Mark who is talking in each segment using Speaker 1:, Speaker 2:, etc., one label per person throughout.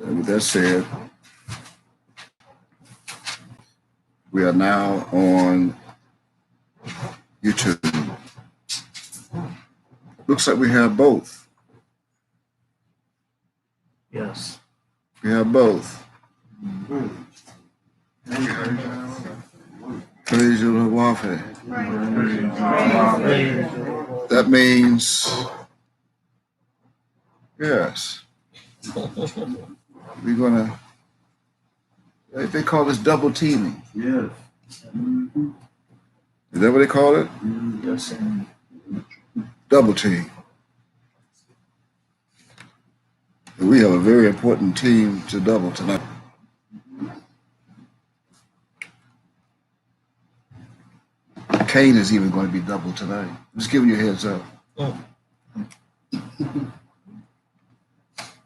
Speaker 1: And with that said, we are now on YouTube. Looks like we have both.
Speaker 2: Yes.
Speaker 1: We have both. Praise you, Lord. Warfare. That means, yes, we're gonna. They call this double teaming.
Speaker 3: Yes.
Speaker 1: Is that what they call it?
Speaker 2: Yes.
Speaker 1: Double team. We have a very important team to double tonight. Cain is even going to be double tonight. Just giving you a heads up.
Speaker 2: Oh.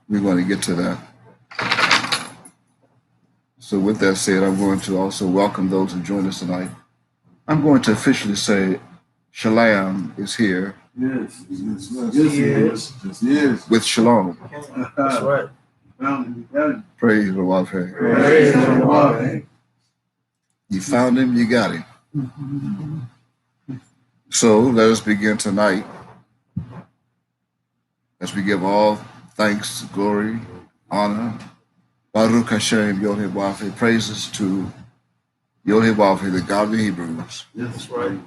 Speaker 1: We're going to get to that. So with that said, I'm going to also welcome those who joined us tonight. I'm going to officially say Shalom is here.
Speaker 3: Yes. Yes. Yes.
Speaker 1: With Shalom.
Speaker 2: That's right.
Speaker 1: Praise the Lord.
Speaker 3: Praise the Lord.
Speaker 1: You found him, you got him. So let us begin tonight as we give all thanks, glory, honor, Baruch Hashem, Yod-Heh-Wav-Heh, praises to Yod-Heh-Wav-Heh, the God of the Hebrews.
Speaker 3: That's right.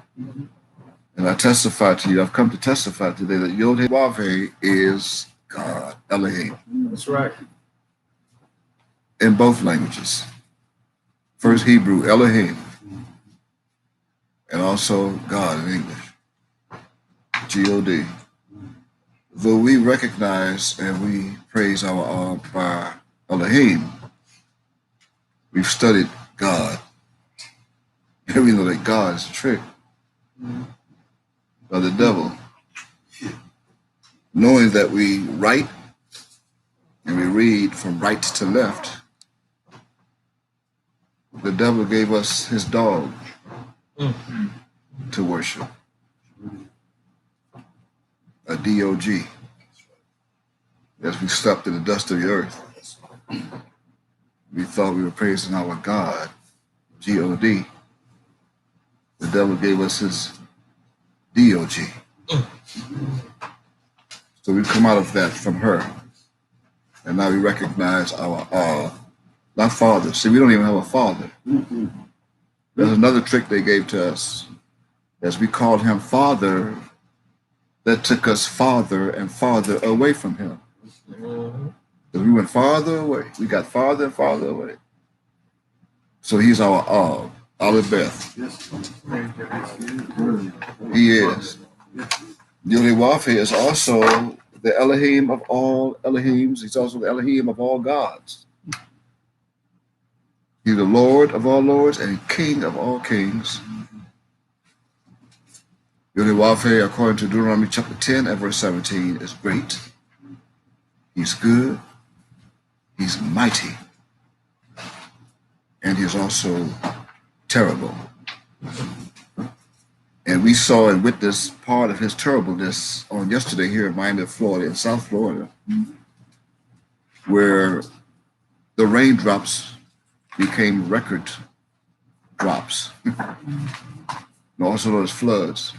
Speaker 1: And I testify to you, I've come to testify today that Yod-Heh-Wav-Heh is God, Elohim.
Speaker 2: That's right.
Speaker 1: In both languages. First Hebrew, Elohim, and also God in English, G-O-D. Though we recognize and we praise our Elohim, we've studied God. And we know that God is a trick by the devil. Knowing that we write and we read from right to left, the devil gave us his dog to worship. A D-O-G. As we stepped in the dust of the earth, we thought we were praising our God, G-O-D. The devil gave us his D-O-G. So we've come out of that from her. And now we recognize our not father. See, we don't even have a father. There's another trick they gave to us. As we called him Father, that took us farther and farther away from him. As we went farther away, we got farther and farther away. So he's our Beth. He is. Yod-Heh-Wav-Heh is also the Elohim of all Elohims. He's also the Elohim of all gods. He's the Lord of all lords and King of all kings. Yod-Heh-Wav-Heh, according to Deuteronomy chapter 10 and verse 17, is great. He's good. He's mighty. And he's also terrible. And we saw and witnessed part of his terribleness on yesterday here in Miami, Florida, in South Florida, where the raindrops became record drops. And also those floods.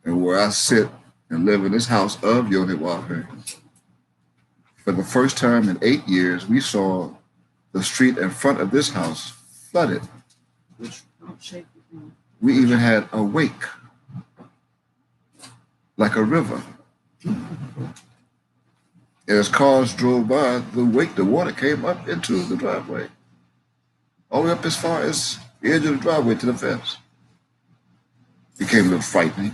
Speaker 1: And where I sit and live in this house of Yod-Heh-Wav-Heh, for the first time in 8 years, we saw the street in front of this house flooded. We even had a wake, like a river. As cars drove by, the water came up into the driveway, all the way up as far as the edge of the driveway to the fence. Became a little frightening.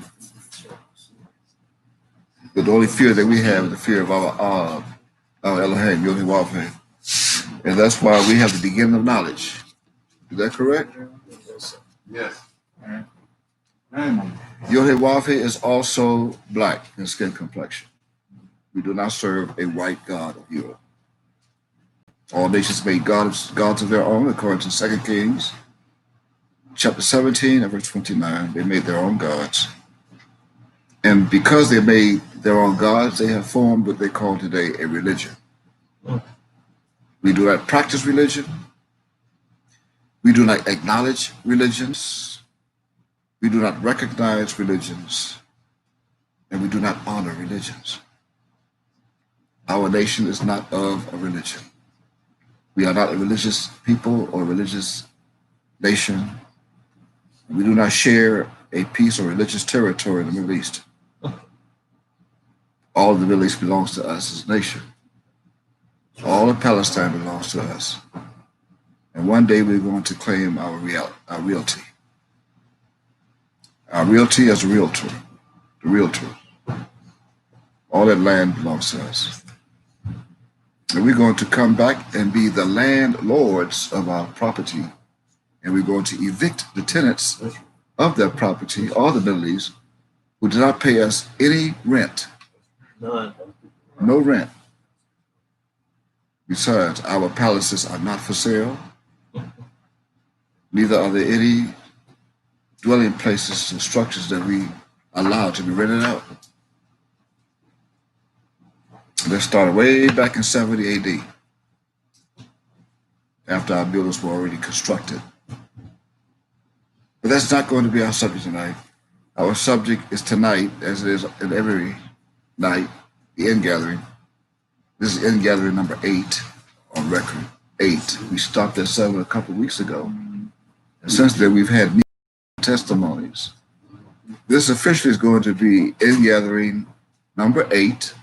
Speaker 1: But the only fear that we have is the fear of our Elohim, Yod-Heh-Wav-Heh. And that's why we have the beginning of knowledge. Is that correct?
Speaker 3: Yes.
Speaker 1: Yod-Heh-Wav-Heh is also black in skin complexion. We do not serve a white God of Europe. All nations made gods of their own, according to 2 Kings, chapter 17 and verse 29. They made their own gods. And because they made their own gods, they have formed what they call today a religion. We do not practice religion. We do not acknowledge religions. We do not recognize religions. And we do not honor religions. Our nation is not of a religion. We are not a religious people or a religious nation. We do not share a piece of religious territory in the Middle East. All of the Middle East belongs to us as a nation. All of Palestine belongs to us. And one day we're going to claim our realty. Our realty as a realtor. The realtor. All that land belongs to us. And we're going to come back and be the landlords of our property. And we're going to evict the tenants of that property, all the Middle East, who do not pay us any rent.
Speaker 2: None.
Speaker 1: No rent. Besides, our palaces are not for sale. Neither are there any dwelling places and structures that we allow to be rented out. This started way back in 70 AD, after our buildings were already constructed. But that's not going to be our subject tonight. Our subject is tonight, as it is in every night, the ingathering. This is ingathering number 8 on record. 8. We stopped at 7 a couple of weeks ago. And since then, we've had testimonies. This officially is going to be ingathering number 8,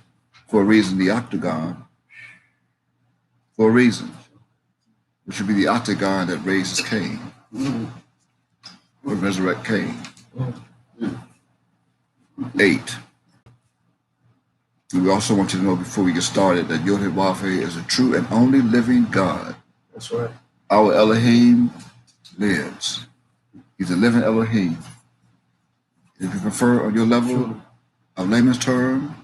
Speaker 1: for a reason, the octagon. For a reason, which would be the octagon that raises Cain. Or resurrect Cain. 8. We also want you to know before we get started that Yod-Heh-Wav-Heh is a true and only living God.
Speaker 2: That's right.
Speaker 1: Our Elohim lives. He's a living Elohim. If you prefer on your level of layman's term,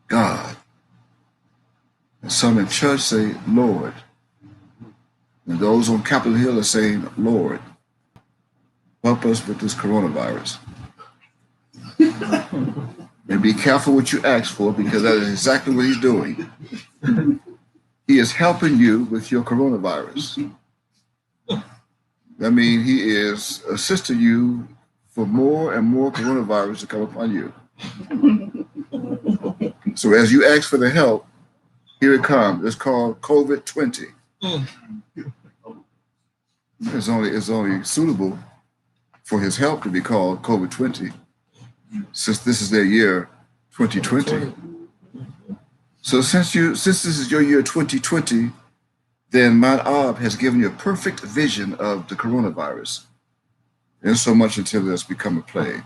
Speaker 1: God. And some in church say Lord. And those on Capitol Hill are saying Lord. Help us with this coronavirus. And be careful what you ask for, because that is exactly what he's doing. He is helping you with your coronavirus. I mean, he is assisting you for more and more coronavirus to come upon you. So as you ask for the help, here it comes. It's called COVID-20. It's only suitable for his help to be called COVID-20, since this is their year 2020. So since this is your year 2020, then Mount Ab has given you a perfect vision of the coronavirus, in so much until it's become a plague.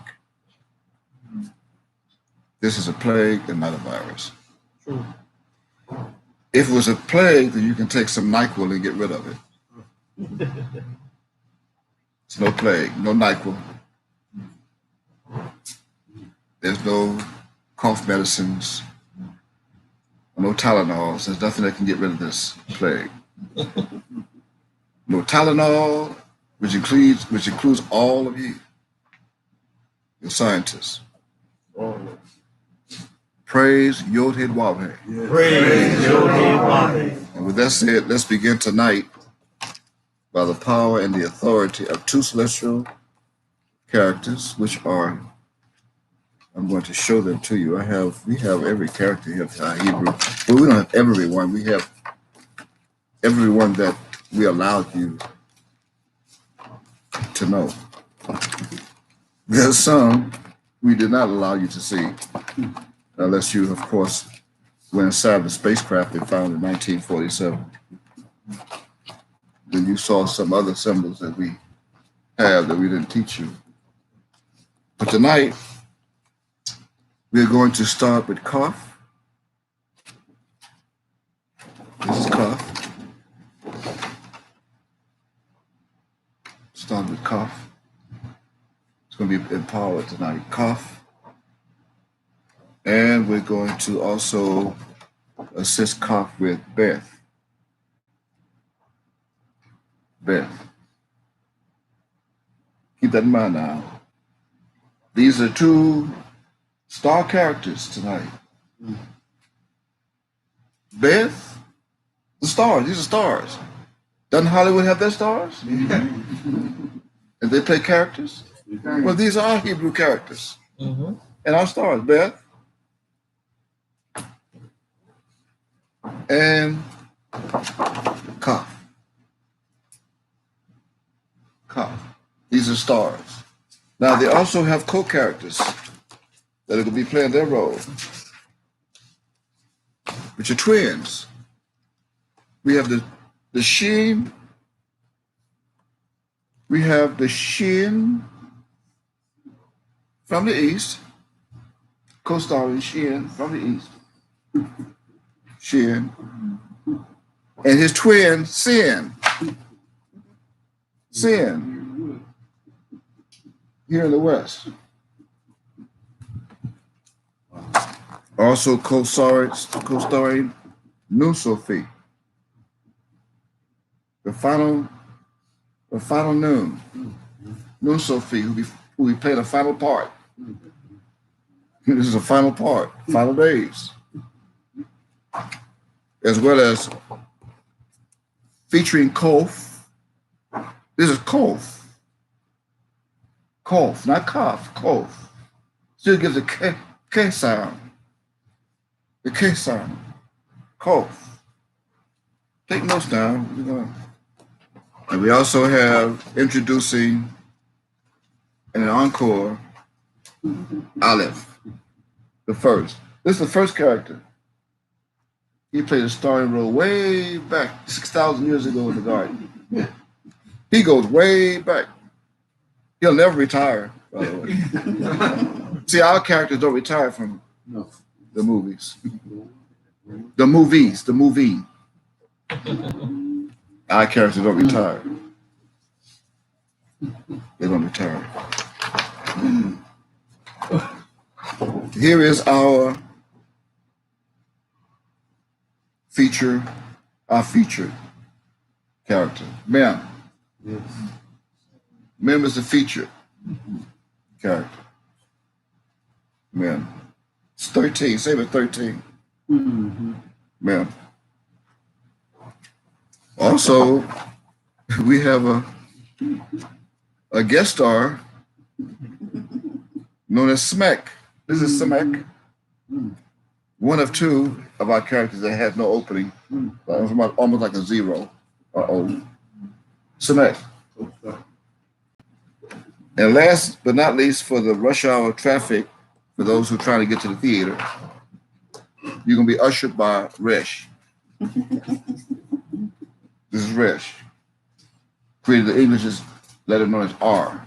Speaker 1: This is a plague and not a virus.
Speaker 2: True.
Speaker 1: If it was a plague, then you can take some NyQuil and get rid of it. It's no plague, no NyQuil. There's no cough medicines, no Tylenols. There's nothing that can get rid of this plague. No Tylenol, which includes all of you, the scientists. Praise Yod-Heh-Wav-Heh.
Speaker 2: Yes. Praise Yod-Heh-Wav-Heh.
Speaker 1: And with that said, let's begin tonight by the power and the authority of 2 celestial characters, which are, I'm going to show them to you. We have every character here in Hebrew. Well, we don't have everyone. We have everyone that we allowed you to know. There's some we did not allow you to see, unless you, of course, went inside the spacecraft they found in 1947. Then you saw some other symbols that we have that we didn't teach you. But tonight, we're going to start with Kaf. This is Kaf. Start with Kaf. It's going to be empowered tonight. Kaf. And we're going to also assist Kaf with Beth. Beth. Keep that in mind now. These are 2 star characters tonight. Beth, the stars. These are stars. Doesn't Hollywood have their stars? And they play characters? Well, these are our Hebrew characters. And our stars, Beth. And Kaf. Kaf. These are stars. Now, they also have co-characters that are going to be playing their role, which are twins. We have the Shin. We have the Shin from the east, co-starring Shin from the east. Shin. And his twin, Sin. Sin. Here in the west. Also co-starring New Sophie. The final noon. New Sophie, who be playing a final part. This is a final part, final days. As well as featuring Kof. This is Kof. Kof, not Kof, Kof. Still gives a K sound. The K sound. Kof. Take notes down. And we also have introducing in an encore Aleph, the first. This is the first character. He played a starring role way back 6,000 years ago in the garden. He goes way back. He'll never retire, by the way. See, our characters don't retire from the movies. The movie. Our characters don't retire. They don't retire. Here is our featured character, Mem.
Speaker 3: Yes.
Speaker 1: Mem is the featured character. Mem. It's 13. Say it 13. Mem. Also, we have a guest star known as Smek. This is Smek. One of two of our characters that had no opening. Almost like a zero. Smek. And last but not least, for the rush hour traffic, for those who are trying to get to the theater, you're going to be ushered by Resh. This is Resh. Created the English's letter known as R.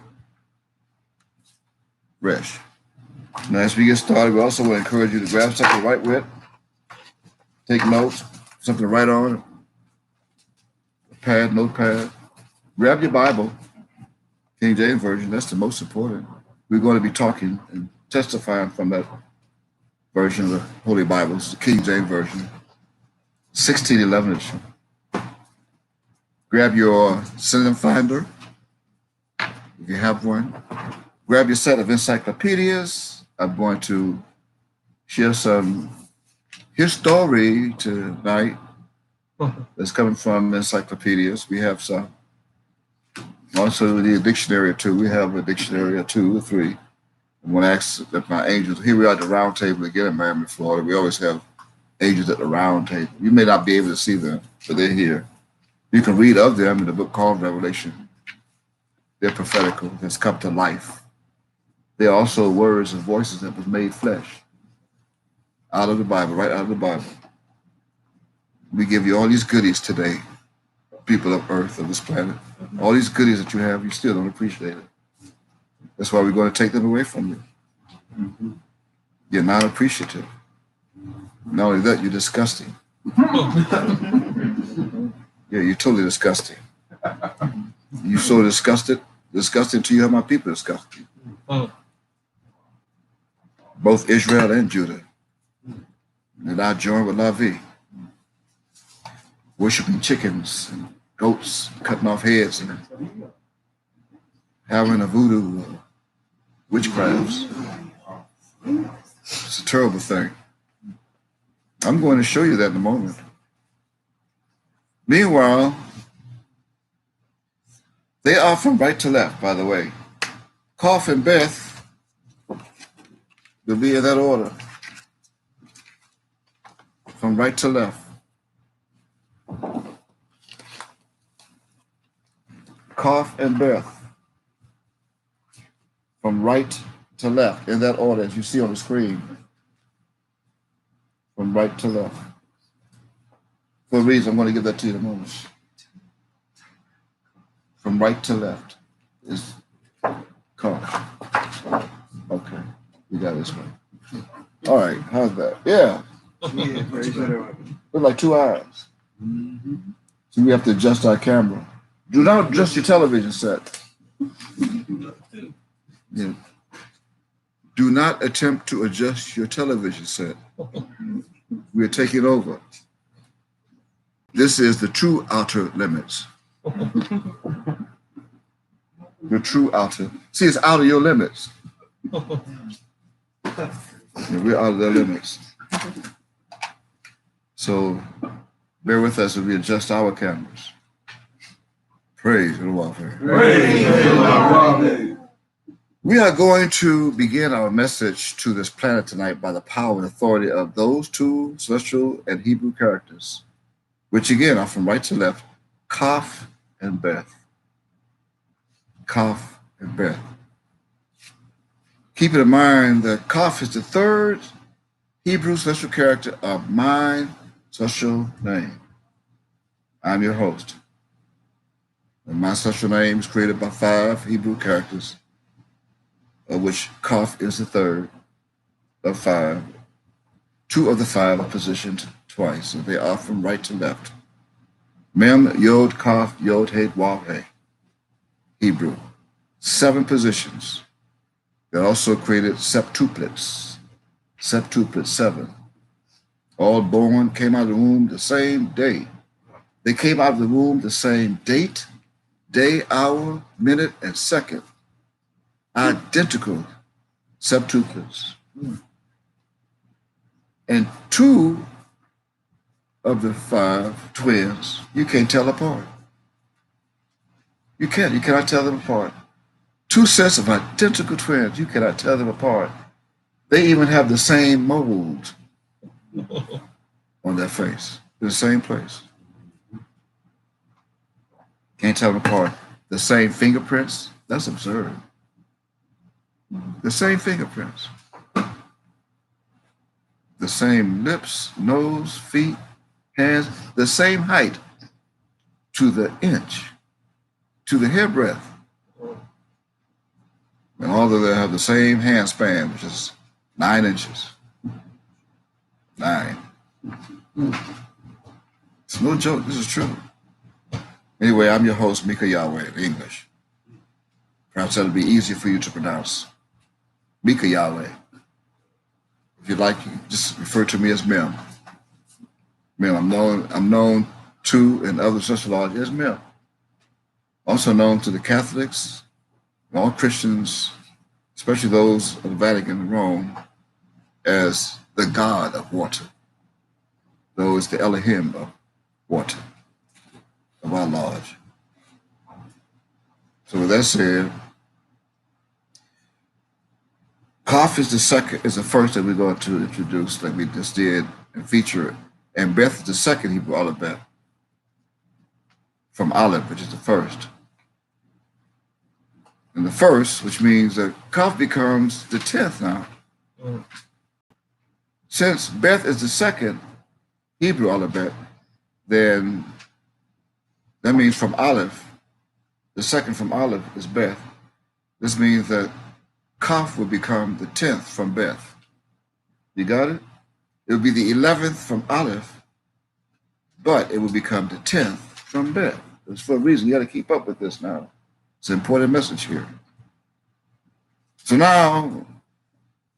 Speaker 1: Resh. Now, as we get started, we also want to encourage you to grab something to write with, take notes, something to write on, a pad, notepad. Grab your Bible, King James Version. That's the most important. We're going to be talking and testifying from that version of the Holy Bible. It's the King James Version, 1611 edition. Grab your synonym finder, if you have one. Grab your set of encyclopedias. I'm going to share some history tonight that's coming from encyclopedias. We have some. Also, we need a dictionary or two. We have a dictionary or two or three. I'm going to ask that my angels, here we are at the round table again in Miami, Florida. We always have angels at the round table. You may not be able to see them, but they're here. You can read of them in the book called Revelation. They're prophetical. That's come to life. They're also words and voices that was made flesh out of the Bible, right out of the Bible. We give you all these goodies today, people of Earth, of this planet. All these goodies that you have, you still don't appreciate it. That's why we're going to take them away from you. You're not appreciative. Not only that, you're disgusting. Yeah, you're totally disgusting. You're so disgusted to you have my people disgusted. Both Israel and Judah. And I join with Lavi. Worshipping chickens and goats, cutting off heads and having a voodoo witchcrafts. It's a terrible thing. I'm going to show you that in a moment. Meanwhile, they are from right to left, by the way. Kaf and Beth will be in that order, from right to left. Kaf and Beth, from right to left, in that order, as you see on the screen. From right to left. For a reason, I'm going to give that to you in a moment. From right to left is Kaf. Okay, you got this one. All right, how's that? Yeah.
Speaker 3: Yeah, much better.
Speaker 1: Look like two eyes. So we have to adjust our camera. Do not adjust your television set. Yeah. Do not attempt to adjust your television set. We're taking over. This is the true outer limits. The true outer. See, it's out of your limits. Yeah, we're out of their limits. So bear with us as we adjust our cameras. Praise the Lord.
Speaker 3: Praise the Lord.
Speaker 1: We are going to begin our message to this planet tonight by the power and authority of those two celestial and Hebrew characters, which again are from right to left, Kaf and Beth. Kaf and Beth. Keep in mind that Kaf is the third Hebrew celestial character of my celestial name. I'm your host. And my celestial name is created by 5 Hebrew characters, of which Kaf is the third of 5. 2 of the 5 are positioned twice, so they are from right to left. Mem, Yod, Kaf, Yod, He, Wav, He. Hebrew. 7 positions. They also created septuplets. Septuplets, 7. All born, came out of the womb the same day. They came out of the womb the same date, day, hour, minute, and second. Identical septuplets. And 2 of the 5 twins, you can't tell apart. You cannot tell them apart. 2 sets of identical twins, you cannot tell them apart. They even have the same mold on their face, in the same place. Can't tell them apart. The same fingerprints, that's absurd. The same fingerprints. The same lips, nose, feet, hands, the same height to the inch, to the hairbreadth. And although they have the same hand span, which is 9 inches. 9. It's no joke, this is true. Anyway, I'm your host, Mika Yahweh in English. Perhaps that'll be easier for you to pronounce. Mika Yahweh. If you'd like, you just refer to me as Mem. Mem, I'm known to in other sociology as Mem. Also known to the Catholics, and all Christians, especially those of the Vatican and Rome, as the God of water. Though it's the Elohim of water, of our Lodge. So with that said, Kaf is the first that we're going to introduce, like we just did and feature it. And Beth is the second Hebrew alphabet from Aleph, which is the first. And the first, which means that Kaf becomes the 10th now. Since Beth is the second Hebrew alphabet, then that means from Aleph, the second from Aleph is Beth. This means that Kaf will become the 10th from Beth. You got it? It will be the 11th from Aleph, but it will become the 10th from Beth. It's for a reason. You got to keep up with this now. It's an important message here. So now,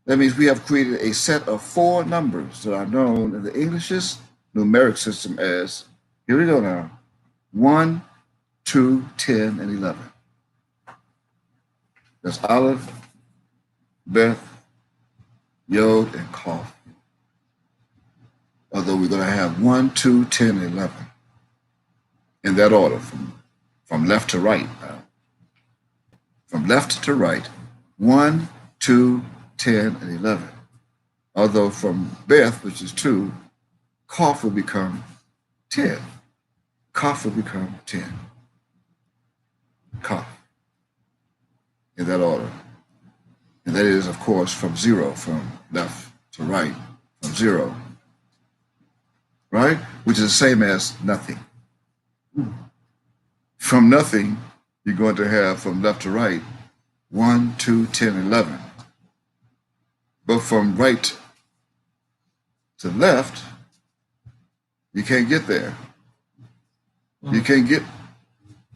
Speaker 1: that means we have created a set of 4 numbers that are known in the English's numeric system as, here we go now, 1, 2, 10, and 11. That's Aleph, Beth, Yod, and Kaf. Although we're going to have 1, 2, 10, and 11. in that order, from left to right. From left to right, 1, 2, 10, and 11. Although from Beth, which is 2, Kaf will become 10. Kaf will become 10. Kaf. In that order. And that is, of course, from 0, from left to right, from 0. Right? Which is the same as nothing. From nothing, you're going to have from left to right, 1, 2, 10, 11. But from right to left, you can't get there. You can't get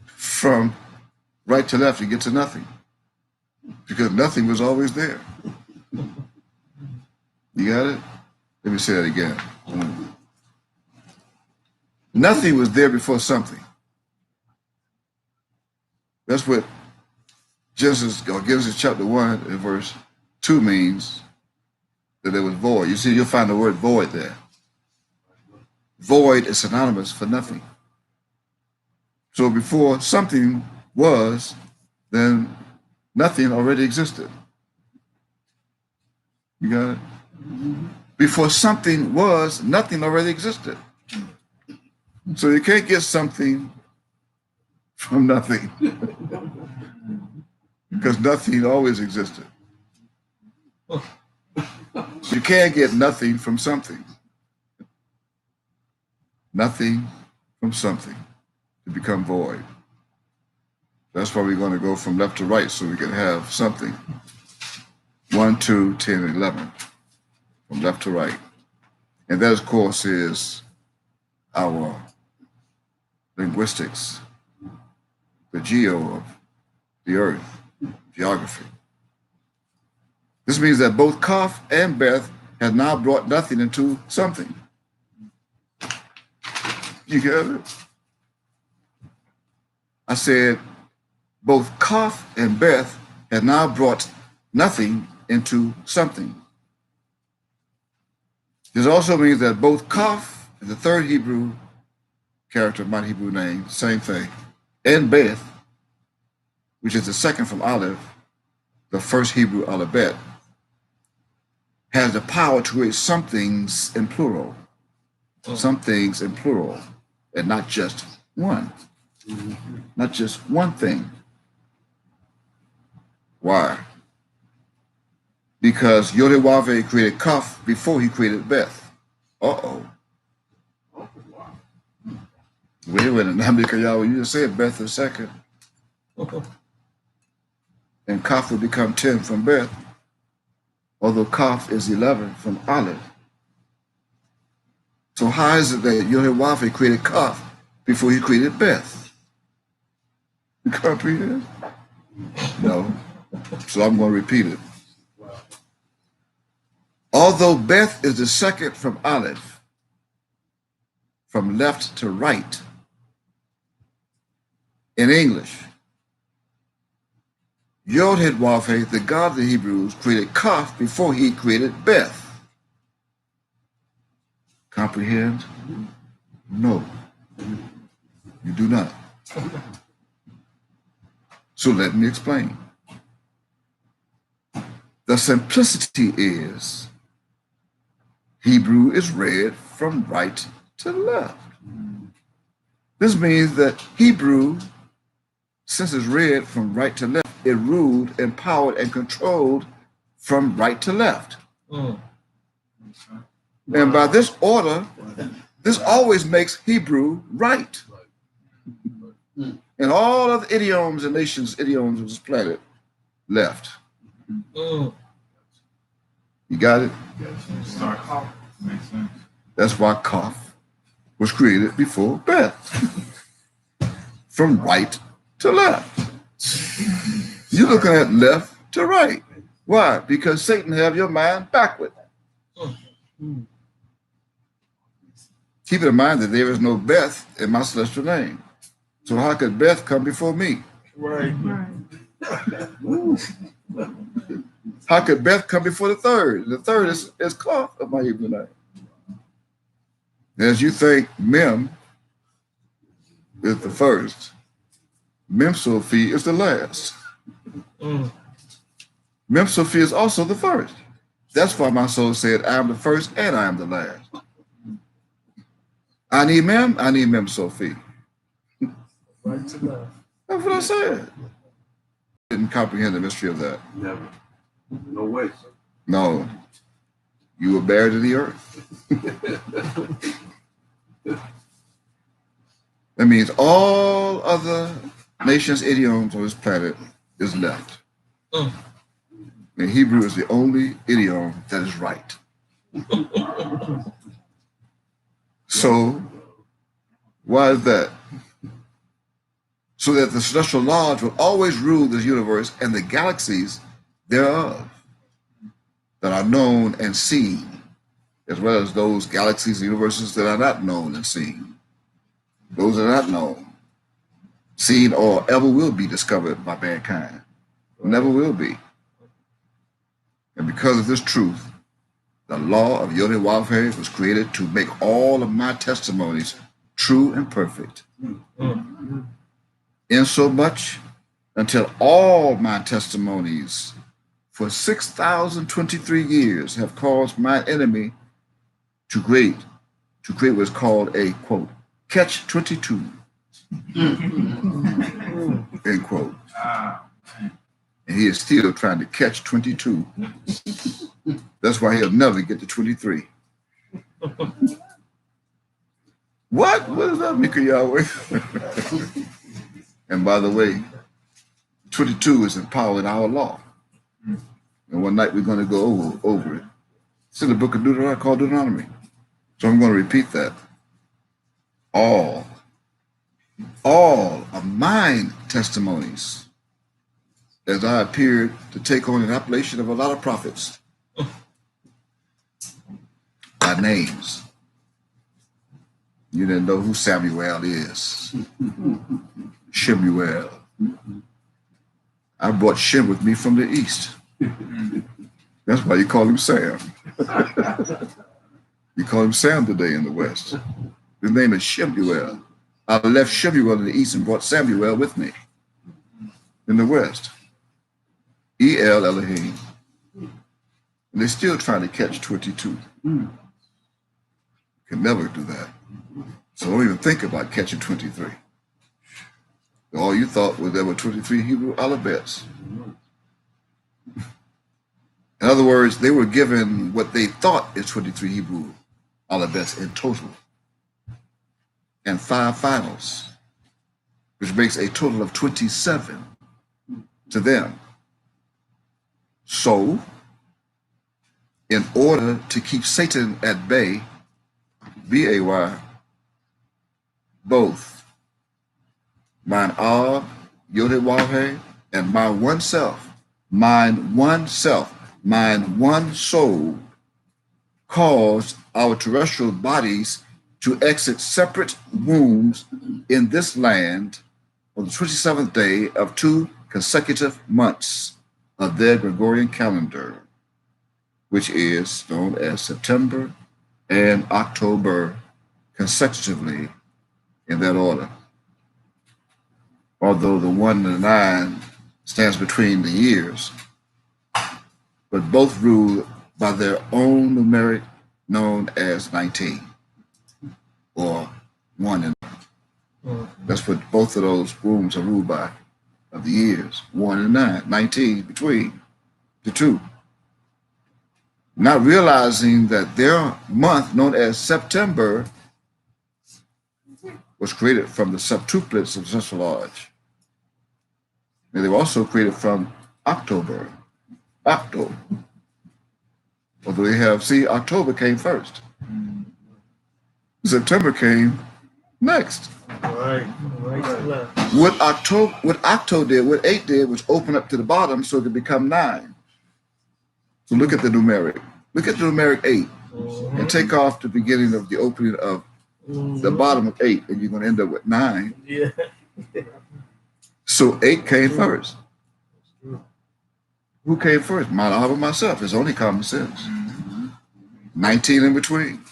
Speaker 1: from right to left, you get to nothing. Because nothing was always there. You got it? Let me say that again. Nothing was there before something. That's what Genesis chapter 1 and verse 2 means, that it was void. You see, you'll find the word void there. Void is synonymous for nothing. So before something was, then nothing already existed. You got it? Before something was, nothing already existed. So you can't get something from nothing. Because nothing always existed. You can't get nothing from something. Nothing from something to become void. That's why we're going to go from left to right so we can have something. 1, 2, 10, and 11. From left to right. And that, of course, is our linguistics, the geo of the earth, geography. This means that both Kaf and Beth have now brought nothing into something. You get it? I said both Kaf and Beth have now brought nothing into something. This also means that both Kaf, the third Hebrew character, my Hebrew name, same thing, and Beth, which is the second from Aleph, the first Hebrew alphabet, has the power to create some things in plural. Some things in plural, and not just one. Not just one thing. Why? Because Yod-Heh-Wav-Heh created Kaf before he created Beth. Uh-oh. Wait a minute, you just said Beth is second. And Kaf will become 10 from Beth, although Kaf is 11 from Aleph. So how is it that Yod-Heh-Wav-Heh created Kaf before he created Beth? You comprehend? No. So I'm going to repeat it. Although Beth is the second from Aleph, from left to right, in English, Yod-Heh-Wav-Heh, the God of the Hebrews, created Kaf before he created Beth. Comprehend? No, you do not. So let me explain. The simplicity is Hebrew is read from right to left. This means that Hebrew, since it's read from right to left, it ruled, empowered, and controlled from right to left. And by this order, this always makes Hebrew right. And all other idioms and nations, idioms of this planet, left. You got it?
Speaker 3: Makes sense.
Speaker 1: That's why Kaf was created before Beth. From right to left. You're looking at left to right. Why? Because Satan have your mind backward. Keep in mind that there is no Beth in my celestial name. So how could Beth come before me?
Speaker 2: Right.
Speaker 1: How could Beth come before the third? The third is Kaf of my Hebrew name. As you think Mem is the first. Mem Sophie is the last. Mem Sophie is also the first. That's why my soul said, I am the first and I am the last. I need Mem Sophie.
Speaker 2: Right to left.
Speaker 1: That's what I said. Didn't comprehend the mystery of that.
Speaker 4: Never. No way.
Speaker 1: No. You were buried in the earth. That means all other nations' idioms on this planet is left. And Hebrew is the only idiom that is right. So, why is that? So that the celestial lodge will always rule this universe and the galaxies thereof that are known and seen, as well as those galaxies and universes that are not known and seen. Those that are not known, seen, or ever will be discovered by mankind. Never will be. And because of this truth, the law of Yod Wavhe was created to make all of my testimonies true and perfect. Insomuch until all my testimonies for 6,023 years have caused my enemy to create what's called a, quote, catch-22, end quote. And he is still trying to catch 22. That's why he'll never get to 23. What? What is that, Mika Yahweh? And by the way, 22 is empowered our law. And one night we're going to go over it. It's in the book of Deuteronomy, called Deuteronomy. So I'm going to repeat that. All of mine testimonies, as I appeared to take on an appellation of a lot of prophets, by names. You didn't know who Samuel is. Shemuel. I brought Shem with me from the east. That's why you call him Sam. You call him Sam today in the West. His name is Shemuel. I left Shemuel in the east and brought Samuel with me in the West. El Elohim. And they're still trying to catch 22. Can never do that. So don't even think about catching 23. All you thought was there were 23 Hebrew alphabets. In other words, they were given what they thought is 23 Hebrew alphabets in total, and 5 finals, which makes a total of 27 to them. So, in order to keep Satan at bay, B-A-Y, both mine Ab, Yod-Heh-Wah-Heh, and my one self, mine one soul, caused our terrestrial bodies to exit separate wombs in this land on the 27th day of 2 consecutive months of their Gregorian calendar, which is known as September and October consecutively in that order. Although the 1 and the 9 stands between the years, but both rule by their own numeric known as 19, or 1 and 9. That's what both of those wombs are ruled by, of the years, 1 and 9, 19 between the two. Not realizing that their month, known as September, was created from the septuplets of the Central Lodge. And they were also created from October. Octo. Although they have, October came first. September came next.
Speaker 2: Right to left.
Speaker 1: What Octo did, what 8 did, was open up to the bottom so it could become 9. So look at the numeric. Look at the numeric 8 and take off the beginning of the opening of the bottom of 8, and you're going to end up with 9.
Speaker 2: Yeah.
Speaker 1: So 8 came first. Who came first? Mine, Ab, and myself. It's only common sense. 19 in between.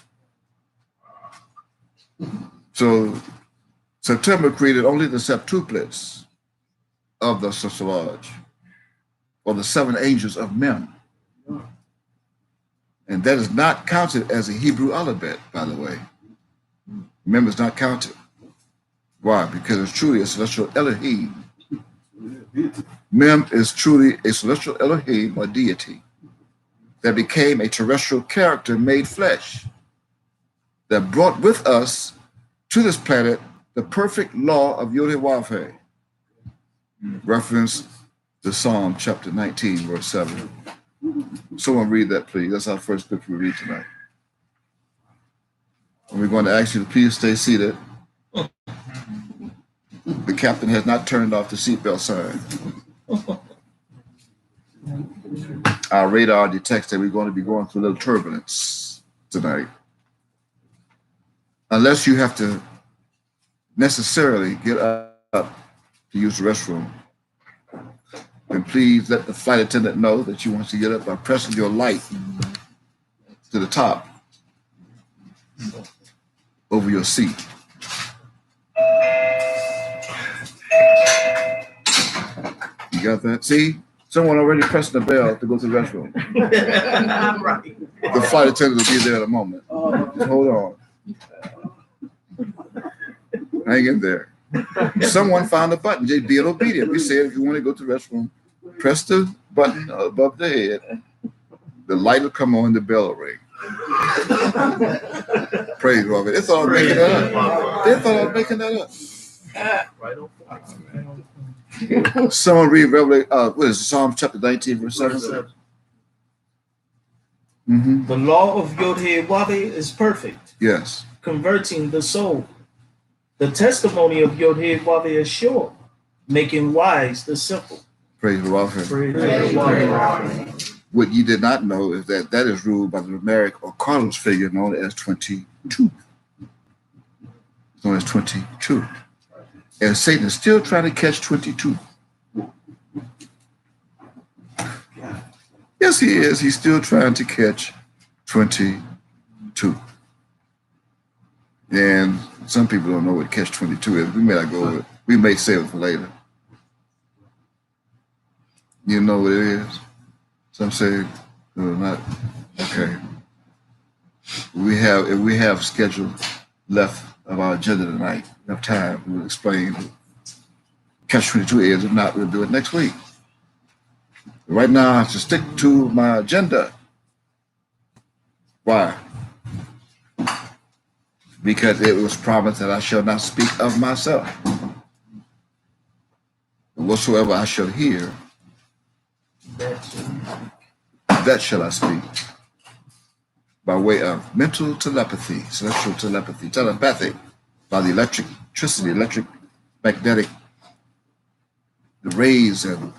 Speaker 1: So September created only the septuplets of the Sossalage, or the 7 angels of Mem. And that is not counted as a Hebrew alphabet, by the way. Mem is not counted. Why? Because it's truly a celestial Elohim. Mem is truly a celestial Elohim or deity that became a terrestrial character made flesh, that brought with us to this planet the perfect law of Yod-Heh-Wav-Heh. Reference to Psalm chapter 19, verse 7. Someone read that, please. That's our first scripture we read tonight. And we're going to ask you to please stay seated. The captain has not turned off the seatbelt sign. Our radar detects that we're going to be going through a little turbulence tonight. Unless you have to necessarily get up to use the restroom, then please let the flight attendant know that you want to get up by pressing your light to the top over your seat. You got that? See? Someone already pressed the bell to go to the restroom.
Speaker 2: Right.
Speaker 1: The flight attendant will be there in a moment. Just hold on. Hang in there. Someone found a button. Just be obedient. We said if you want to go to the restroom, press the button above the head. The light will come on, the bell will ring. Praise the Lord. They thought I was making that up. They thought I was making that up.
Speaker 2: Right on point.
Speaker 1: Someone read Revelation, what is it, Psalm chapter 19, verse 7? Mm-hmm.
Speaker 2: The law of Yod-Heh-Wav-Heh is perfect,
Speaker 1: Yes.
Speaker 2: converting the soul. The testimony of Yod-Heh-Wav-Heh is sure, making wise the simple.
Speaker 1: Praise the Lord. What you did not know is that that is ruled by the numeric or cardinals figure known as 22. It's known as 22. And Satan is still trying to catch 22. Yes, he is. He's still trying to catch 22. And some people don't know what catch 22 is. We may not go with it. We may save it for later. You know what it is? Some say, no, not. Okay. If we have scheduled left of our agenda tonight, enough time, we'll explain what catch 22 is. If not, we'll do it next week. Right now, I have to stick to my agenda. Why? Because it was promised that I shall not speak of myself. Whatsoever I shall hear, that shall I speak. By way of mental telepathy, celestial telepathy, telepathic, by the electricity, magnetic, the rays and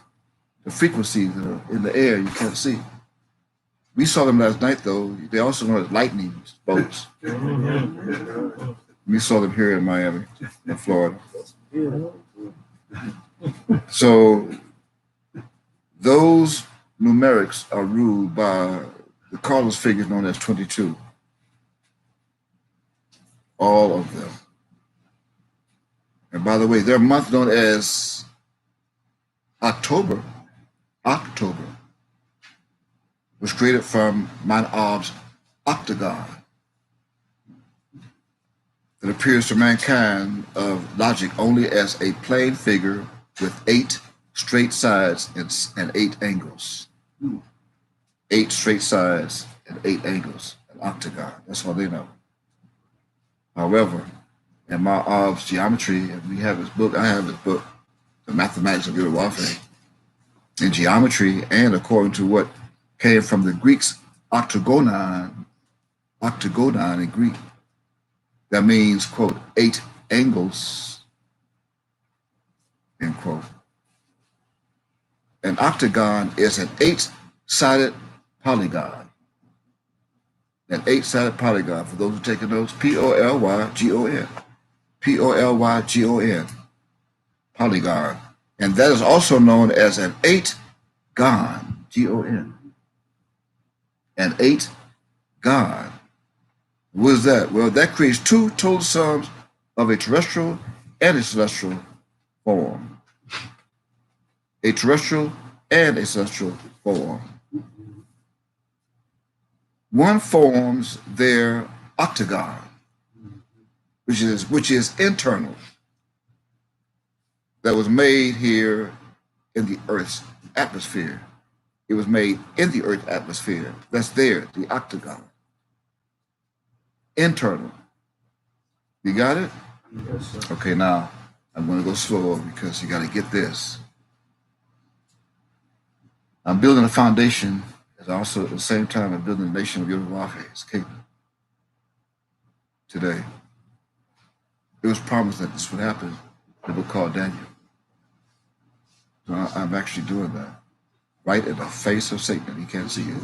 Speaker 1: the frequencies that are in the air you can't see. We saw them last night, though. They also know as lightning bolts. We saw them here in Miami, in Florida. So those numerics are ruled by the cardinals figures known as 22. All of them. And by the way, their month known as October was created from Mount Ob's octagon that appears to mankind of logic only as a plane figure with 8 straight sides and 8 angles. 8 straight sides and 8 angles, an octagon. That's all they know. However, in Mount Ob's geometry, and we have his book, I have his book, The Mathematics of Yod-Heh-Wav-Heh, in geometry, and according to what came from the Greeks, octagonon in Greek, that means, quote, 8 angles, end quote. An octagon is an 8-sided polygon. An 8-sided polygon, for those who take notes, P-O-L-Y-G-O-N. P-O-L-Y-G-O-N. Polygon. And that is also known as an 8-gon, G-O-N. An 8-gon. What is that? Well, that creates 2 total sums of a terrestrial and a celestial form. A terrestrial and a celestial form. One forms their octagon, which is internal, that was made here in the Earth's atmosphere. It was made in the Earth's atmosphere. That's there, the octagon. Internal. You got it?
Speaker 2: Yes, sir.
Speaker 1: Okay, now I'm going to go slower because you got to get this. I'm building a foundation, and also at the same time I'm building the nation of Yoruba's kingdom. Today, it was promised that this would happen. They would call Daniel. So I'm actually doing that. Right in the face of Satan. He can't see it.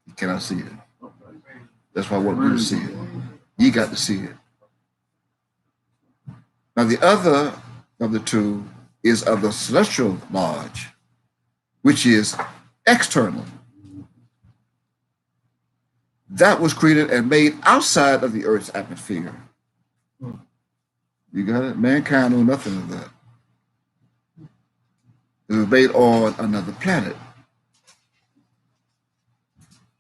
Speaker 1: He cannot see it. That's why I want you to see it. You got to see it. Now the other of the two is of the celestial lodge, which is external. That was created and made outside of the Earth's atmosphere. You got it? Mankind knew nothing of that. It was made on another planet.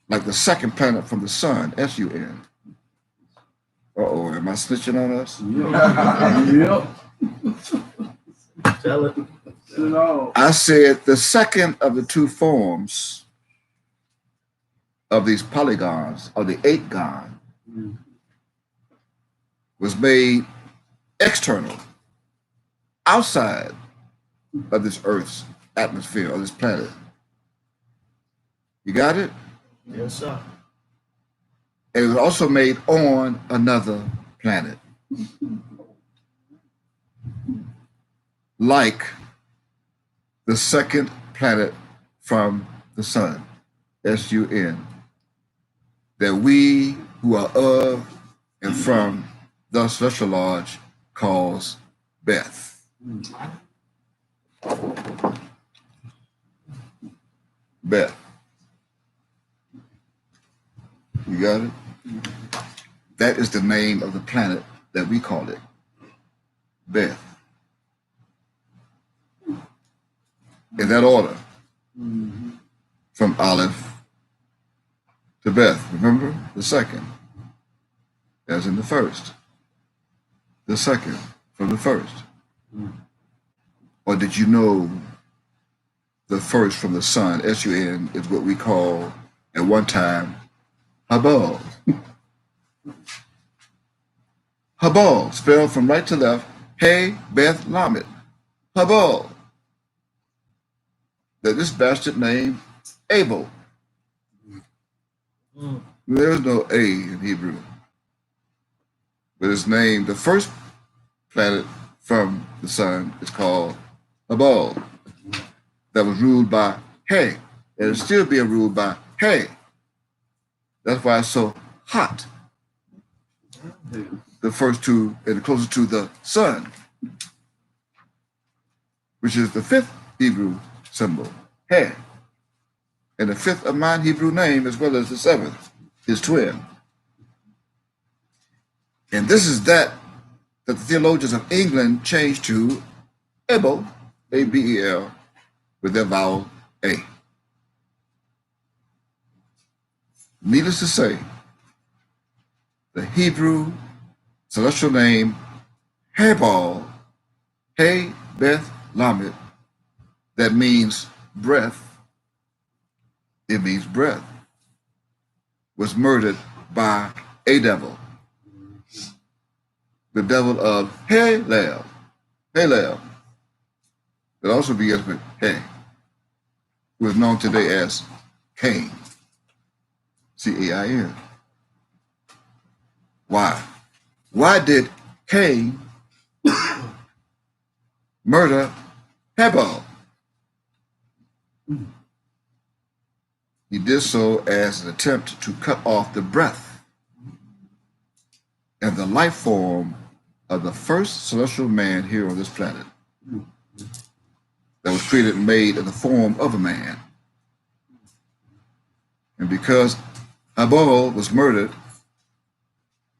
Speaker 1: Like the second planet from the sun, S-U-N. Uh-oh, am I snitching on us?
Speaker 4: Yep.
Speaker 2: Tell it.
Speaker 1: I said the second of the two forms of these polygons, or the eight-gon, was made external, outside of this Earth's atmosphere, or this planet. You got it?
Speaker 2: Yes, sir.
Speaker 1: And it was also made on another planet. Like the second planet from the sun, S-U-N, that we who are of and from the celestial lodge calls Beth. Beth. You got it? That is the name of the planet that we call it. Beth. In that order. From Aleph to Beth. Remember? The second. As in the first. The second from the first. Or did you know the first from the sun, S-U-N, is what we call at one time Habal. Habal, spelled from right to left, Hey, Beth, Lamed. Habal. That this bastard named Abel. There is no A in Hebrew. But his name, the first planet from the sun, is called Habal. That was ruled by Hay. And it's still being ruled by Hay. That's why it's so hot. The first two, and closer to the sun, which is the fifth Hebrew symbol, He. And the fifth of my Hebrew name, as well as the seventh, his twin. And this is that the theologians of England changed to Abel, A-B-E-L, with their vowel A. Needless to say, the Hebrew celestial name Habal, Hey Beth Lamed, that means breath, it means breath, was murdered by a devil, the devil of Halel, that also begins with He, who is known today as Cain, C-A-I-N. Why? Why did Cain murder Habal? He did so as an attempt to cut off the breath and the life form of the first celestial man here on this planet that was created and made in the form of a man. And because Habal was murdered,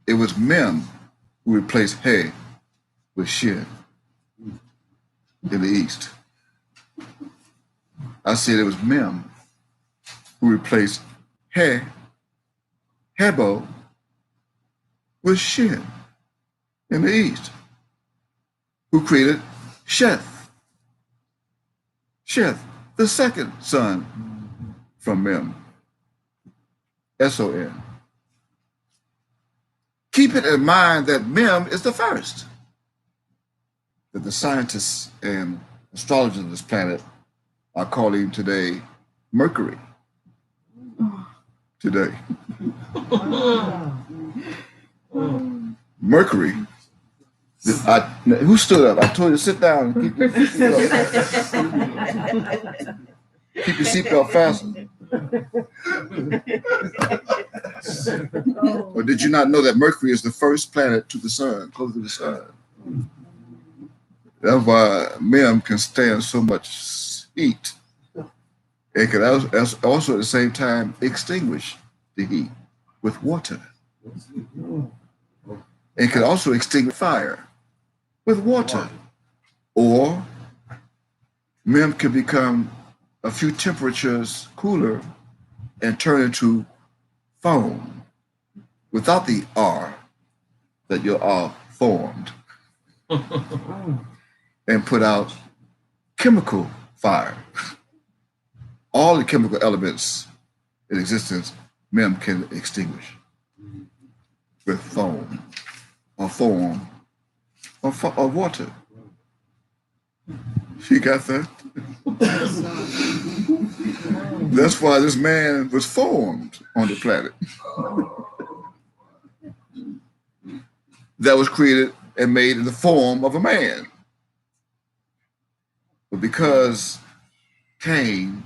Speaker 1: it was men who replaced He was Shin in the east. I said it was Mem who replaced Hebo with Shin in the east, who created Sheth, the second son from Mem, S-O-N. Keep it in mind that Mem is the first, that the scientists and astrologers of this planet are calling today Mercury. Today. Mercury. Who stood up? I told you to sit down and keep your seatbelt fastened. Or did you not know that Mercury is the first planet to the sun, close to the sun? That's why Mem can stand so much heat. It can also at the same time extinguish the heat with water. It can also extinguish fire with water. Or Mem can become a few temperatures cooler and turn into foam without the R that your R formed and put out chemical fire. All the chemical elements in existence, Mem can extinguish with foam or form or water. You got that? That's why this man was formed on the planet. That was created and made in the form of a man. But because Cain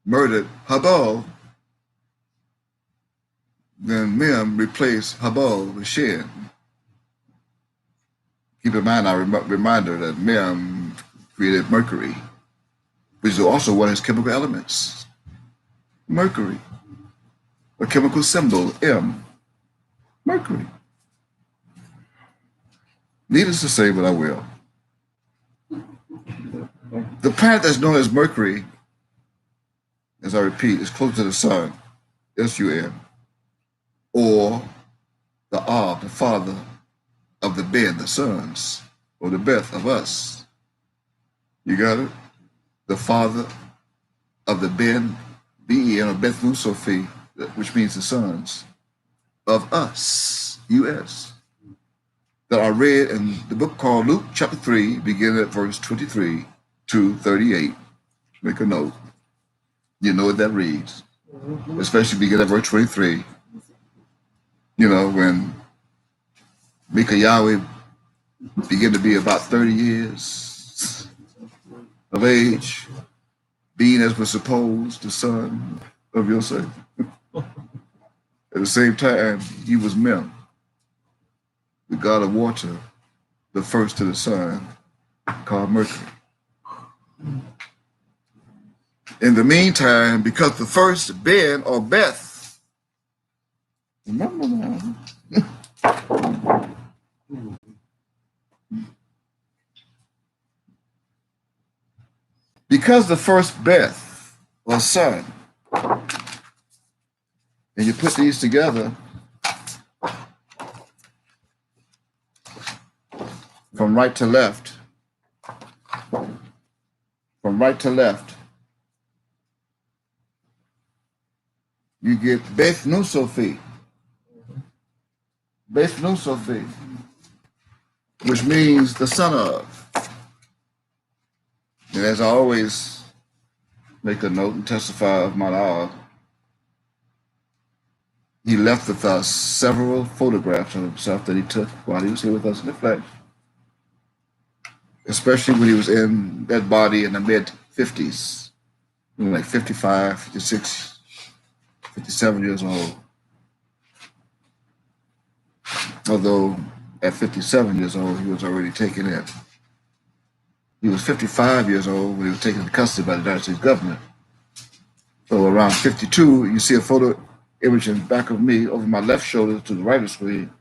Speaker 1: murdered Habal, then Mem replaced Habal with Shin. Keep in mind our reminder that Mem created Mercury, which is also one of his chemical elements. Mercury, a chemical symbol, M, Mercury. Needless to say, but I will. The planet that's known as Mercury, as I repeat, is close to the sun, S-U-N, or the Ab, the father of the Ben, the sons, or the Beth of us. You got it? The father of the Ben, B-E-N, or Beth Nusofi, which means the sons of us, U.S., that are read in the book called Luke chapter 3, beginning at verse 23 to 38. Make a note. You know what that reads, especially beginning at verse 23. You know, when Mika Yahweh began to be about 30 years of age, being as was supposed the son of Yosef. At the same time, he was Mem, the god of water, the first to the sun, called Mercury. In the meantime, because the first Ben or Beth, remember now, because the first Beth or son, and you put these together, from right to left, you get Beth Nusofi, which means the son of. And as I always make a note and testify of Malal, he left with us several photographs of himself that he took while he was here with us in the flesh, especially when he was in that body in the mid-50s, like 55, 56, 57 years old. Although at 57 years old, he was already taken in. He was 55 years old when he was taken into custody by the United States government. So around 52, you see a photo image in the back of me over my left shoulder to the right of the screen.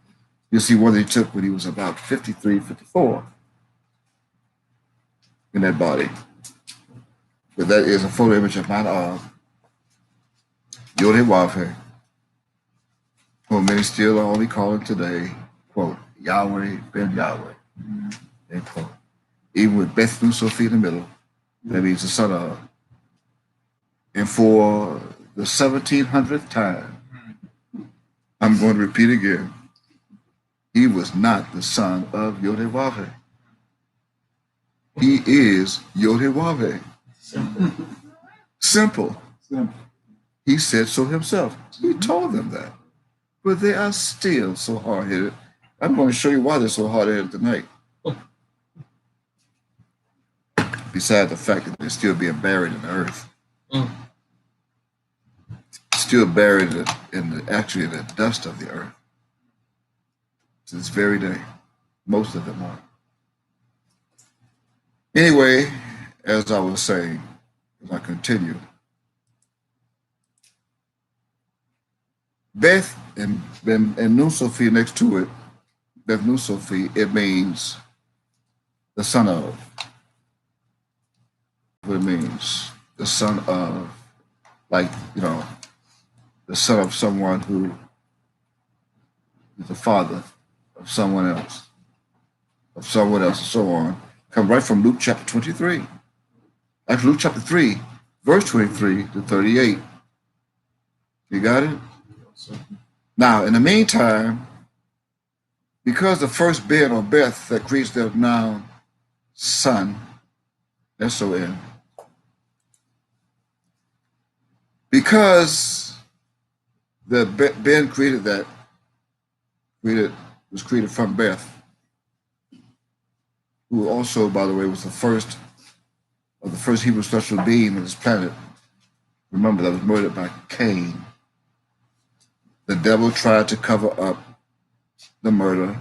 Speaker 1: You'll see one that he took when he was about 53, 54. in that body. But that is a photo image of Mount Yod-Heh-Wav-Heh, whom many still are only calling today, quote, Yahweh ben Yahweh, end quote. Even with Beth Nusophi in the middle, that means the son of. And for the 1700th time, I'm going to repeat again, he was not the son of Yod-Heh-Wav-Heh. He is Yod-Heh-Wav-Heh. Simple. He said so himself. He told them that. But they are still so hard-headed. I'm going to show you why they're so hard-headed tonight. Besides the fact that they're still being buried in the earth. Still buried in the dust of the earth. To this very day. Most of them are. Anyway, as I was saying, as I continue, Beth and Nusophi next to it, Beth Nusophi, it means the son of. What it means, the son of, like, the son of someone who is the father of someone else, and so on. Come right from Luke chapter 23. Actually, Luke chapter 3, verse 23 to 38. You got it? Now, in the meantime, because the first Ben or Beth that creates the noun son, S-O-N, because the Ben was created from Beth, who also, by the way, was the first Hebrew celestial being on this planet. Remember, that was murdered by Cain. The devil tried to cover up the murder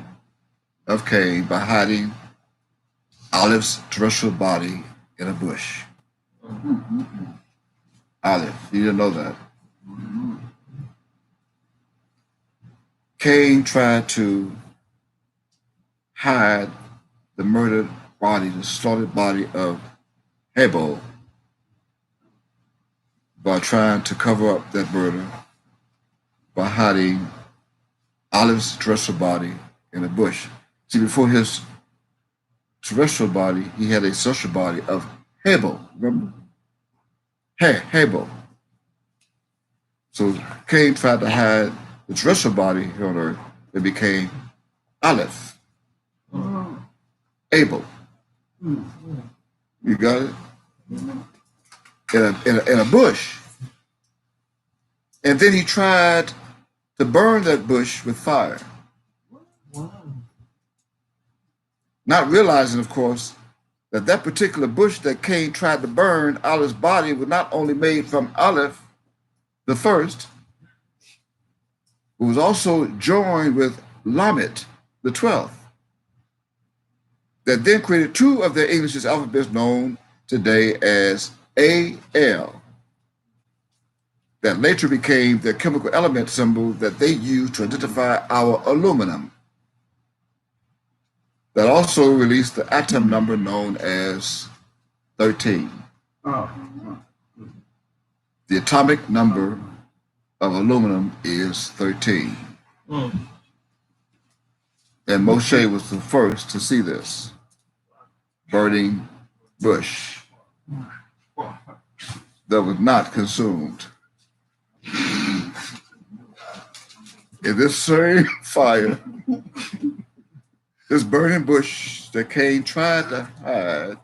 Speaker 1: of Cain by hiding Olive's terrestrial body in a bush. Olive, you didn't know that. Cain tried to hide the murdered body, the slaughtered body of Abel, by trying to cover up that murder by hiding Olive's terrestrial body in a bush. See, before his terrestrial body, he had a celestial body of Abel, remember? Abel. So Cain tried to hide the terrestrial body here on earth. It became Aleph. Abel. You got it? In a bush. And then he tried to burn that bush with fire. Not realizing, of course, that particular bush that Cain tried to burn, Olive's body, was not only made from Olive, the first, but was also joined with Lamet, the 12th, that then created two of the English alphabets known today as AL, that later became the chemical element symbol that they used to identify our aluminum, that also released the atom number known as 13. The atomic number of aluminum is 13. And Moshe was the first to see this burning bush that was not consumed. In this same fire, this burning bush that Cain tried to hide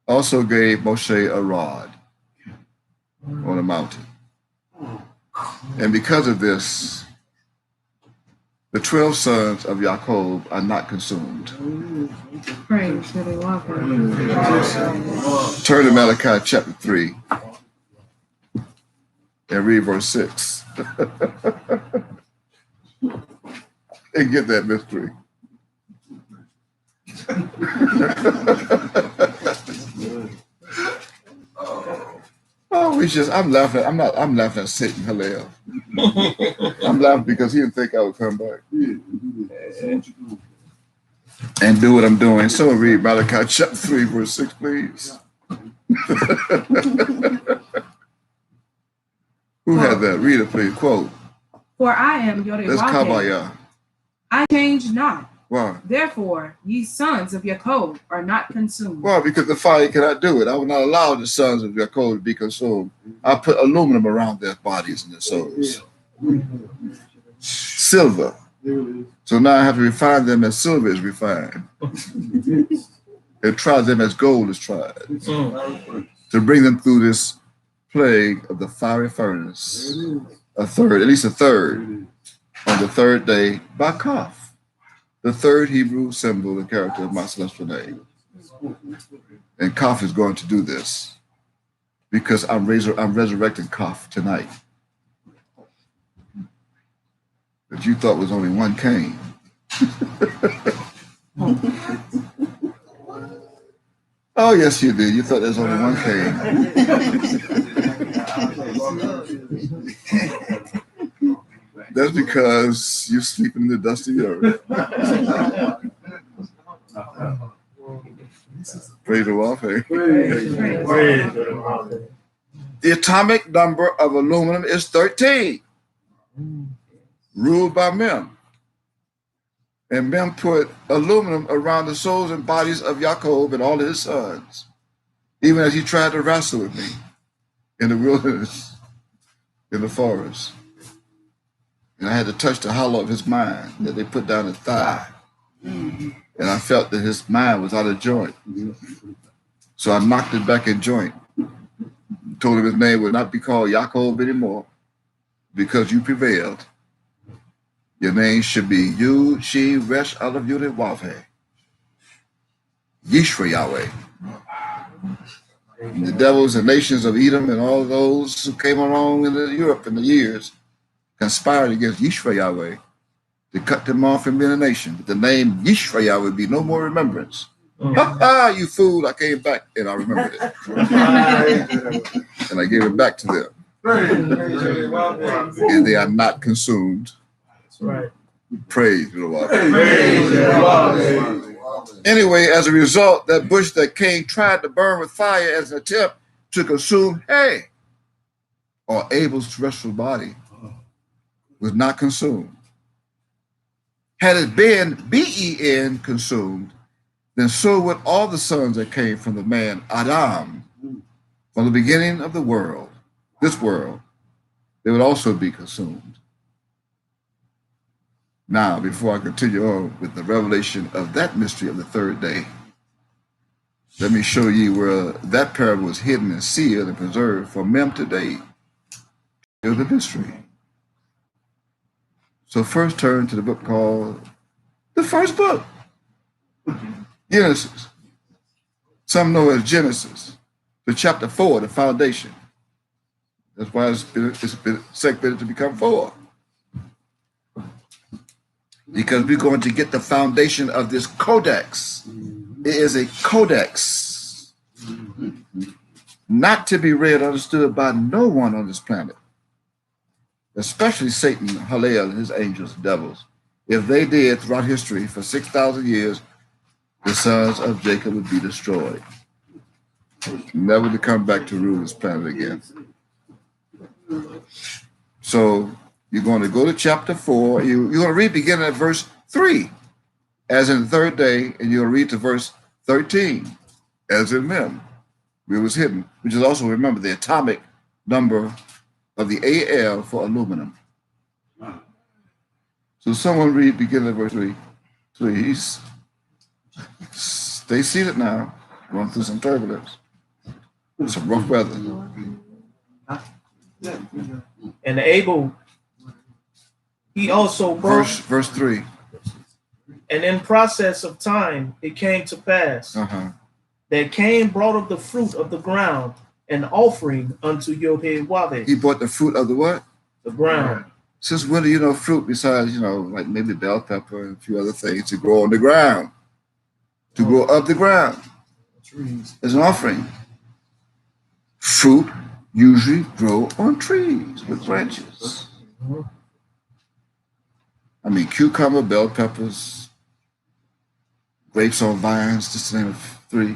Speaker 1: also gave Moshe a rod on a mountain. And because of this, the 12 sons of Jacob are not consumed.
Speaker 5: Praise to the Lord.
Speaker 1: Turn to Malachi chapter 3 and read verse 6. And get that mystery. I'm laughing. I'm laughing at Satan Hillel. I'm laughing because he didn't think I would come back. and do what I'm doing. Someone read Malachi chapter 3, verse 6, please. Who had that? Read it, please. Quote.
Speaker 5: For I am
Speaker 1: That's
Speaker 5: Yodewake.
Speaker 1: Kabaya.
Speaker 5: I change not.
Speaker 1: Why?
Speaker 5: Therefore, ye sons of Jacob are not consumed.
Speaker 1: Well, because the fire cannot do it. I will not allow the sons of Jacob to be consumed. I put aluminum around their bodies and their souls. Silver. So now I have to refine them as silver is refined. And try them as gold is tried. To bring them through this plague of the fiery furnace. At least a third, on the third day by Kaf. The third Hebrew symbol, the character of my celestial name. And Kaf is going to do this because I'm resurrecting Kaf tonight. That you thought was only one Cain. Oh, yes, you did. You thought there's only one Cain. That's because you're sleeping in the dusty earth. Praise the Lord. The atomic number of aluminum is 13, ruled by Mem. And Mem put aluminum around the souls and bodies of Jacob and all of his sons, even as he tried to wrestle with me in the wilderness, in the forest. And I had to touch the hollow of his mind that they put down his thigh. And I felt that his mind was out of joint. So I knocked it back in joint. Told him his name would not be called Jacob anymore because you prevailed. Your name should be Yud, She, Resh, Aleph, Yud, and Wavhe. Yishra Yahweh. And the devils and nations of Edom and all those who came along in Europe in the years conspired against Yishra Yahweh to cut them off from being a nation. But the name Yishra Yahweh would be no more remembrance. Ha ha, you fool, I came back and I remembered it. And I gave it back to them. And they are not consumed.
Speaker 2: Right.
Speaker 1: Praise the Lord. Anyway, as a result, that bush that Cain tried to burn with fire as an attempt to consume hay, or Abel's terrestrial body, was not consumed. Had it been Ben consumed, then so would all the sons that came from the man Adam, from the beginning of the world, this world, they would also be consumed. Now, before I continue on with the revelation of that mystery of the third day, let me show you where that parable was hidden and sealed and preserved from Mem today. Here's the mystery. So first turn to the book called the first book, Genesis. Some know it as Genesis, to chapter 4, the foundation. That's why it's been segmented to become 4. Because we're going to get the foundation of this codex. It is a codex, not to be read or understood by no one on this planet, especially Satan, Halel, and his angels, devils. If they did throughout history for 6,000 years, the sons of Jacob would be destroyed, never to come back to rule this planet again. So you're going to go to chapter 4. You're going to read beginning at verse 3, as in the third day, and you'll read to verse 13, as in Mem, where it was hidden, which is also, remember, the atomic number of the Al for aluminum. So someone read beginning at verse 3, please. Stay seated now, going through some turbulence, some rough weather.
Speaker 2: And Abel, he also brought,
Speaker 1: Verse 3.
Speaker 2: and in process of time, it came to pass that Cain brought of the fruit of the ground an offering unto Yod-Heh-Waveh.
Speaker 1: He brought the fruit of the what?
Speaker 2: The ground.
Speaker 1: Since when do you know fruit besides, like maybe bell pepper and a few other things to grow on the ground, to grow up the ground as an offering? Fruit usually grow on trees with branches. I mean, cucumber, bell peppers, grapes on vines, just to name of 3.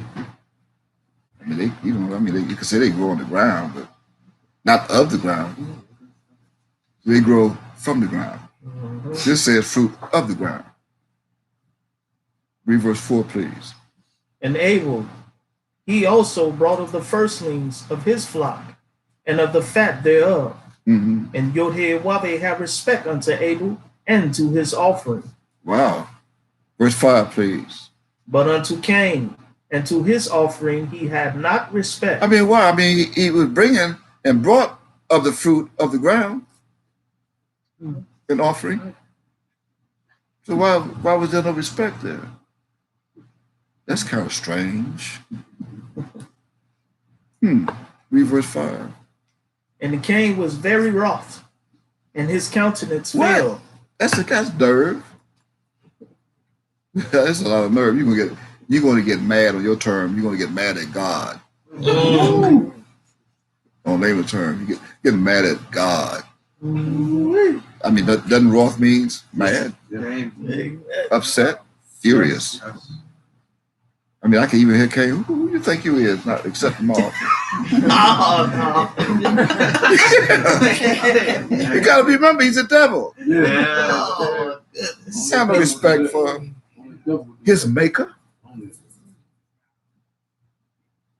Speaker 1: I mean, you can say they grow on the ground, but not of the ground. They grow from the ground. This says fruit of the ground. Read verse 4, please.
Speaker 2: And Abel, he also brought of the firstlings of his flock, and of the fat thereof.
Speaker 1: Mm-hmm.
Speaker 2: And Yod-Heh-Wah-Veh had respect unto Abel and to his offering.
Speaker 1: Wow. Verse 5, please.
Speaker 2: But unto Cain and to his offering he had not respect.
Speaker 1: I mean, why? I mean, he was bringing and brought of the fruit of the ground an offering. So why was there no respect there? That's kind of strange. Read verse 5.
Speaker 2: And Cain was very wroth, and his countenance
Speaker 1: What?
Speaker 2: fell.
Speaker 1: That's nerve. That's a lot of nerve. You're gonna get mad on your term. You're gonna get mad at God. On labor term, you getting mad at God. I mean, doesn't wroth means mad, upset, furious. I mean, I can even hear Cain. Who you think you is? Not accept them all. You gotta remember, he's a devil. Have no respect for his maker.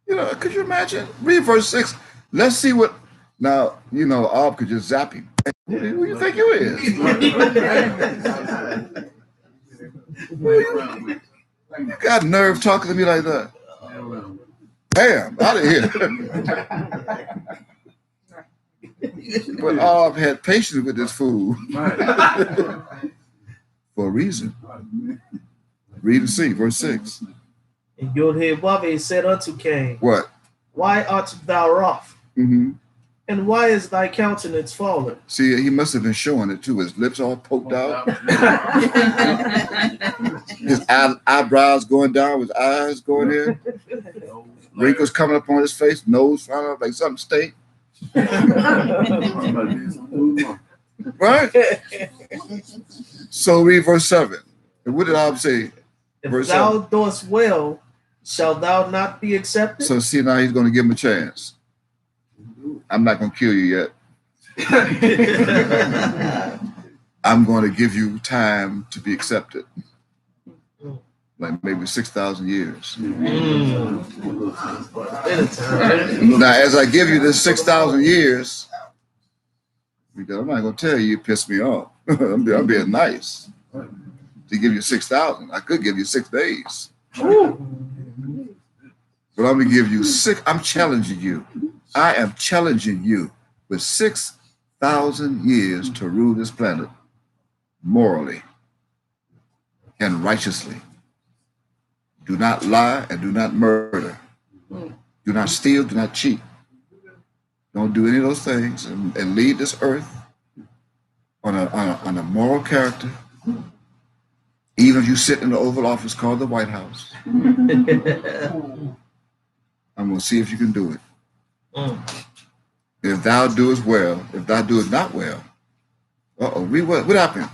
Speaker 1: Could you imagine? Read verse 6. Let's see what. Now, Ob could just zap him. Who do you think you is? You got nerve talking to me like that. Bam, out of here. But Ob had patience with this fool. For a reason. Read and see, verse 6.
Speaker 2: And Yod-Heh-Wah-Veh said unto Cain,
Speaker 1: What?
Speaker 2: Why art thou wroth?
Speaker 1: Mm-hmm.
Speaker 2: And why is thy countenance fallen?
Speaker 1: See, he must have been showing it too. His lips all poked out. His eyebrows going down, his eyes going in. Wrinkles coming up on his face, nose flying up like something stink. Right? So read verse 7. And what did Ob say?
Speaker 2: If
Speaker 1: Verse
Speaker 2: thou
Speaker 1: 7.
Speaker 2: doest well, shalt thou not be accepted?
Speaker 1: So see, now he's going to give him a chance. I'm not going to kill you yet. I'm going to give you time to be accepted. Like maybe 6,000 years. Now, as I give you this 6,000 years, because I'm not going to tell you piss me off. I'm being nice. To give you 6,000, I could give you 6 days. But I'm going to give you 6. I'm challenging you. I am challenging you with 6,000 years to rule this planet morally and righteously. Do not lie and do not murder. Do not steal, do not cheat. Don't do any of those things and lead this earth on a moral character. Even if you sit in the Oval Office called the White House. I'm going to see if you can do it. If thou doest well, if thou doest not well, what happened?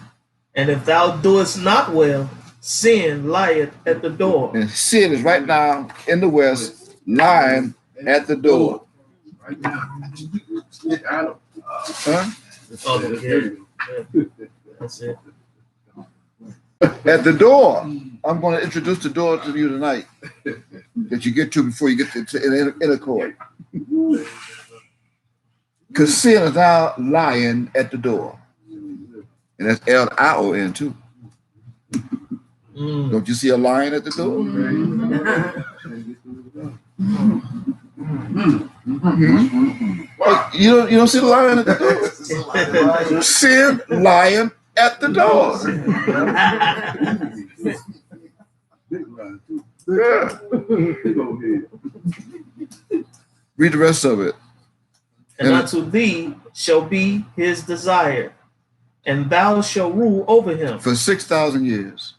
Speaker 2: And if thou doest not well, sin lieth at the door.
Speaker 1: And sin is right now in the west, lying at the door. Huh?
Speaker 2: That's it.
Speaker 1: At the door. I'm going to introduce the door to you tonight that you get to before you get to inner court. Because sin is now lying at the door. And that's L-I-O-N too. Don't you see a lion at the door? You don't see the lion at the door? Sin lying at the door. Yeah. Read the rest of it.
Speaker 2: And unto thee shall be his desire, and thou shalt rule over him.
Speaker 1: For 6,000 years.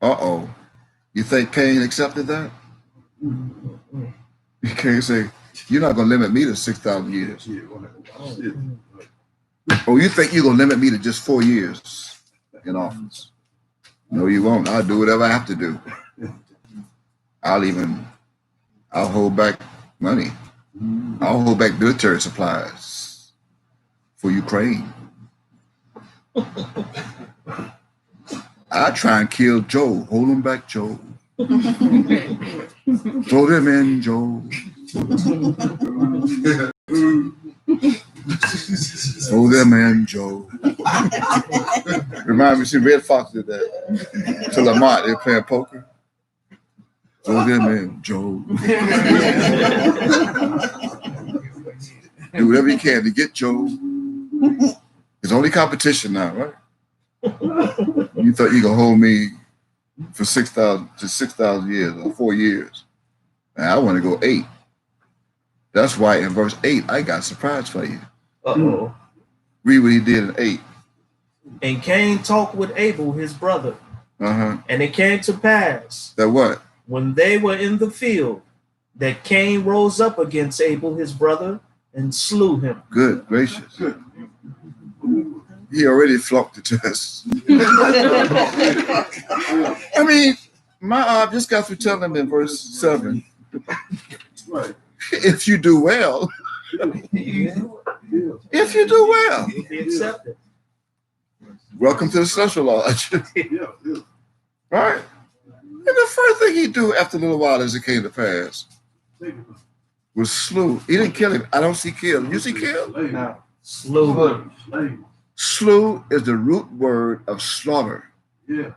Speaker 1: You think Cain accepted that? You can't say, you're not going to limit me to 6,000 years. Or you think you're going to limit me to just 4 years in office? No, you won't. I'll do whatever I have to do. I'll hold back money. I'll hold back military supplies for Ukraine. I try and kill Joe. Hold him back, Joe. Throw them in, Joe. Throw them in, Joe. Remind me, see, Red Fox did that. To Lamont, they were playing poker. Throw them in, Joe. Do whatever you can to get Joe. It's only competition now, right? You thought you could hold me for 6,000 years or 4 years. And I want to go 8. That's why in verse 8, I got a surprise for you.
Speaker 2: Uh-oh.
Speaker 1: Read what he did in 8.
Speaker 2: And Cain talked with Abel, his brother.
Speaker 1: Uh-huh.
Speaker 2: And it came to pass,
Speaker 1: that what?
Speaker 2: When they were in the field, that Cain rose up against Abel, his brother, and slew him.
Speaker 1: Good gracious. He already flocked the test. I mean, my just got through telling him in verse 7.
Speaker 4: Right.
Speaker 1: If you do well, if you do well,
Speaker 2: Be accepted.
Speaker 1: welcome to the social lodge. Right? And the first thing he do after a little while as it came to pass was slew. He didn't kill him. I don't see kill. You see kill?
Speaker 2: No. Slew.
Speaker 1: Slew is the root word of slaughter.
Speaker 4: Yeah.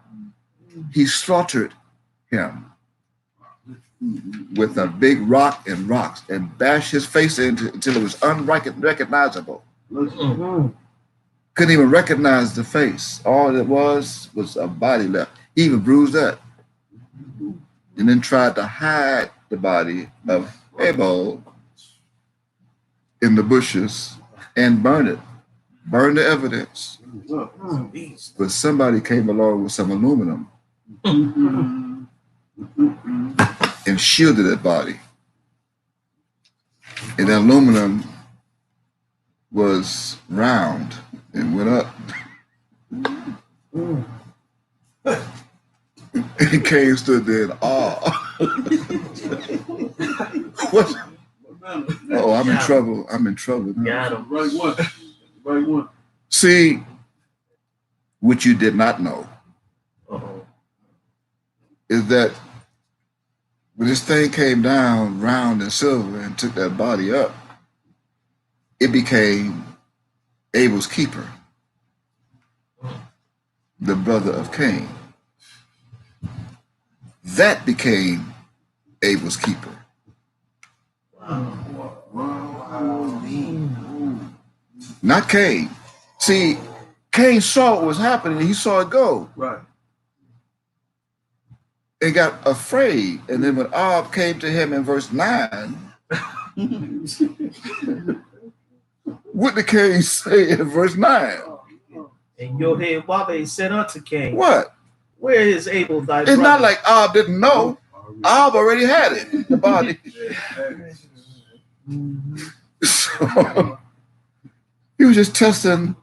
Speaker 1: He slaughtered him with a big rock and rocks and bashed his face into until it was unrecognizable.
Speaker 2: Mm-hmm.
Speaker 1: Couldn't even recognize the face. All it was a body left. He even bruised that. And then tried to hide the body of Abel in the bushes and burn it. Burn the evidence. But somebody came along with some aluminum and shielded that body. And the aluminum was round and went up. And Cain stood there in awe. What? Oh, I'm in trouble. I'm in trouble now.
Speaker 2: Got him.
Speaker 4: Right one. Right one.
Speaker 1: See, what you did not know
Speaker 2: Uh-oh.
Speaker 1: is that when this thing came down round and silver and took that body up, it became Abel's keeper, the brother of Cain. That became Abel's keeper. Not Cain. See, Cain saw what was happening and he saw it go.
Speaker 4: Right.
Speaker 1: And got afraid. And then when Ab came to him in verse 9, what did Cain say in verse 9?
Speaker 2: And Yod-Heh-Wah-Beh said unto Cain,
Speaker 1: What?
Speaker 2: Where is Abel thy
Speaker 1: It's
Speaker 2: brother?
Speaker 1: not like Ab didn't know. Ab already had it, the body. So he was just testing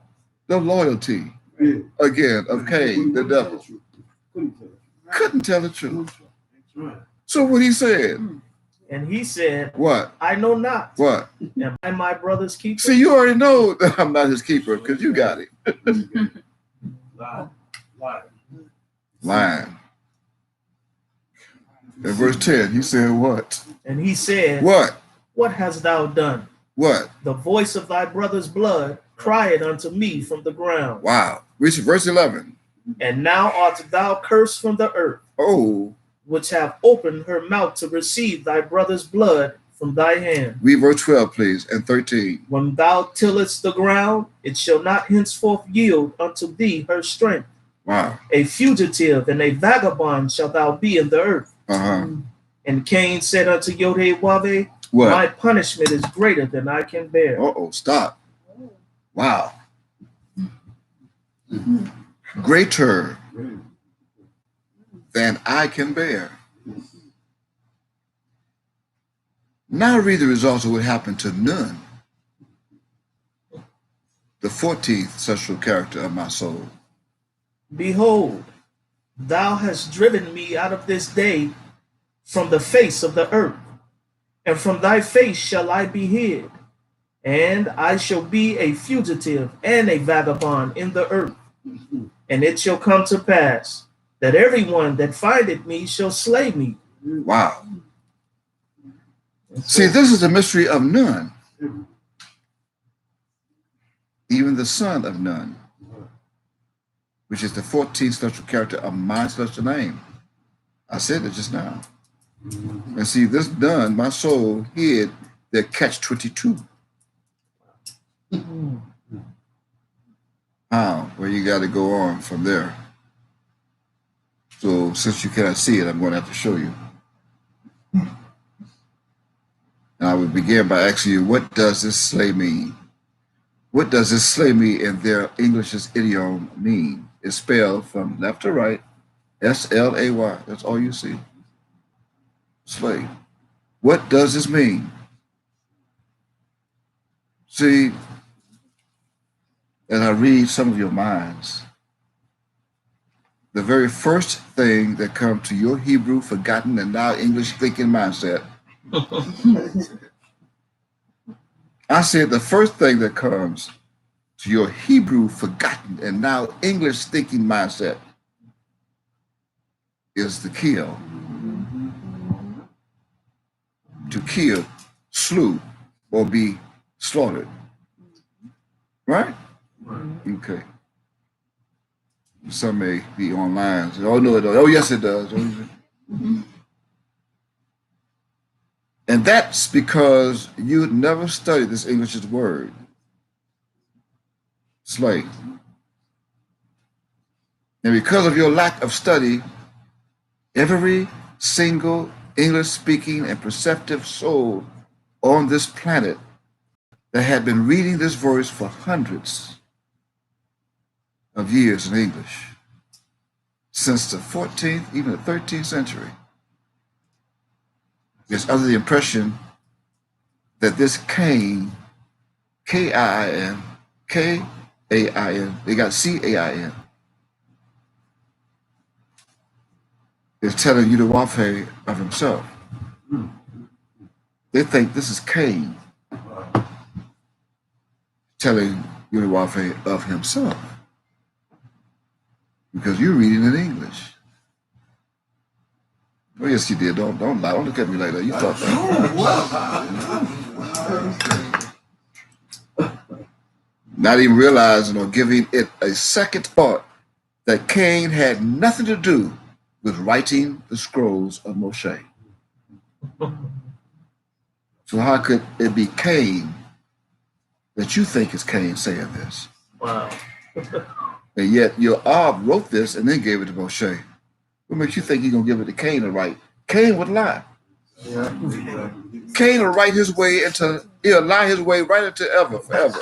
Speaker 1: the loyalty again of Cain, the devil. Couldn't tell the truth. So what he said?
Speaker 2: And he said,
Speaker 1: What?
Speaker 2: I know not.
Speaker 1: What?
Speaker 2: Am I my brother's keeper?
Speaker 1: See, you already know that I'm not his keeper because you got it. Lying. In verse 10, he said what?
Speaker 2: And he said,
Speaker 1: What?
Speaker 2: What hast thou done?
Speaker 1: What?
Speaker 2: The voice of thy brother's blood cried unto me from the ground.
Speaker 1: Wow. Reach verse 11.
Speaker 2: And now art thou cursed from the earth,
Speaker 1: Oh.
Speaker 2: which have opened her mouth to receive thy brother's blood from thy hand.
Speaker 1: Read verse 12, please, and 13.
Speaker 2: When thou tillest the ground, it shall not henceforth yield unto thee her strength.
Speaker 1: Wow.
Speaker 2: A fugitive and a vagabond shalt thou be in the earth.
Speaker 1: Uh-huh.
Speaker 2: And Cain said unto Yod-Heh-Wah-Beh,
Speaker 1: What?
Speaker 2: My punishment is greater than I can bear.
Speaker 1: Uh-oh, stop. Wow. Greater than I can bear. Now read the results of what happened to Nun, the 14th sexual character of my soul.
Speaker 2: Behold, Thou hast driven me out of this day from the face of the earth, and from thy face shall I be hid, and I shall be a fugitive and a vagabond in the earth. And it shall come to pass that everyone that findeth me shall slay me.
Speaker 1: Wow. See, this is the mystery of none, even the son of none, which is the 14th celestial character of my celestial name. I said it just now. And see, this none, my soul hid their catch 22. How? Well, you got to go on from there. So since you cannot see it, I'm going to have to show you. And I would begin by asking you, what does this slay mean? What does this slay me in their English's idiom mean? It's spelled from left to right, S-L-A-Y. That's all you see. Slay. What does this mean? See, as I read some of your minds, the very first thing that comes to your Hebrew forgotten and now English thinking mindset, I said the first thing that comes to your Hebrew forgotten and now English thinking mindset is to kill. To kill, slew, or be slaughtered. Right? Okay. Some may be online. Say, oh, no, it does. Oh, yes, it does. And that's because you never studied this English's word, slay. And because of your lack of study, every single English-speaking and perceptive soul on this planet that had been reading this verse for hundreds of years in English, since the 14th, even the 13th century, is under the impression that this Cain, K-I-I-N, K-A-I-N, they got C-A-I-N, is telling you the warfare of himself. They think this is Cain telling you the warfare of himself because you're reading in English. Oh yes, you did. Don't lie. Don't look at me like that. You thought that. Not even realizing or giving it a second thought that Cain had nothing to do with writing the scrolls of Moshe. So how could it be Cain that you think is Cain saying this?
Speaker 2: Wow.
Speaker 1: And yet your Ab wrote this and then gave it to Moshe. What makes you think he's going to give it to Cain to write? Cain would lie.
Speaker 4: Yeah.
Speaker 1: Cain will write his way into, he'll lie his way right into forever.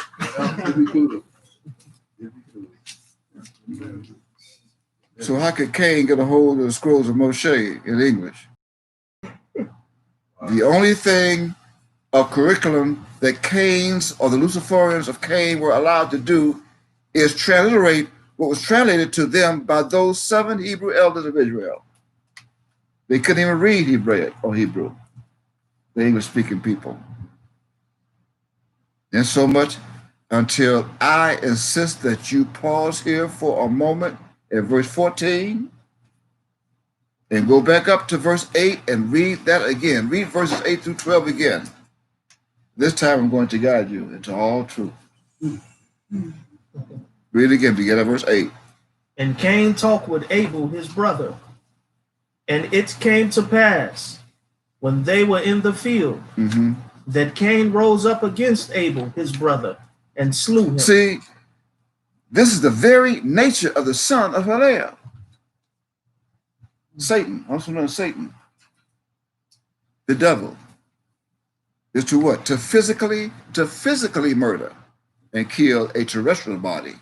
Speaker 1: So how could Cain get a hold of the scrolls of Moshe in English? The only thing of curriculum that Cain's or the Luciferians of Cain were allowed to do is transliterate what was translated to them by those 7 Hebrew elders of Israel. They couldn't even read Hebrew or Hebrew, the English-speaking people. And so much until I insist that you pause here for a moment at verse 14 and go back up to verse 8 and read that again. Read verses 8 through 12 again. This time I'm going to guide you into all truth. Read it again, begin at verse 8.
Speaker 2: And Cain talked with Abel his brother. And it came to pass, when they were in the field, that Cain rose up against Abel his brother and slew him.
Speaker 1: See, this is the very nature of the son of Heliah. Satan, also known as Satan, the devil, is to what? To physically murder and kill a terrestrial body.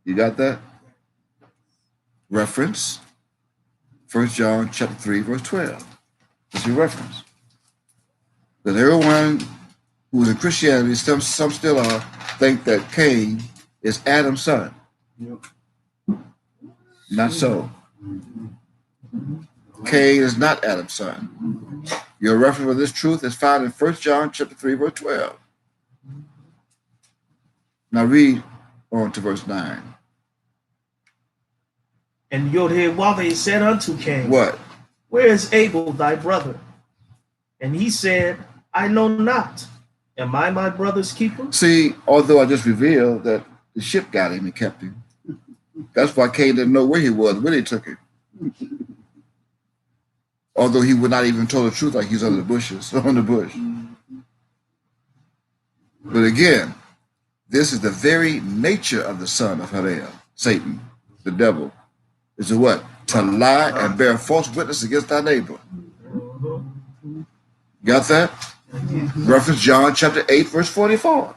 Speaker 1: You got that? Reference 1 John chapter 3, verse 12. That's your reference. That everyone who is in Christianity, some still are, think that Cain is Adam's son.
Speaker 4: Yep.
Speaker 1: Not so. Cain is not Adam's son. Your reference for this truth is found in 1 John chapter 3, verse 12. Now read on to verse 9.
Speaker 2: And Yod-Heh-Wav said unto Cain,
Speaker 1: What?
Speaker 2: Where is Abel thy brother? And he said, I know not. Am I my brother's keeper?
Speaker 1: See, although I just revealed that the ship got him and kept him, that's why Cain didn't know where he was when they took him. Although he would not even tell the truth, like he's under the bushes, on the bush. But again, this is the very nature of the son of Heliel, Satan, the devil, is to what? To lie and bear false witness against thy neighbor. Got that? Reference John chapter 8, verse 44.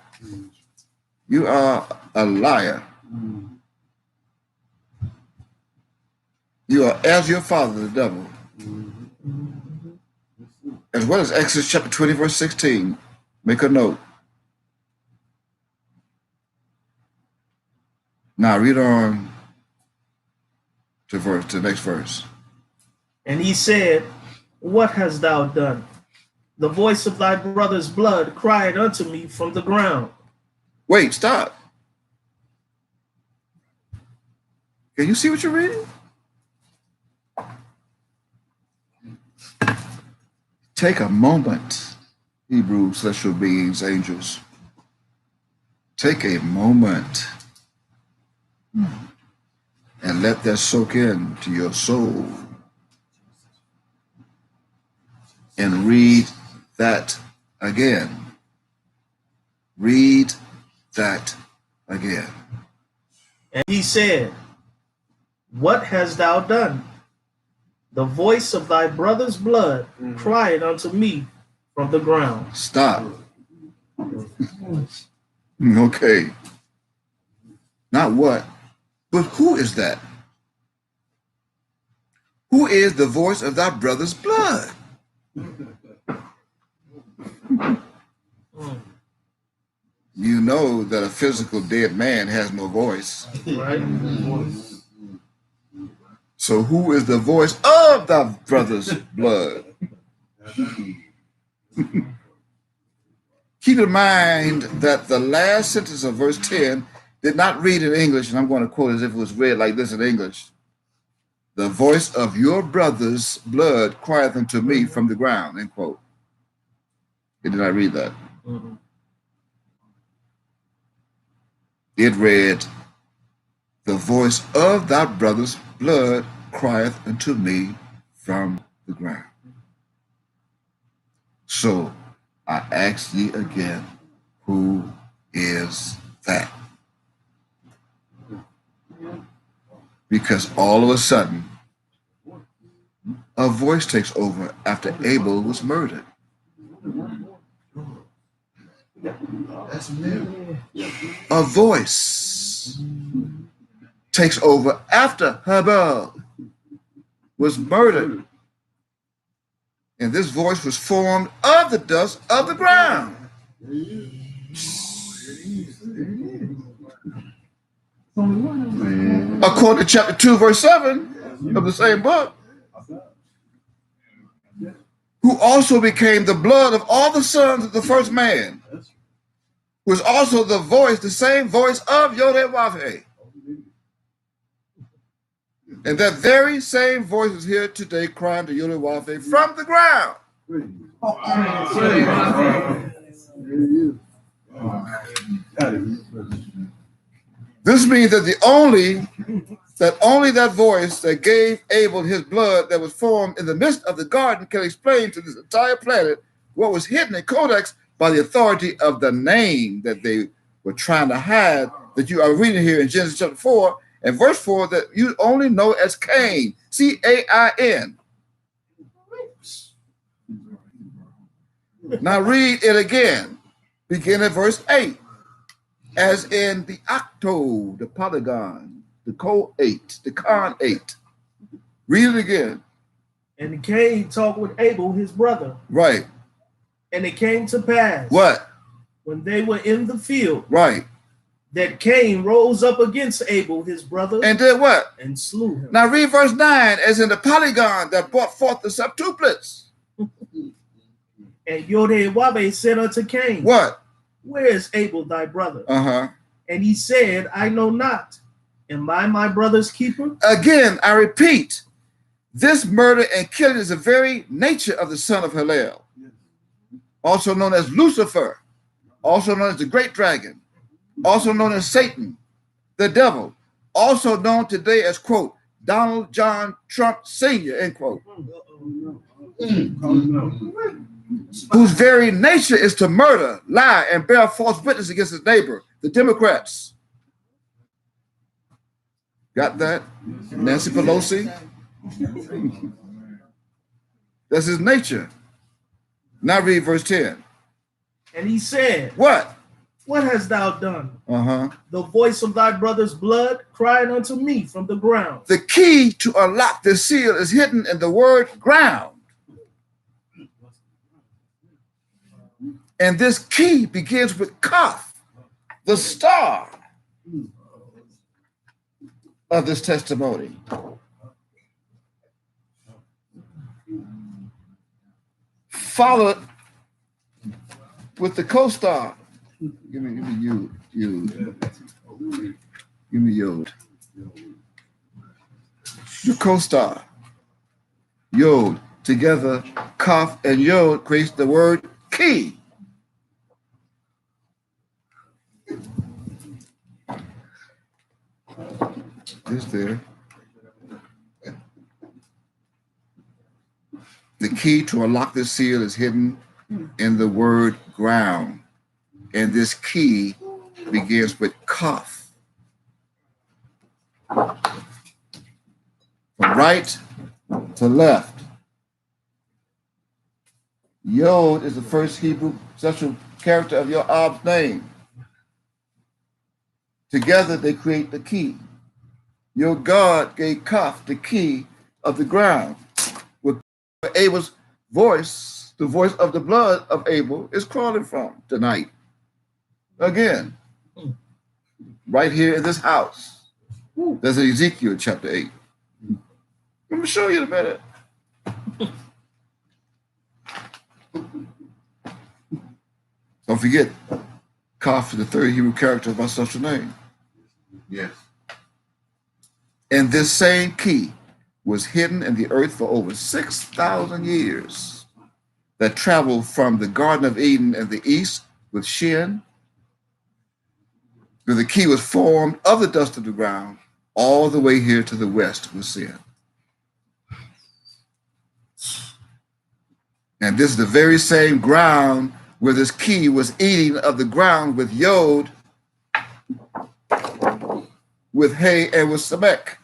Speaker 1: You are a liar. You are as your father, the devil. As well as Exodus chapter 20, verse 16. Make a note. Now read on to the next verse.
Speaker 2: And he said, What hast thou done? The voice of thy brother's blood cried unto me from the ground.
Speaker 1: Wait, stop. Can you see what you're reading? Take a moment, Hebrew celestial beings, angels. Take a moment and let that soak into your soul. And read that again. Read that again.
Speaker 2: And he said, What hast thou done? The voice of thy brother's blood cried unto me from the ground.
Speaker 1: Stop. Okay. Not what, but who is that? Who is the voice of thy brother's blood? You know that a physical dead man has no voice.
Speaker 2: Right?
Speaker 1: So who is the voice of thy brother's blood? Keep in mind that the last sentence of verse 10 did not read in English, and I'm going to quote as if it was read like this in English. The voice of your brother's blood crieth unto me from the ground, end quote. It did not read that.
Speaker 2: Mm-hmm.
Speaker 1: It read, the voice of thy brother's blood crieth unto me from the ground. So I ask thee again, who is that? Because all of a sudden, a voice takes over after Abel was murdered. A voice takes over after Abel was murdered. And this voice was formed of the dust of the ground. According to chapter 2, verse 7 of the same book, who also became the blood of all the sons of the first man, was also the voice, the same voice of Yod-Heh-Wav-Heh. And that very same voice is here today crying to Yod-Heh-Wav-Heh from the ground. This means that only that voice that gave Abel his blood that was formed in the midst of the garden can explain to this entire planet what was hidden in Codex by the authority of the name that they were trying to hide, that you are reading here in Genesis chapter 4 and verse 4, that you only know as Cain, C-A-I-N. Now read it again, begin at verse 8. As in the octo, the polygon, the co-8, the con-8. Read it again.
Speaker 2: And Cain talked with Abel, his brother.
Speaker 1: Right.
Speaker 2: And it came to pass.
Speaker 1: What?
Speaker 2: When they were in the field.
Speaker 1: Right.
Speaker 2: that Cain rose up against Abel, his brother,
Speaker 1: And did what?
Speaker 2: and slew him.
Speaker 1: Now read verse 9, as in the polygon that brought forth the septuplets.
Speaker 2: And Yod-Heh-Wah-Beh said unto Cain,
Speaker 1: What?
Speaker 2: Where is Abel thy brother?
Speaker 1: Uh-huh.
Speaker 2: And he said, I know not. Am I my brother's keeper?
Speaker 1: Again, I repeat, this murder and killing is the very nature of the son of Hillel, also known as Lucifer, also known as the great dragon, also known as Satan, the devil, also known today as, quote, Donald John Trump Sr., end quote, whose very nature is to murder, lie, and bear false witness against his neighbor, the Democrats. Got that? Nancy Pelosi? That's his nature. Now read verse 10.
Speaker 2: And he said,
Speaker 1: What?
Speaker 2: What hast thou done?
Speaker 1: Uh-huh.
Speaker 2: The voice of thy brother's blood cried unto me from the ground.
Speaker 1: The key to unlock the seal is hidden in the word ground. And this key begins with Kaf, the star of this testimony. Followed with the co-star. Give me you. Give me Yod. The co-star. Yod. Together, Kaf and Yod creates the word key. Is there. The key to unlock this seal is hidden in the word ground. And this key begins with Kaf. From right to left. Yod is the first Hebrew special character of your Ab's name. Together they create the key. Your God gave Kaf the key of the ground. Where Abel's voice, the voice of the blood of Abel, is crawling from tonight. Again, right here in this house. That's in Ezekiel chapter 8. Let me show you in a minute. Don't forget, Kaf is the third Hebrew character of my social name.
Speaker 4: Yes.
Speaker 1: And this same key was hidden in the earth for over 6,000 years, that traveled from the Garden of Eden in the east with Shin, where the key was formed of the dust of the ground, all the way here to the west with sin. And this is the very same ground where this key was eating of the ground with Yod, with Hay, and with Samek.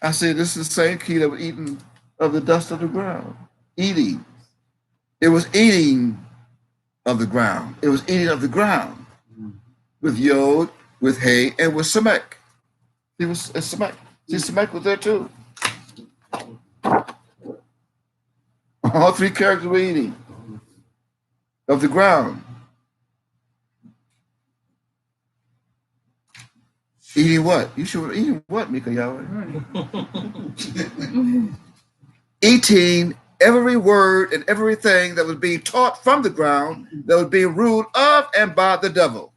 Speaker 1: I say this is the same key that was eating of the dust of the ground. Eating. It was eating of the ground. It was eating of the ground with Yod, with Hay, and with Samek. He was Samek. See, Samek was there too. All three characters were eating of the ground. Eating what? You should have eaten what, Mika Yahweh? Eating every word and everything that was being taught from the ground, that was being ruled of and by the devil.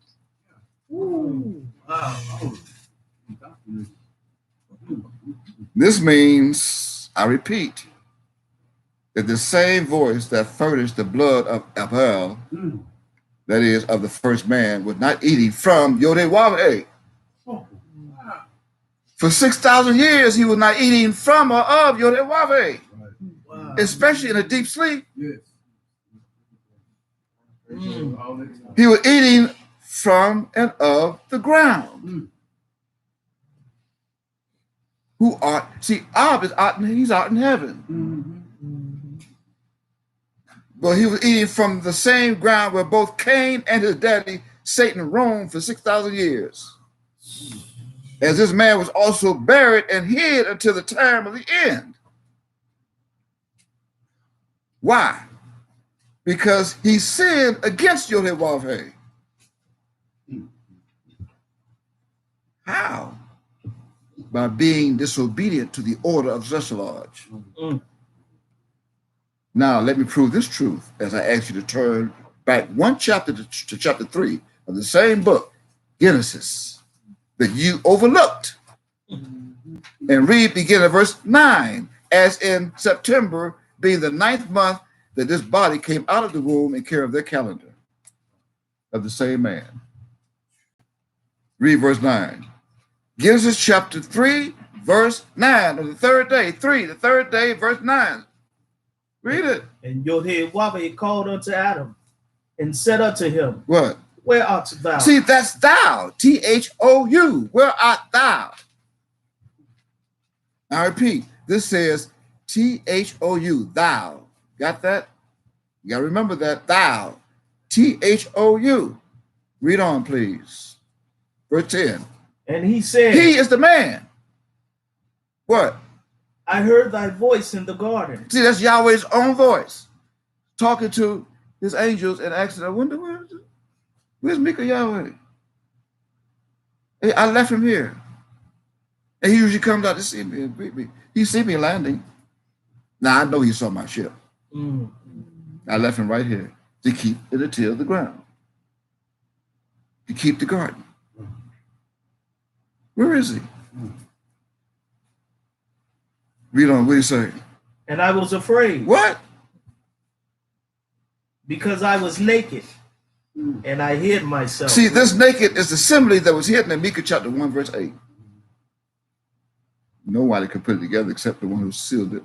Speaker 2: Ooh. Wow.
Speaker 1: This means, I repeat, that the same voice that furnished the blood of Abel, that is, of the first man, was not eating from Yod-Heh-Wah-Beh. For 6,000 years, he was not eating from or of Yod-Heh-Wah-Beh,
Speaker 2: Wow.
Speaker 1: especially in a deep sleep.
Speaker 4: Yes.
Speaker 1: He was eating from and of the ground. Who art, see, Ab is out, he's out in heaven. But he was eating from the same ground where both Cain and his daddy, Satan, roamed for 6,000 years. As this man was also buried and hid until the time of the end. Why? because he sinned against Yod-Heh-Wav-Heh. How? By being disobedient to the order of Zesalaj. Now, let me prove this truth as I ask you to turn back one chapter to chapter 3 of the same book, Genesis, that you overlooked. And read beginning at verse 9, as in September being the 9th month that this body came out of the womb in care of their calendar of the same man. Read verse 9. Genesis chapter 3, verse 9, on the third day, the third day, verse 9. Read it.
Speaker 2: And Yod-Heh-Wav-Heh called unto Adam and said unto him,
Speaker 1: What?
Speaker 2: Where art thou?
Speaker 1: See, that's thou, T-H-O-U. Where art thou? I repeat, this says T-H-O-U, thou. Got that? You got to remember that, thou, T-H-O-U. Read on, please. Verse 10.
Speaker 2: And he said,
Speaker 1: He is the man. What?
Speaker 2: I heard thy voice in the garden.
Speaker 1: See, that's Yahweh's own voice talking to his angels and asking, I wonder where's Mika Yahweh? Hey, I left him here. And he usually comes out to see me and greet me. He see me landing. Now I know he saw my ship. I left him right here to keep it until the ground. To keep the garden. Where is he? Read on, what do you say?
Speaker 2: And I was afraid.
Speaker 1: What?
Speaker 2: Because I was naked, and I hid myself.
Speaker 1: See, this naked is the simile that was hidden in Micah chapter 1, verse 8. Nobody could put it together except the one who sealed it.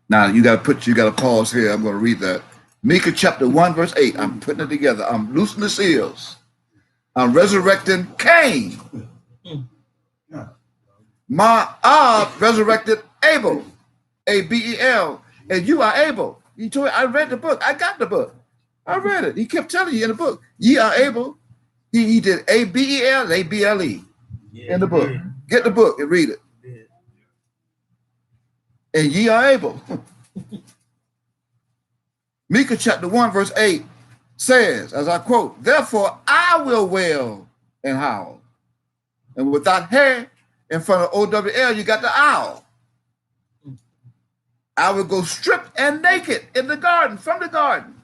Speaker 1: Now you got to pause here. I'm going to read that. Micah chapter 1, verse 8. I'm putting it together. I'm loosening the seals. I'm resurrecting Cain. Ma'ab resurrected Abel, A-B-E-L, and you are Abel. He told me, I read the book. I got the book. I read it. He kept telling you in the book, ye are able. He did A-B-E-L, A-B-L-E in the book. Get the book and read it. And ye are able. Micah chapter 1, verse 8 says, as I quote, therefore I will wail and howl. And without hair, in front of O-W-L, you got the owl. I will go stripped and naked in the garden, from the garden.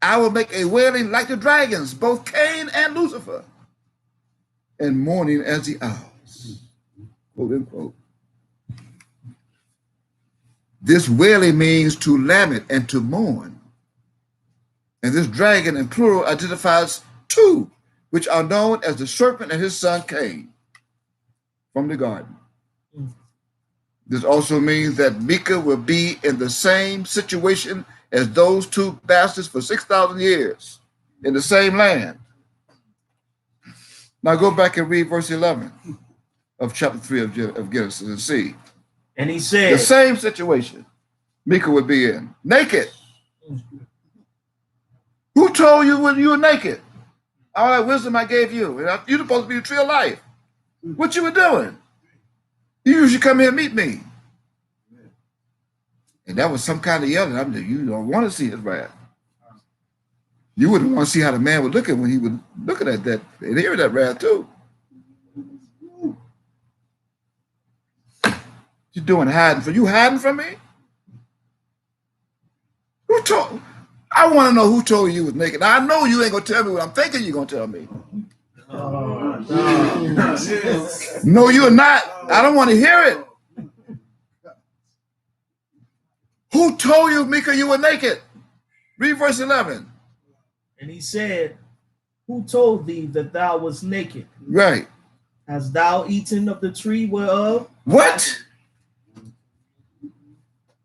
Speaker 1: I will make a wailing like the dragons, both Cain and Lucifer, and mourning as the owls. Quote unquote. This wailing means to lament and to mourn. And this dragon in plural identifies two, which are known as the serpent and his son Cain from the garden. This also means that Micah will be in the same situation as those two bastards for 6,000 years in the same land. Now go back and read verse 11 of chapter 3 of Genesis and see.
Speaker 2: And he said,
Speaker 1: the same situation Micah would be in, naked. Who told you when you were naked? All that wisdom I gave you. You're supposed to be the tree of life. What you were doing? You usually come here and meet me. And that was some kind of yelling. You don't want to see his wrath. You wouldn't want to see how the man would look at when he was looking at that and hearing that wrath too. You doing hiding from you hiding from me? Who told? I want to know who told you was naked. Now I know you ain't gonna tell me what I'm thinking you're gonna tell me. No, you're not. I don't want to hear it. Who told you, Micah, you were naked? Read verse 11.
Speaker 2: And he said, who told thee that thou was naked?
Speaker 1: Right.
Speaker 2: Hast thou eaten of the tree whereof?
Speaker 1: What?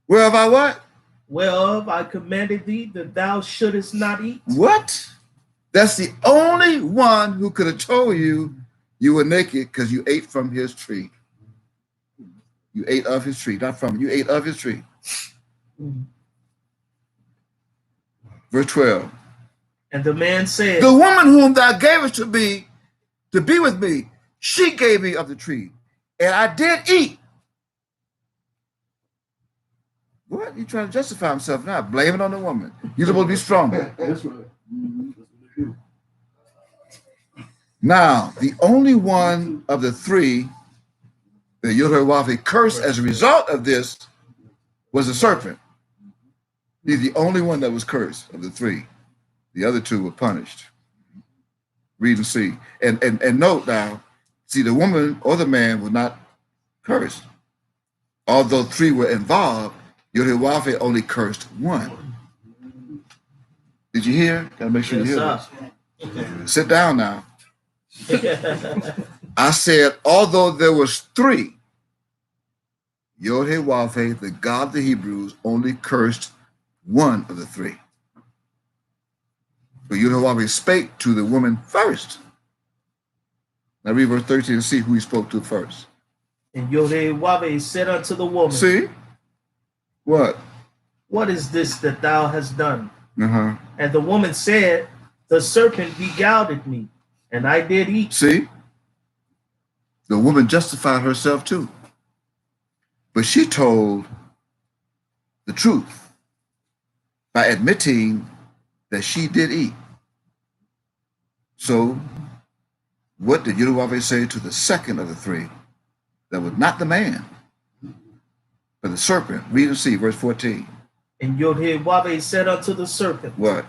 Speaker 1: Whereof I what?
Speaker 2: Whereof I commanded thee that thou shouldest not eat?
Speaker 1: What? That's the only one who could have told you you were naked because you ate from his tree. You ate of his tree, not from, you ate of his tree. Verse 12.
Speaker 2: And the man said,
Speaker 1: the woman whom thou gavest to be with me, she gave me of the tree, and I did eat. What? He trying to justify himself now, blame it on the woman. You're supposed to be stronger.
Speaker 4: That's right. That's what they do.
Speaker 1: Now, the only one of the three that Yehoshua cursed as a result of this was the serpent. He's the only one that was cursed of the three. The other two were punished. Read and see. And note now, see, the woman or the man was not cursed. Although three were involved, Yehoshua only cursed one. Did you hear? Gotta make sure you hear this. Sit down now. I said, although there was three, Yehoshua, the God of the Hebrews, only cursed one of the three. But Yehoshua spake to the woman first. Now read verse 13 and see who he spoke to first.
Speaker 2: And Yehoshua said unto the woman,
Speaker 1: See? What?
Speaker 2: What is this that thou hast done?
Speaker 1: Uh-huh.
Speaker 2: And the woman said, the serpent beguiled me, and I did eat.
Speaker 1: See? The woman justified herself too. But she told the truth by admitting that she did eat. So, what did Yehoshua say to the second of the three? That was not the man, but the serpent. Read and see, verse 14.
Speaker 2: And Yehoshua said unto the serpent,
Speaker 1: What?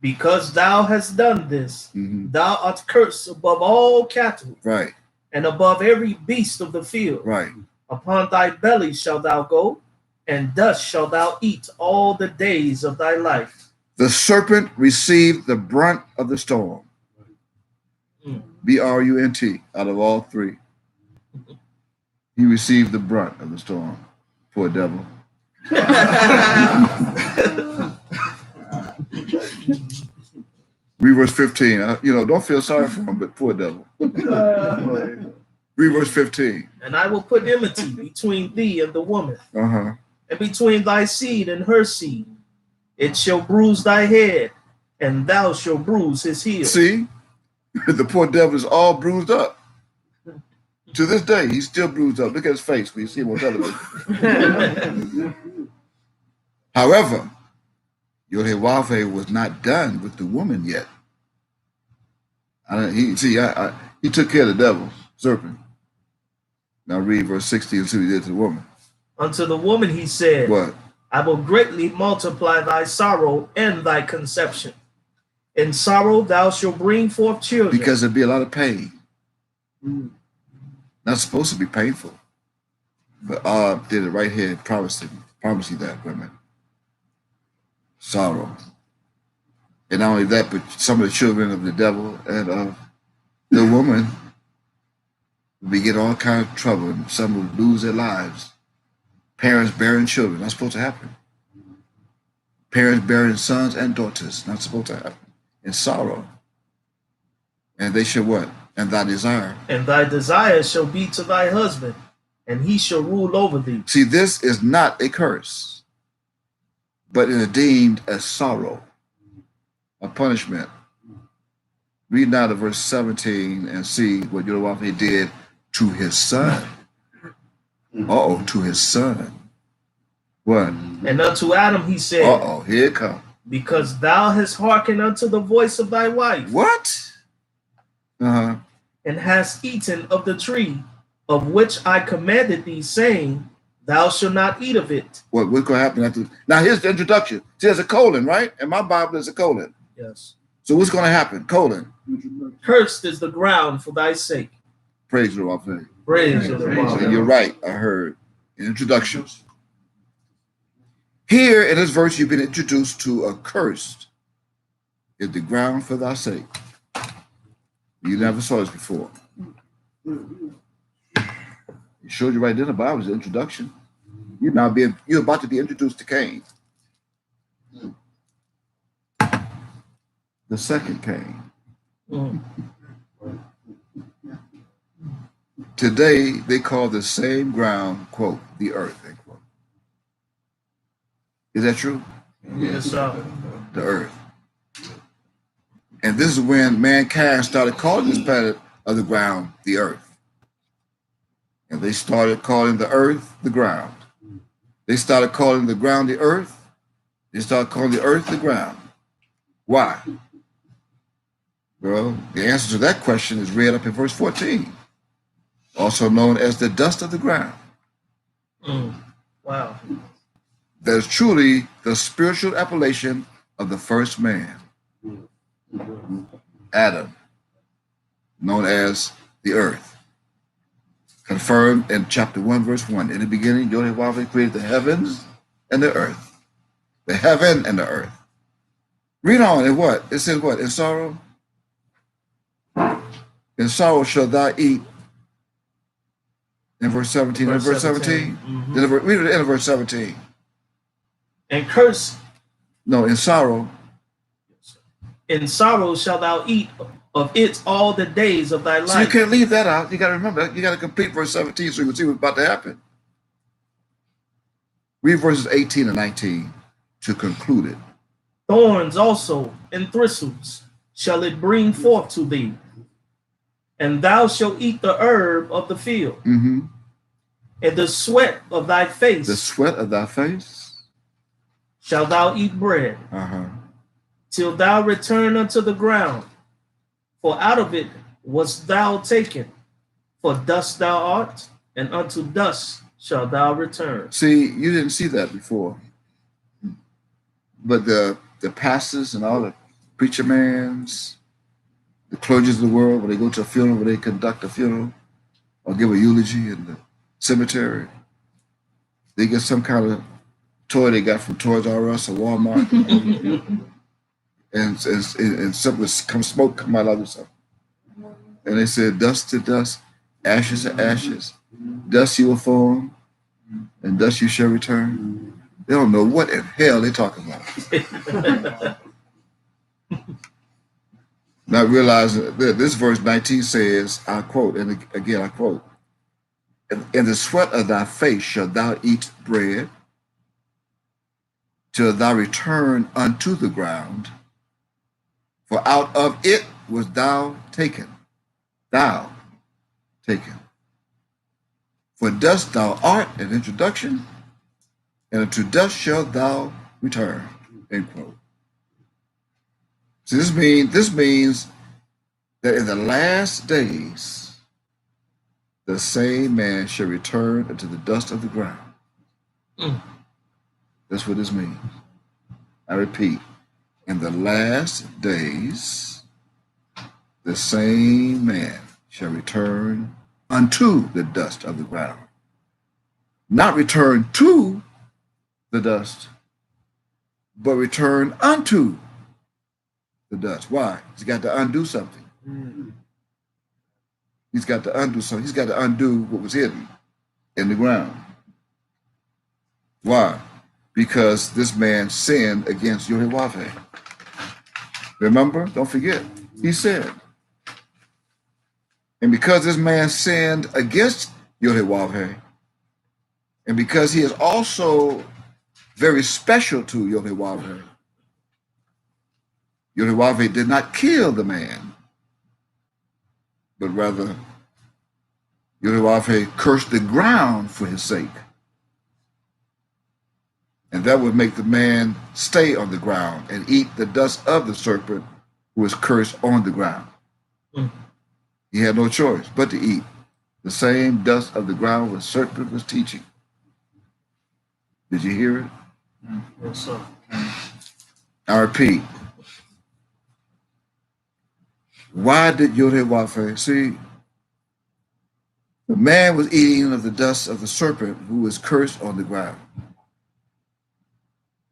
Speaker 2: because thou hast done this,
Speaker 1: Mm-hmm.
Speaker 2: thou art cursed above all cattle,
Speaker 1: Right,
Speaker 2: and above every beast of the field.
Speaker 1: right.
Speaker 2: Upon thy belly shalt thou go, and dust shalt thou eat all the days of thy life.
Speaker 1: The serpent received the brunt of the storm. B-R-U-N-T, out of all three. He received the brunt of the storm. Poor devil. Read verse 15. Don't feel sorry for him, but poor devil. Read verse 15.
Speaker 2: And I will put enmity between thee and the woman,
Speaker 1: Uh-huh.
Speaker 2: and between thy seed and her seed. It shall bruise thy head, and thou shalt bruise his heel.
Speaker 1: See? The poor devil is all bruised up. To this day, he's still bruised up. Look at his face when you see him on television. However, Yehoshua was not done with the woman yet. He took care of the devil, serpent. Now read verse 16 and see what he did to the woman.
Speaker 2: Unto the woman he said,
Speaker 1: What?
Speaker 2: I will greatly multiply thy sorrow and thy conception. In sorrow thou shalt bring forth children.
Speaker 1: Because there'd be a lot of pain. Not supposed to be painful. But did it right here, promised you that, women. Sorrow. And not only that, but some of the children of the devil and the woman will be getting all kinds of trouble, and some will lose their lives. Parents bearing children, not supposed to happen. Parents bearing sons and daughters, not supposed to happen. In sorrow. And they shall what? And thy desire.
Speaker 2: And thy desire shall be to thy husband, and he shall rule over thee.
Speaker 1: See, this is not a curse, but it is deemed as sorrow, a punishment. Read now to verse 17 and see what Yehoshua did to his son. To his son. What?
Speaker 2: And unto Adam he said,
Speaker 1: Here it comes.
Speaker 2: because thou hast hearkened unto the voice of thy wife,
Speaker 1: What? Uh-huh.
Speaker 2: and hast eaten of the tree of which I commanded thee, saying, thou shalt not eat of it.
Speaker 1: What's going to happen after? Now, here's the introduction. See, there's a colon, right? In my Bible, there's a colon.
Speaker 2: Yes.
Speaker 1: So what's going to happen? Colon.
Speaker 2: Cursed is the ground for thy sake.
Speaker 1: Praise the Lord.
Speaker 2: Praise the
Speaker 1: So
Speaker 2: Lord.
Speaker 1: you're right, I heard. Introductions. Here in this verse, you've been introduced to a cursed is the ground for thy sake. You never saw this before. It showed you right there in the Bible, the introduction. You're about to be introduced to Cain. The second Cain. Today, they call the same ground, quote, the earth, end quote. Is that true?
Speaker 2: Yes, sir.
Speaker 1: The earth. And this is when mankind started calling this planet of the ground the earth. And they started calling the earth the ground. They started calling the ground the earth. They started calling the earth the ground. Why? Well, the answer to that question is read up in verse 14, also known as the dust of the ground.
Speaker 2: Wow.
Speaker 1: That is truly the spiritual appellation of the first man, Adam, known as the earth. Confirmed in chapter 1, verse 1. In the beginning, Yahweh created the heavens and the earth. The heaven and the earth. Read on, in what? It says what? In sorrow? In sorrow shall thou eat. In verse 17. In verse 17? Read it in verse 17.
Speaker 2: And curse.
Speaker 1: No, in sorrow.
Speaker 2: In sorrow shalt thou eat of it all the days of thy life.
Speaker 1: So you can't leave that out. You got to remember that. You got to complete verse 17 so you can see what's about to happen. Read verses 18 and 19 to conclude it.
Speaker 2: Thorns also and thistles shall it bring forth to thee, and thou shalt eat the herb of the field, and the sweat of thy face.
Speaker 1: The sweat of thy face?
Speaker 2: Shall thou eat bread, till thou return unto the ground, for out of it wast thou taken, for dust thou art, and unto dust shalt thou return.
Speaker 1: See, you didn't see that before. But the pastors and all the preacher mans, the clergy of the world, when they go to a funeral, when they conduct a funeral or give a eulogy in the cemetery, they get some kind of toy they got from Toys R Us or Walmart, and something smoke come out of it. Something. And they said, dust to dust, ashes to ashes, dust you will form, and dust you shall return. They don't know what in hell they're talking about. Not realizing that this verse 19 says, I quote, and again I quote, in the sweat of thy face shalt thou eat bread, till thou return unto the ground, for out of it was thou taken. Thou taken. For dust thou art, an introduction, and unto dust shalt thou return. End quote. So this means that in the last days, the same man shall return unto the dust of the ground. That's what this means. I repeat, in the last days, the same man shall return unto the dust of the ground. Not return to the dust, but return unto the dust. Why? He's got to undo something. He's got to undo something. He's got to undo what was hidden in the ground. Why? Because this man sinned against Yahweh. Remember? Don't forget. He sinned. And because this man sinned against Yahweh, and because he is also very special to Yahweh, Yahweh did not kill the man, but rather Yahweh cursed the ground for his sake. And that would make the man stay on the ground and eat the dust of the serpent who was cursed on the ground. He had no choice but to eat the same dust of the ground the serpent was teaching. Did you hear it?
Speaker 2: Yes, sir.
Speaker 1: I repeat. Why did Yahweh see? The man was eating of the dust of the serpent who was cursed on the ground.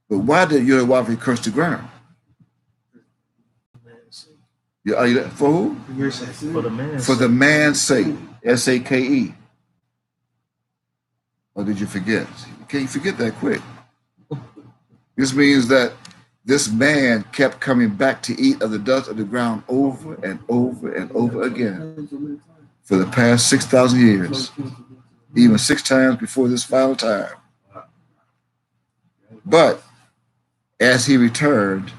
Speaker 1: But why did Yahweh curse the ground? Are you there? For who?
Speaker 2: For the man.
Speaker 1: For the man's sake. S-A-K-E. Or did you forget? You can't forget that quick. This means that this man kept coming back to eat of the dust of the ground over and over and over again for the past 6,000 years, even 6 times before this final time. But as he returned,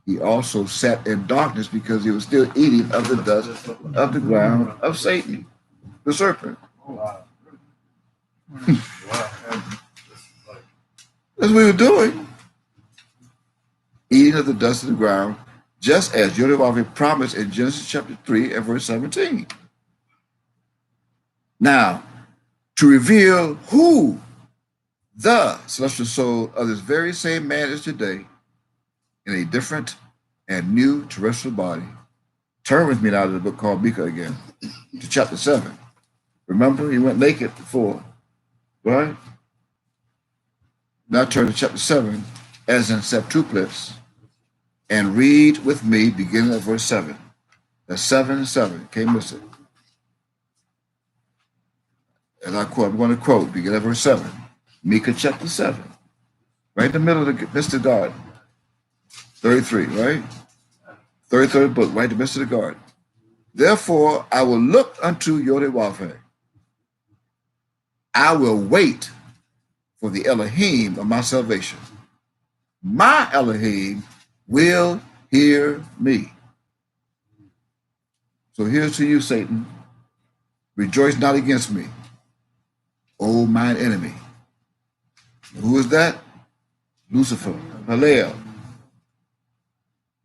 Speaker 1: he also sat in darkness because he was still eating of the dust of the ground of Satan, the serpent. That's what we were doing. Eating of the dust of the ground, just as Yodewave promised in Genesis chapter 3 and verse 17. Now, to reveal who the celestial soul of this very same man is today in a different and new terrestrial body, turn with me now to the book called Micah again, to chapter 7. Remember, he went naked before, right? Now turn to chapter 7, as in septuplets, and read with me, beginning at verse 7. That's 7 and 7. Can't miss it. As I quote, I'm going to quote, beginning at verse 7. Micah chapter 7. Right in the middle of the midst of the garden. 33, right? 33rd book, right in the midst of the garden. Therefore, I will look unto Yodewave. I will wait for the Elohim of my salvation. My Elohim will hear me. So here's to you, Satan. Rejoice not against me, O mine enemy. Who is that? Lucifer, Halel,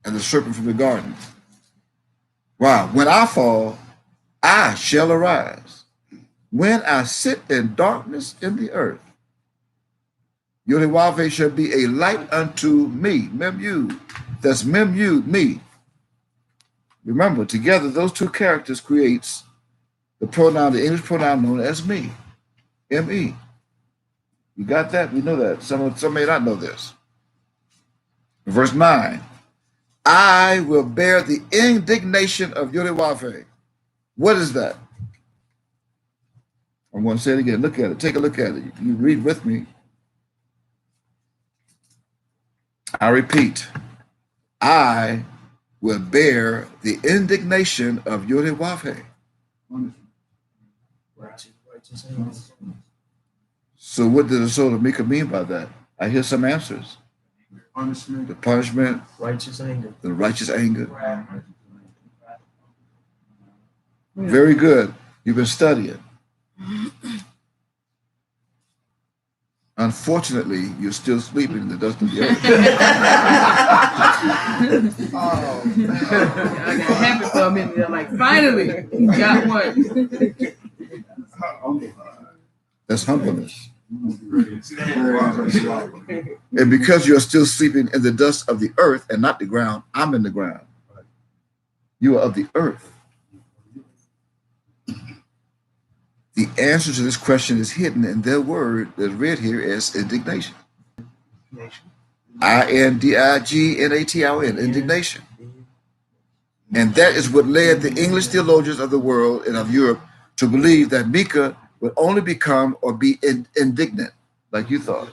Speaker 1: and the serpent from the garden. Wow. When I fall, I shall arise. When I sit in darkness in the earth, Yodewave shall be a light unto me. Mem-yud. That's mem-yud, me. Remember, together, those two characters creates the pronoun, the English pronoun known as me. M-E. You got that? We know that. Some may not know this. Verse 9. I will bear the indignation of Yodewave. What is that? I'm going to say it again. Look at it. Take a look at it. You read with me. I repeat. I will bear the indignation of Yodewave. So what does the soul of Micah mean by that? I hear some answers.
Speaker 3: Punishment.
Speaker 1: The punishment,
Speaker 2: Righteous anger.
Speaker 1: the righteous anger. Very good. You've been studying. Unfortunately, you're still sleeping in the dust of the earth.
Speaker 5: I got happy for a minute. I'm like, finally, he got one.
Speaker 1: That's humbleness. And because you're still sleeping in the dust of the earth and not the ground, I'm in the ground. You are of the earth. The answer to this question is hidden in their word that's read here as indignation. I-N-D-I-G-N-A-T-I-O-N, indignation. And that is what led the English theologians of the world and of Europe to believe that Micah would only become or be indignant, like you thought.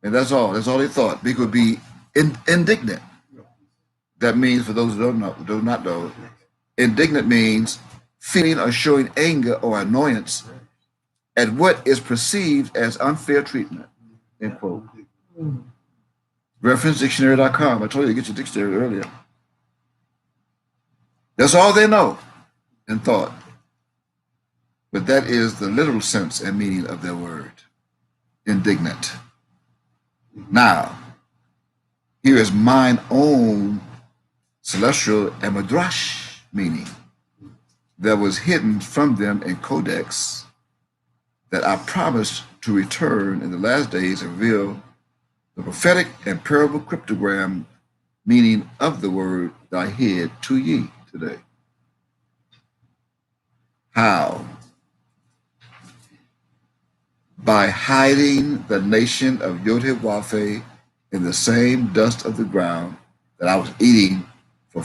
Speaker 1: And that's all. That's all they thought. Micah would be indignant. That means, for those who do not know, indignant means feeling or showing anger or annoyance at what is perceived as unfair treatment. End quote. Reference dictionary.com. I told you to get your dictionary earlier. That's all they know and thought. But that is the literal sense and meaning of their word. Indignant. Now, here is mine own celestial and midrash meaning that was hidden from them in Codex that I promised to return in the last days and reveal the prophetic and parable cryptogram meaning of the word that I hid to ye today. How? By hiding the nation of Yodewave in the same dust of the ground that I was eating for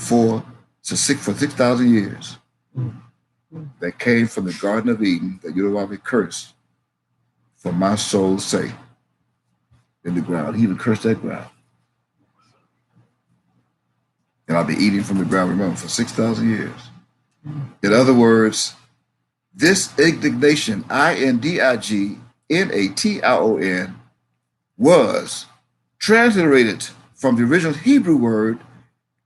Speaker 1: 6,000 years. That came from the Garden of Eden that Yodewave cursed for my soul's sake in the ground. He even cursed that ground. And I'll be eating from the ground, remember, for 6,000 years. In other words, this indignation, I-N-D-I-G-N-A-T-I-O-N, was transliterated from the original Hebrew word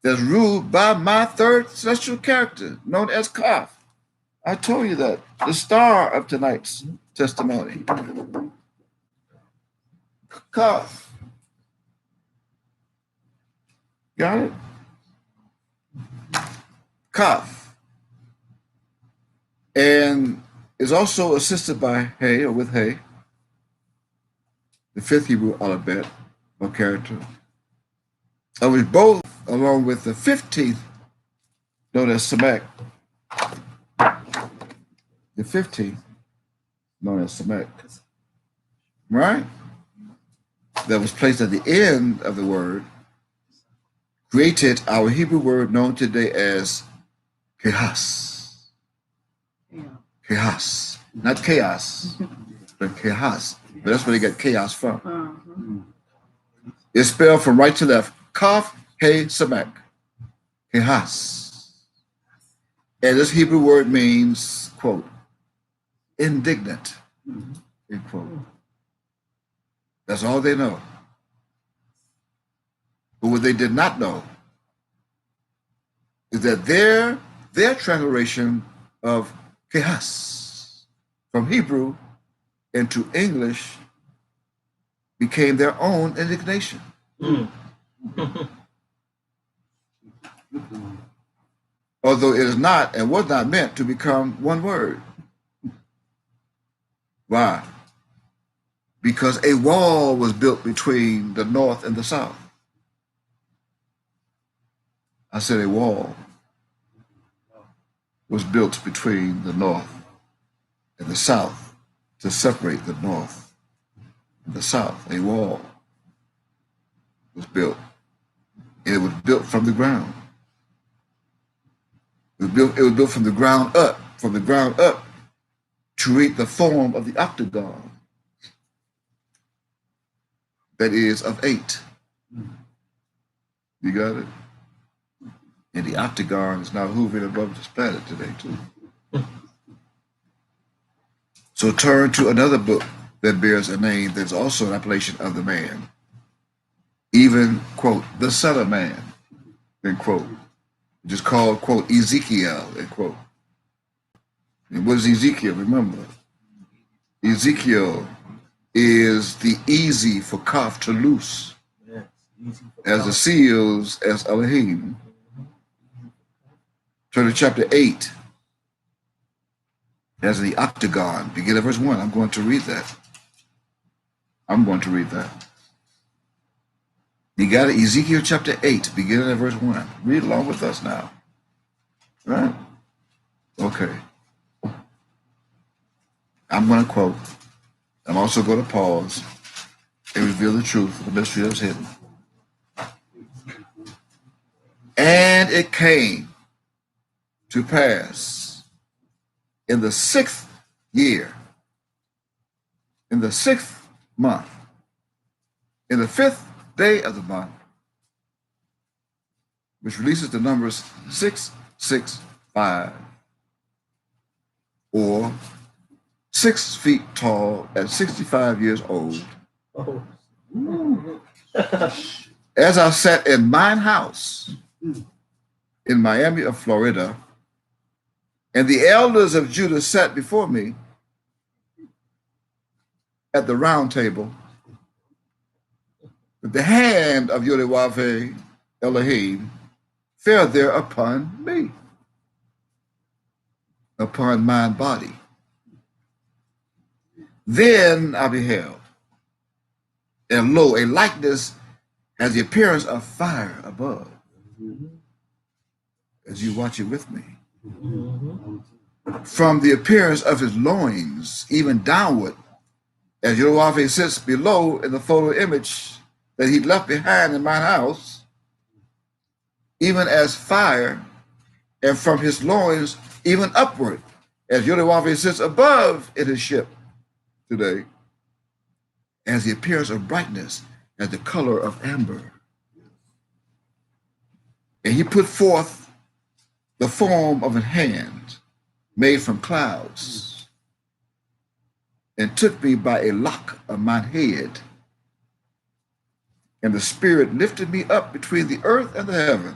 Speaker 1: that's ruled by my third celestial character, known as Kaf. I told you that, the star of tonight's testimony. Kaf. Got it? Kaf. And is also assisted by Hey, or with Hey, the fifth Hebrew alphabet or character, of which both, along with the 15th, known as Samek, the 15th, known as Samek, right? That was placed at the end of the word, created our Hebrew word known today as Kehas.
Speaker 5: Yeah.
Speaker 1: Kehas. Not chaos, but Kehas. But that's where they get chaos from.
Speaker 5: Uh-huh.
Speaker 1: It's spelled from right to left. Kaf, He, Samek. Kehas. And this Hebrew word means, quote, indignant, end quote. That's all they know. But what they did not know is that their transliteration of Kehas from Hebrew into English became their own indignation. Although it is not and was not meant to become one word. Why? Because a wall was built between the north and the south. I said a wall was built between the north and the south to separate the north and the south. A wall was built. And it was built from the ground. It was built from the ground up, to create the form of the octagon. That is of 8. You got it? And the octagon is now hovering above this planet today, too. So turn to another book that bears a name that's also an appellation of the man. Even, quote, the Son of Man, end quote. Which is called, quote, Ezekiel, end quote. And what is Ezekiel? Remember, Ezekiel is the easy for Kaf to loose, as the seals as Elohim. Turn to chapter 8. As the octagon, begin at verse 1. I'm going to read that. You got it? Ezekiel chapter 8, beginning at verse 1. Read along with us now. Right? Okay. I'm going to quote. I'm also going to pause and reveal the truth of the mystery that was hidden. And it came to pass in the 6th year, in the 6th month, in the 5th day of the month, which releases the numbers 665, or 6 feet tall at 65 years old.
Speaker 2: Oh.
Speaker 1: As I sat in mine house in Miami of Florida, and the elders of Judah sat before me at the round table, the hand of Yodewave Elohim fell there upon me, upon my body. Then I beheld, and lo, a likeness has the appearance of fire above. As you watch it with me. From the appearance of his loins, even downward, as Yodewave sits below in the photo image that he left behind in my house, even as fire, and from his loins, even upward, as Yodewave sits above in his ship today, as the appearance of brightness, as the color of amber. And he put forth the form of a hand made from clouds, and took me by a lock of mine head. And the Spirit lifted me up between the earth and the heaven,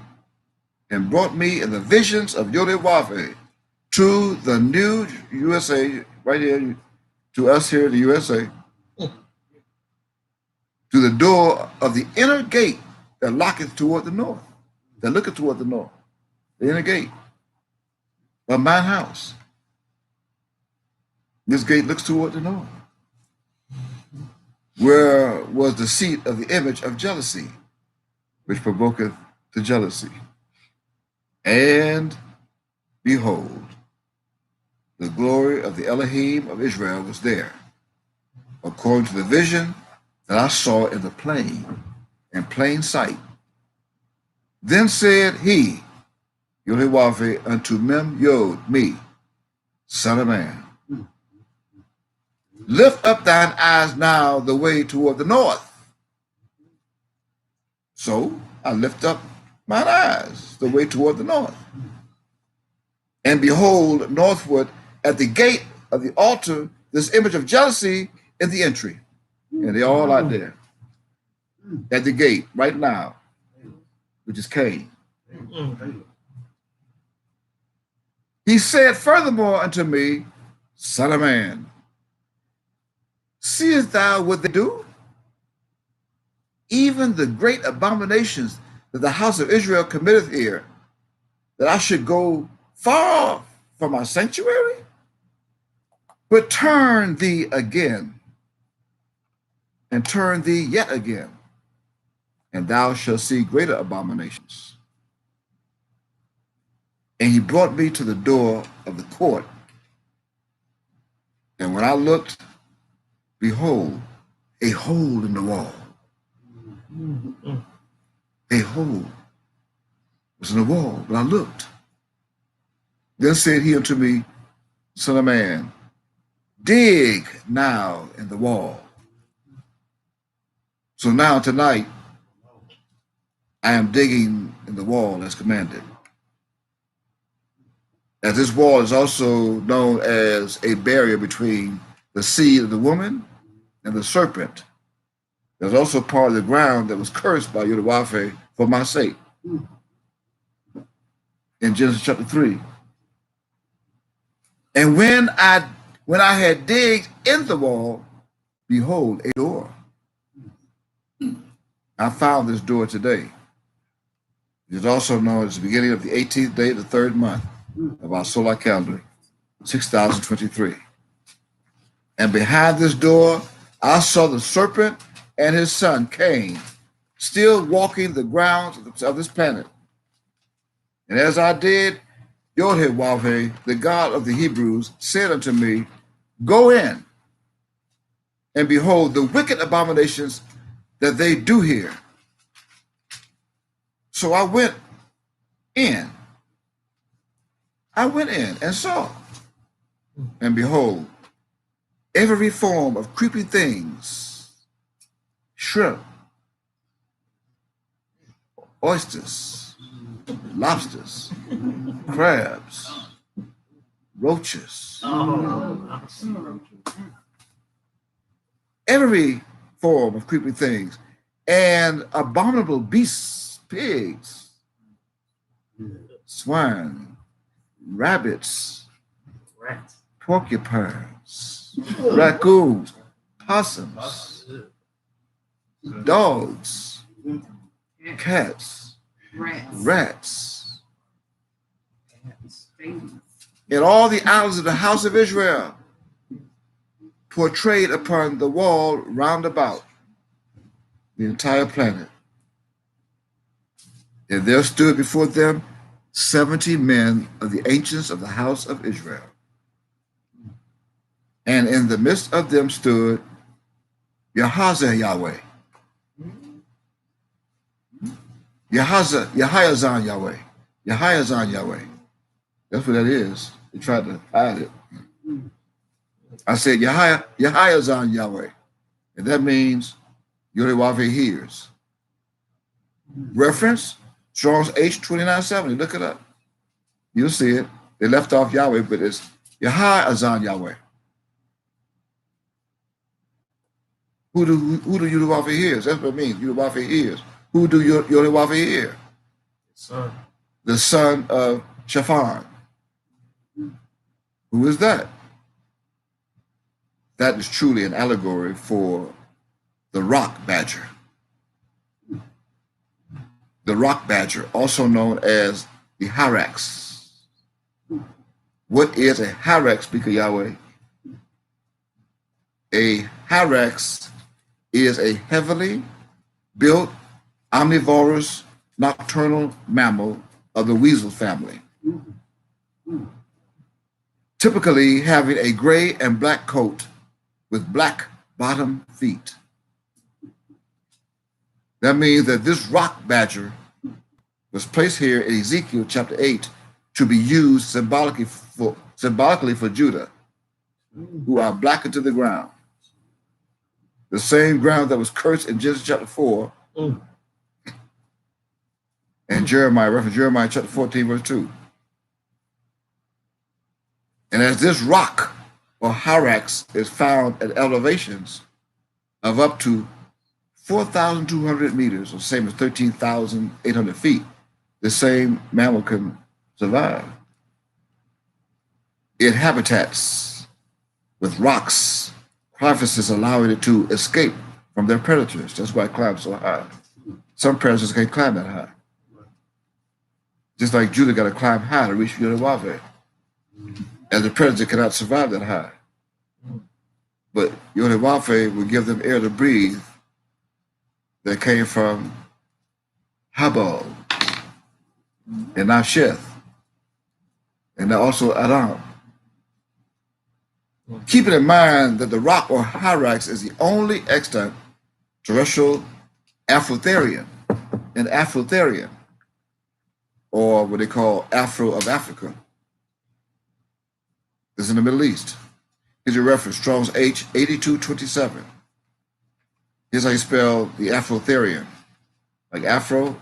Speaker 1: and brought me in the visions of Yodewave to the new USA, right here, to us here in the USA, to the door of the inner gate that looketh toward the north. The inner gate of mine house. This gate looks toward the north, where was the seat of the image of jealousy, which provoketh to jealousy. And behold, the glory of the Elohim of Israel was there, according to the vision that I saw in plain sight. Then said he, Yehowahe, unto Mem Yod, me, son of man, lift up thine eyes now the way toward the north. So I lift up mine eyes the way toward the north. And behold, northward at the gate of the altar, this image of jealousy in the entry. And they're all out there at the gate right now, which is Cain. He said furthermore unto me, Son of man, seest thou what they do? Even the great abominations that the house of Israel committeth here, that I should go far off from my sanctuary? But turn thee again, and turn thee yet again, and thou shalt see greater abominations. And he brought me to the door of the court. And when I looked, behold, a hole in the wall. A hole was in the wall, but I looked. Then said he unto me, Son of man, dig now in the wall. So now tonight, I am digging in the wall as commanded. As this wall is also known as a barrier between the seed of the woman and the serpent. There's also part of the ground that was cursed by Yehowahe for my sake. In Genesis chapter 3. And when I had digged in the wall, behold, a door. I found this door today. It is also known as the beginning of the 18th day of the third month of our solar calendar, 6023. And behind this door, I saw the serpent and his son, Cain, still walking the grounds of this planet. And as I did, Yehowahe, the God of the Hebrews, said unto me, Go in, and behold the wicked abominations that they do here. So I went in. And saw, and behold, every form of creeping things, shrimp, oysters, lobsters, crabs, roaches, every form of creeping things, and abominable beasts, pigs, swine, rabbits, porcupines, raccoons, possums, dogs, cats, rats, and all the idols of the house of Israel portrayed upon the wall round about the entire planet. And there stood before them 70 men of the ancients of the house of Israel. And in the midst of them stood Yahweh, Yahayazan Yahweh. That's what that is. They tried to hide it. I said Yahayazan Yahweh. And that means Yehowahe hears. Reference, Strong's H2970. Look it up. You'll see it. They left off Yahweh, but it's Yahayazan Yahweh. Who do Yehowahe hears? That's what it means. Yehowahe hears. Who do Yehowahe hear?
Speaker 2: Son.
Speaker 1: The son of Shaphan. Who is that? That is truly an allegory for the rock badger. The rock badger, also known as the hyrax. What is a hyrax, speaker Yahweh? A hyrax is a heavily built, omnivorous, nocturnal mammal of the weasel family, typically having a gray and black coat with black bottom feet. That means that this rock badger was placed here in Ezekiel chapter 8 to be used symbolically for Judah, who are blackened to the ground. The same ground that was cursed in Genesis chapter 4 and Jeremiah chapter 14, verse 2. And as this rock or hyrax is found at elevations of up to 4,200 meters, or same as 13,800 feet, the same mammal can survive. It habitats with rocks, crevices allowing it to escape from their predators. That's why it climbs so high. Some predators can't climb that high. Just like Judah got to climb high to reach Yodawave. And the predator cannot survive that high. But Yodawave will give them air to breathe that came from Habal and Nasheth, and also Adam. Keeping in mind that the rock or hyrax is the only extant terrestrial Afrotherian, or what they call Afro of Africa. This is in the Middle East. Here's your reference, Strong's H 8227. Here's how you spell the Afrotherian, like Afro,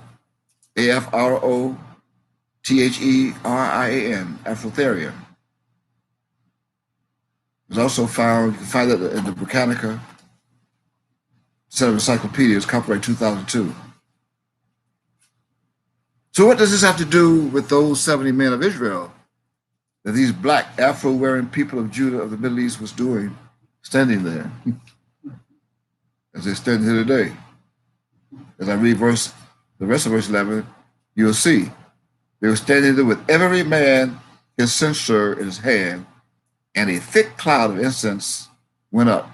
Speaker 1: AFROTHERIAN, Afrotherian. It's also found, you can find that in the Britannica set of encyclopedias, copyright 2002. So what does this have to do with those 70 men of Israel that these black Afro-wearing people of Judah of the Middle East was doing, standing there, as they stand here today? As I read the rest of verse 11, you'll see they were standing there with every man his censer in his hand, and a thick cloud of incense went up,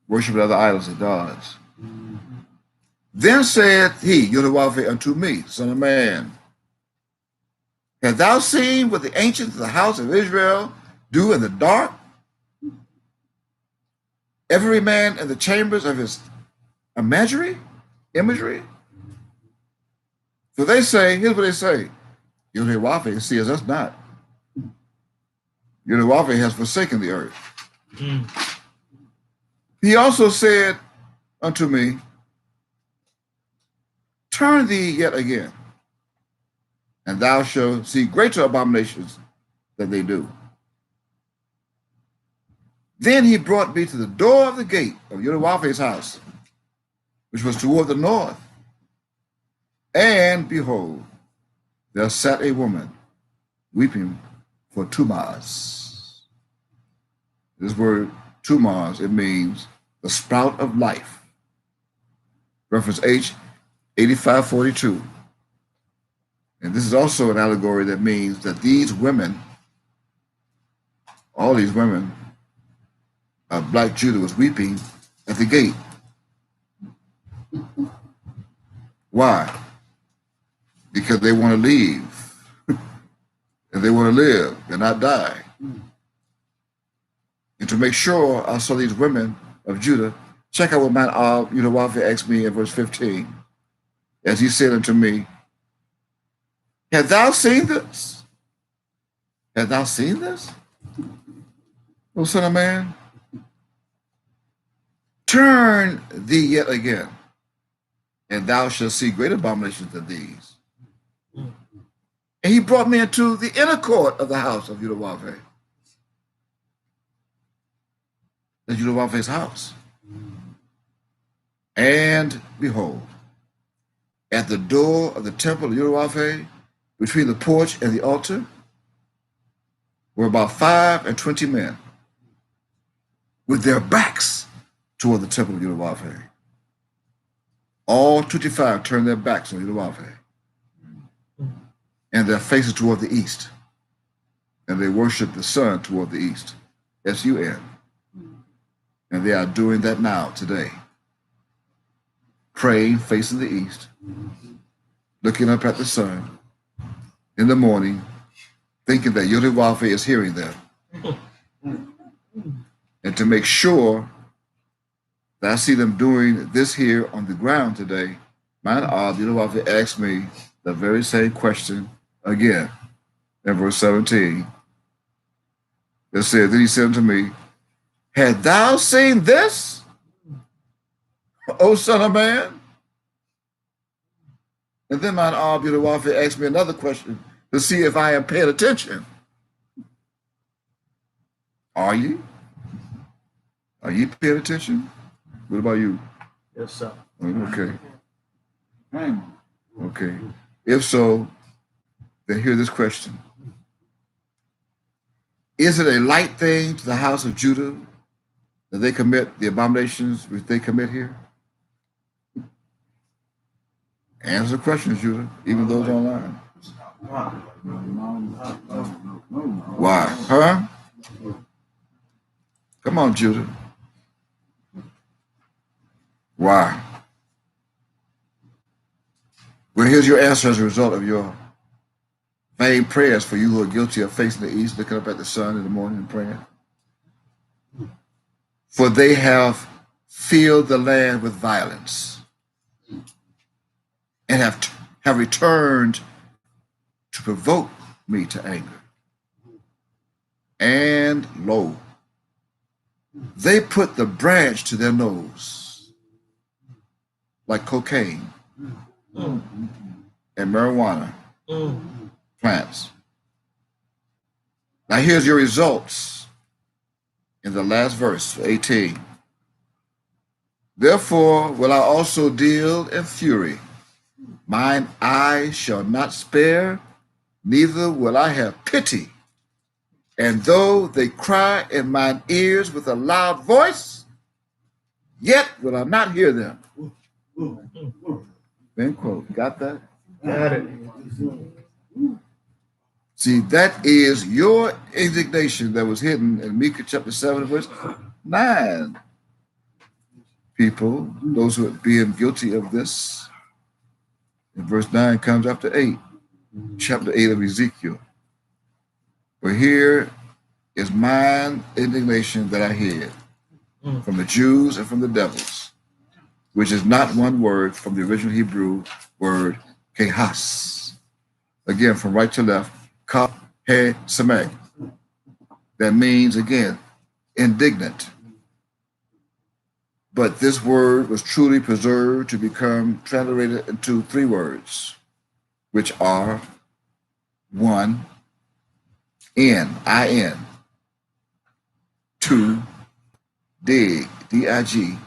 Speaker 1: worshiping other idols and gods. Then said he, Yodawave, unto me, son of man, hast thou seen what the ancients of the house of Israel do in the dark? Every man in the chambers of his imagery? So they say, here's what they say, Yodawave sees us not. Yodawave has forsaken the earth. He also said unto me, turn thee yet again, and thou shalt see greater abominations than they do. Then he brought me to the door of the gate of Yodawave's house, which was toward the north. And behold, there sat a woman weeping for Tumaz. This word Tumaz, it means the sprout of life. Reference H 8542. And this is also an allegory that means that these women, all these women, black Judah was weeping at the gate. Why? Because they want to leave. And they want to live and not die. And to make sure, I saw these women of Judah, check out what man Yudawave asked me in verse 15. As he said unto me, hast thou seen this? Hast thou seen this? O son of man, turn thee yet again, and thou shalt see great abominations than these. And he brought me into the inner court of the house of Yudawave. That's Yudawave's house. And behold, at the door of the temple of Yudawave, between the porch and the altar, were about 25 men. with their backs toward the temple of Yahweh. All 25 turned their backs on Yahweh and their faces toward the east. And they worshiped the sun toward the east, S-U-N. And they are doing that now, today. Praying, facing the east, looking up at the sun in the morning, thinking that Yahweh is hearing them. And to make sure that I see them doing this here on the ground today, mine Yahweh asked me the very same question again in verse 17. It said, then he said unto me, had thou seen this, O son of man? And then mine Yahweh asked me another question to see if I am paying attention. Are you? Are you paying attention? What about you?
Speaker 2: Yes, sir.
Speaker 1: Okay. Okay. If so, then hear this question. Is it a light thing to the house of Judah that they commit the abominations which they commit here? Answer the question, Judah, even those online. Why? Huh? Come on, Judah. Why? Well, here's your answer as a result of your vain prayers for you who are guilty of facing the east, looking up at the sun in the morning and praying. For they have filled the land with violence and have returned to provoke me to anger. And lo, they put the branch to their nose, like cocaine and marijuana plants. Now here's your results in the last verse, 18. Therefore will I also deal in fury. Mine eye shall not spare, neither will I have pity. And though they cry in mine ears with a loud voice, yet will I not hear them. End quote. Got that?
Speaker 2: Got it.
Speaker 1: See, that is your indignation that was hidden in Micah chapter 7, verse 9. People, those who are being guilty of this, and verse 9 comes after 8, chapter 8 of Ezekiel. But here is mine indignation that I hid from the Jews and from the devils, which is not one word from the original Hebrew word kehas. Again, from right to left, ka-he-samek. That means, again, indignant. But this word was truly preserved to become translated into three words, which are one, I-N, two, dig, D-I-G,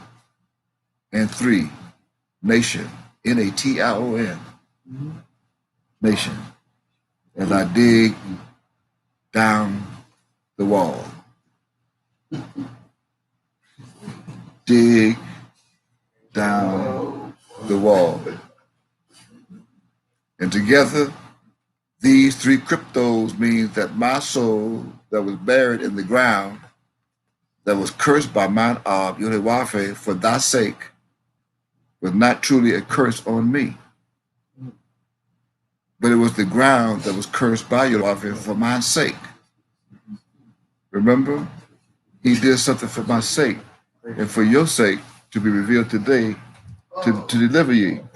Speaker 1: and three, nation, N-A-T-I-O-N, nation, as I dig down the wall. Dig down the wall. And together, these three cryptos means that my soul that was buried in the ground, that was cursed by mine Yahweh for thy sake, was not truly a curse on me. But it was the ground that was cursed by Yahweh for my sake. Remember? He did something for my sake and for your sake to be revealed today to deliver you.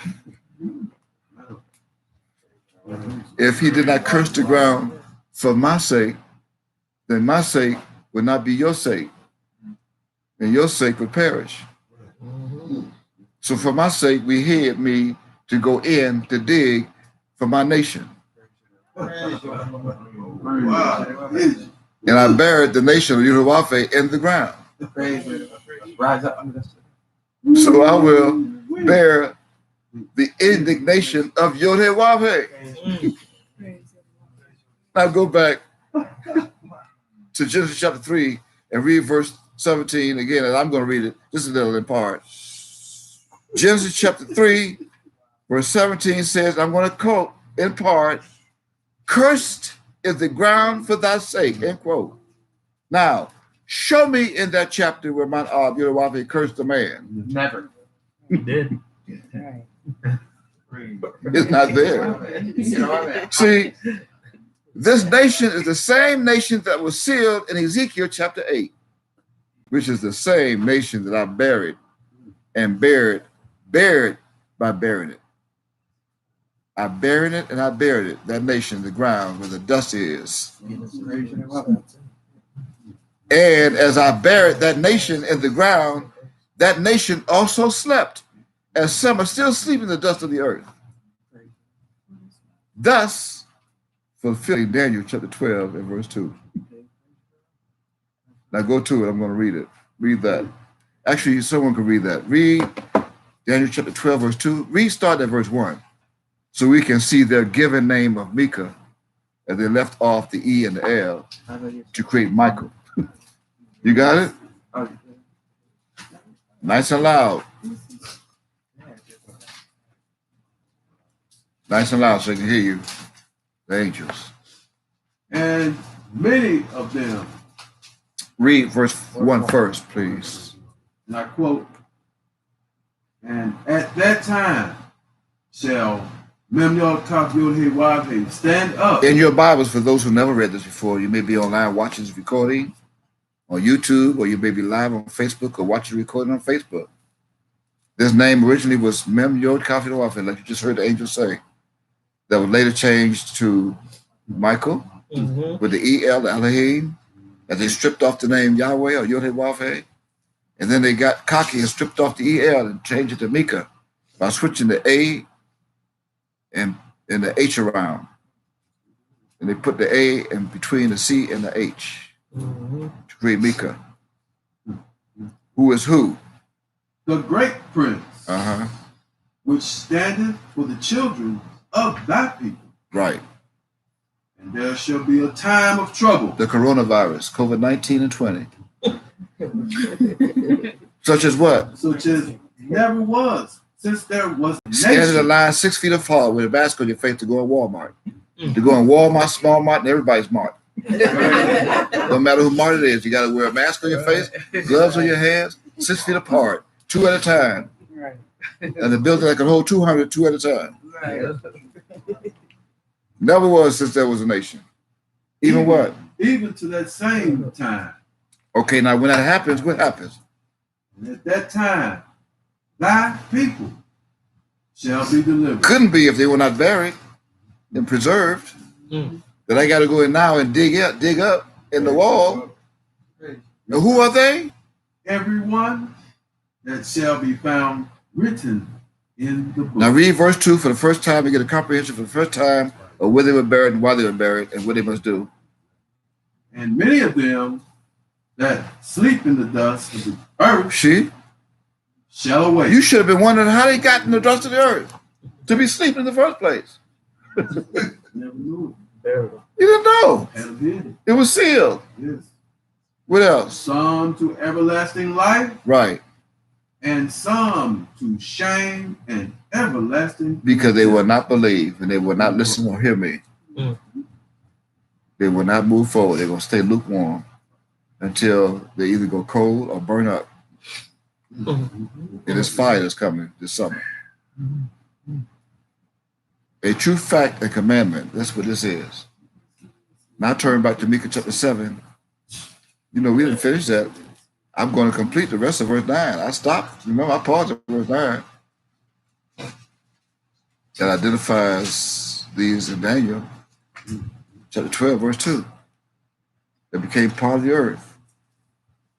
Speaker 1: If he did not curse the ground for my sake, then my sake would not be your sake, and your sake would perish. So for my sake, we hid me to go in to dig for my nation. And I buried the nation of Yahweh in the ground. So I will bear the indignation of Yahweh. Now go back to Genesis chapter 3 and read verse 17 again, and I'm going to read it just a little in part. Genesis chapter 3, verse 17 says, I'm going to quote in part, cursed is the ground for thy sake, end quote. Now, show me in that chapter where Mount Yahweh cursed the man.
Speaker 2: Never. He did.
Speaker 1: It's not there. See, this nation is the same nation that was sealed in Ezekiel chapter 8, which is the same nation that I buried by burying it. I buried it and I buried it, that nation in the ground where the dust is. And as I buried that nation in the ground, that nation also slept, as some are still sleeping in the dust of the earth. Thus, fulfilling Daniel chapter 12 and verse 2. Now go to it. I'm going to read it. Read that. Actually, someone can read that. Read Daniel chapter 12, verse 2. Start at verse 1. So we can see their given name of Micah as they left off the E and the L to create Michael. You got it? Nice and loud. Nice and loud so I can hear you. The angels.
Speaker 4: And many of them.
Speaker 1: Read verse 1 first, please.
Speaker 4: And I quote, and at that time shall Memnon Kaf Yod stand up.
Speaker 1: In your Bibles, for those who never read this before, you may be online watching this recording on YouTube, or you may be live on Facebook or watching the recording on Facebook. This name originally was Mem Yod Kaf Yod, like you just heard the angel say. That was later changed to Michael with the EL, the Elohim, as they stripped off the name Yahweh or Yod-Heh-Wav-Heh. And then they got cocky and stripped off the EL and changed it to Micah by switching the A and the H around. And they put the A in between the C and the H to create Micah. Who is who?
Speaker 4: The great prince,
Speaker 1: which
Speaker 4: standeth for the children of thy people.
Speaker 1: Right.
Speaker 4: And there shall be a time of trouble.
Speaker 1: The coronavirus, COVID-19 and 20. Such as what?
Speaker 4: Such as never was, since there was a
Speaker 1: Standing in line 6 feet apart with a basket on your face to go in Walmart. To go in Walmart, Small Mart, and everybody's Mart. No matter who Mart it is, you got to wear a mask on your face, gloves on your hands, 6 feet apart, 2 at a time. And the building that can hold 200, 2 at a time. Never was since there was a nation. Even what?
Speaker 4: Even to that same time.
Speaker 1: Okay, now when that happens, what happens?
Speaker 4: And at that time, thy people shall be delivered.
Speaker 1: Couldn't be if they were not buried and preserved. Then I got to go in now and dig up in the wall. Now who are they?
Speaker 4: Everyone that shall be found written in the book.
Speaker 1: Now read verse 2 for the first time. You get a comprehension for the first time of where they were buried and why they were buried and what they must do.
Speaker 4: And many of them that sleep in the dust of the earth shall awake.
Speaker 1: You should have been wondering how they got in the dust of the earth to be sleeping in the first place.
Speaker 4: Never knew
Speaker 1: You didn't know.
Speaker 4: it.
Speaker 1: It was sealed.
Speaker 4: Yes.
Speaker 1: What else?
Speaker 4: Some to everlasting life.
Speaker 1: Right.
Speaker 4: And some to shame and everlasting.
Speaker 1: Because they will not believe and they will not listen or hear me. They will not move forward. They're going to stay lukewarm until they either go cold or burn up. And this fire is coming this summer. A true fact and commandment. That's what this is. Now turn back to Micah chapter 7. You know, we didn't finish that. I'm going to complete the rest of verse 9. I stopped. Remember, I paused at verse 9. That identifies these in Daniel chapter 12, verse 2. They became part of the earth.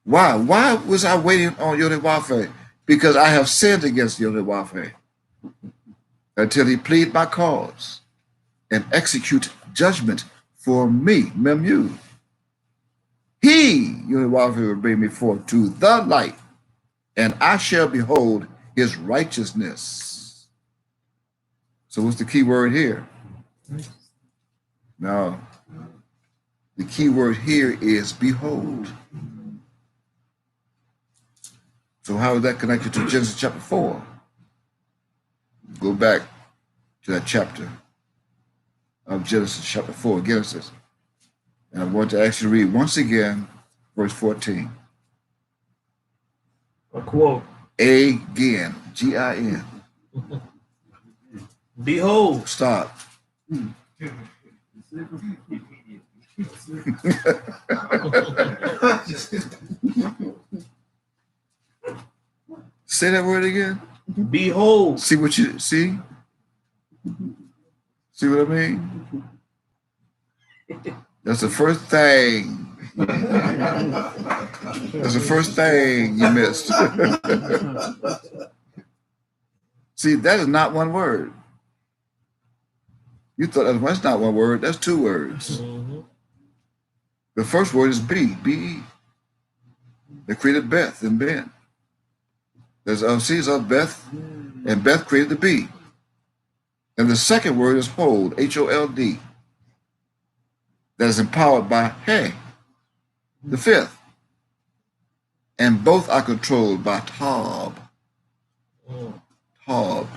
Speaker 1: Why? Why was I waiting on Yod-Heh-Wav-Heh? Because I have sinned against Yod-Heh-Wav-Heh until he plead my cause and execute judgment for me, Mem-Yud. He, Yod-Heh-Wav-Heh, will bring me forth to the light, and I shall behold his righteousness. So what's the key word here? No. The key word here is behold. So how is that connected to Genesis chapter 4? Go back to that chapter of Genesis chapter 4, Genesis. And I'm going to actually read once again, verse 14.
Speaker 2: A quote.
Speaker 1: Again, G-I-N.
Speaker 2: Behold,
Speaker 1: Stop. Say that word again.
Speaker 2: behold,
Speaker 1: See what you see? See what I mean? That's the first thing. That's the first thing you missed. See, that is not one word. You thought that's not one word. That's two words. The first word is be, B-E. They created Beth and Ben. There's seeds of Beth, and Beth created the bee. And the second word is hold, H-O-L-D. That is empowered by He, the fifth. And both are controlled by Tob. Tob.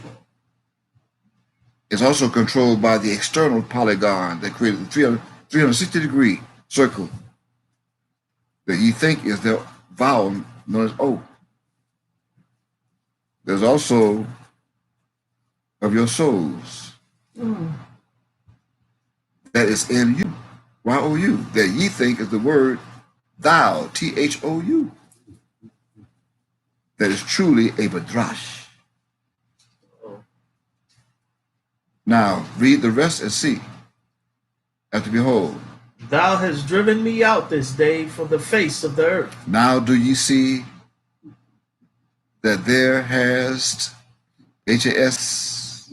Speaker 1: It's also controlled by the external polygon that created the 360-degree circle that you think is the vowel known as O. There's also of your souls that is in you, Y-O-U, that ye think is the word thou, T-H-O-U, that is truly a badrash. Now, read the rest and see. After behold,
Speaker 2: thou hast driven me out this day from the face of the earth.
Speaker 1: now do ye see that there has H-A-S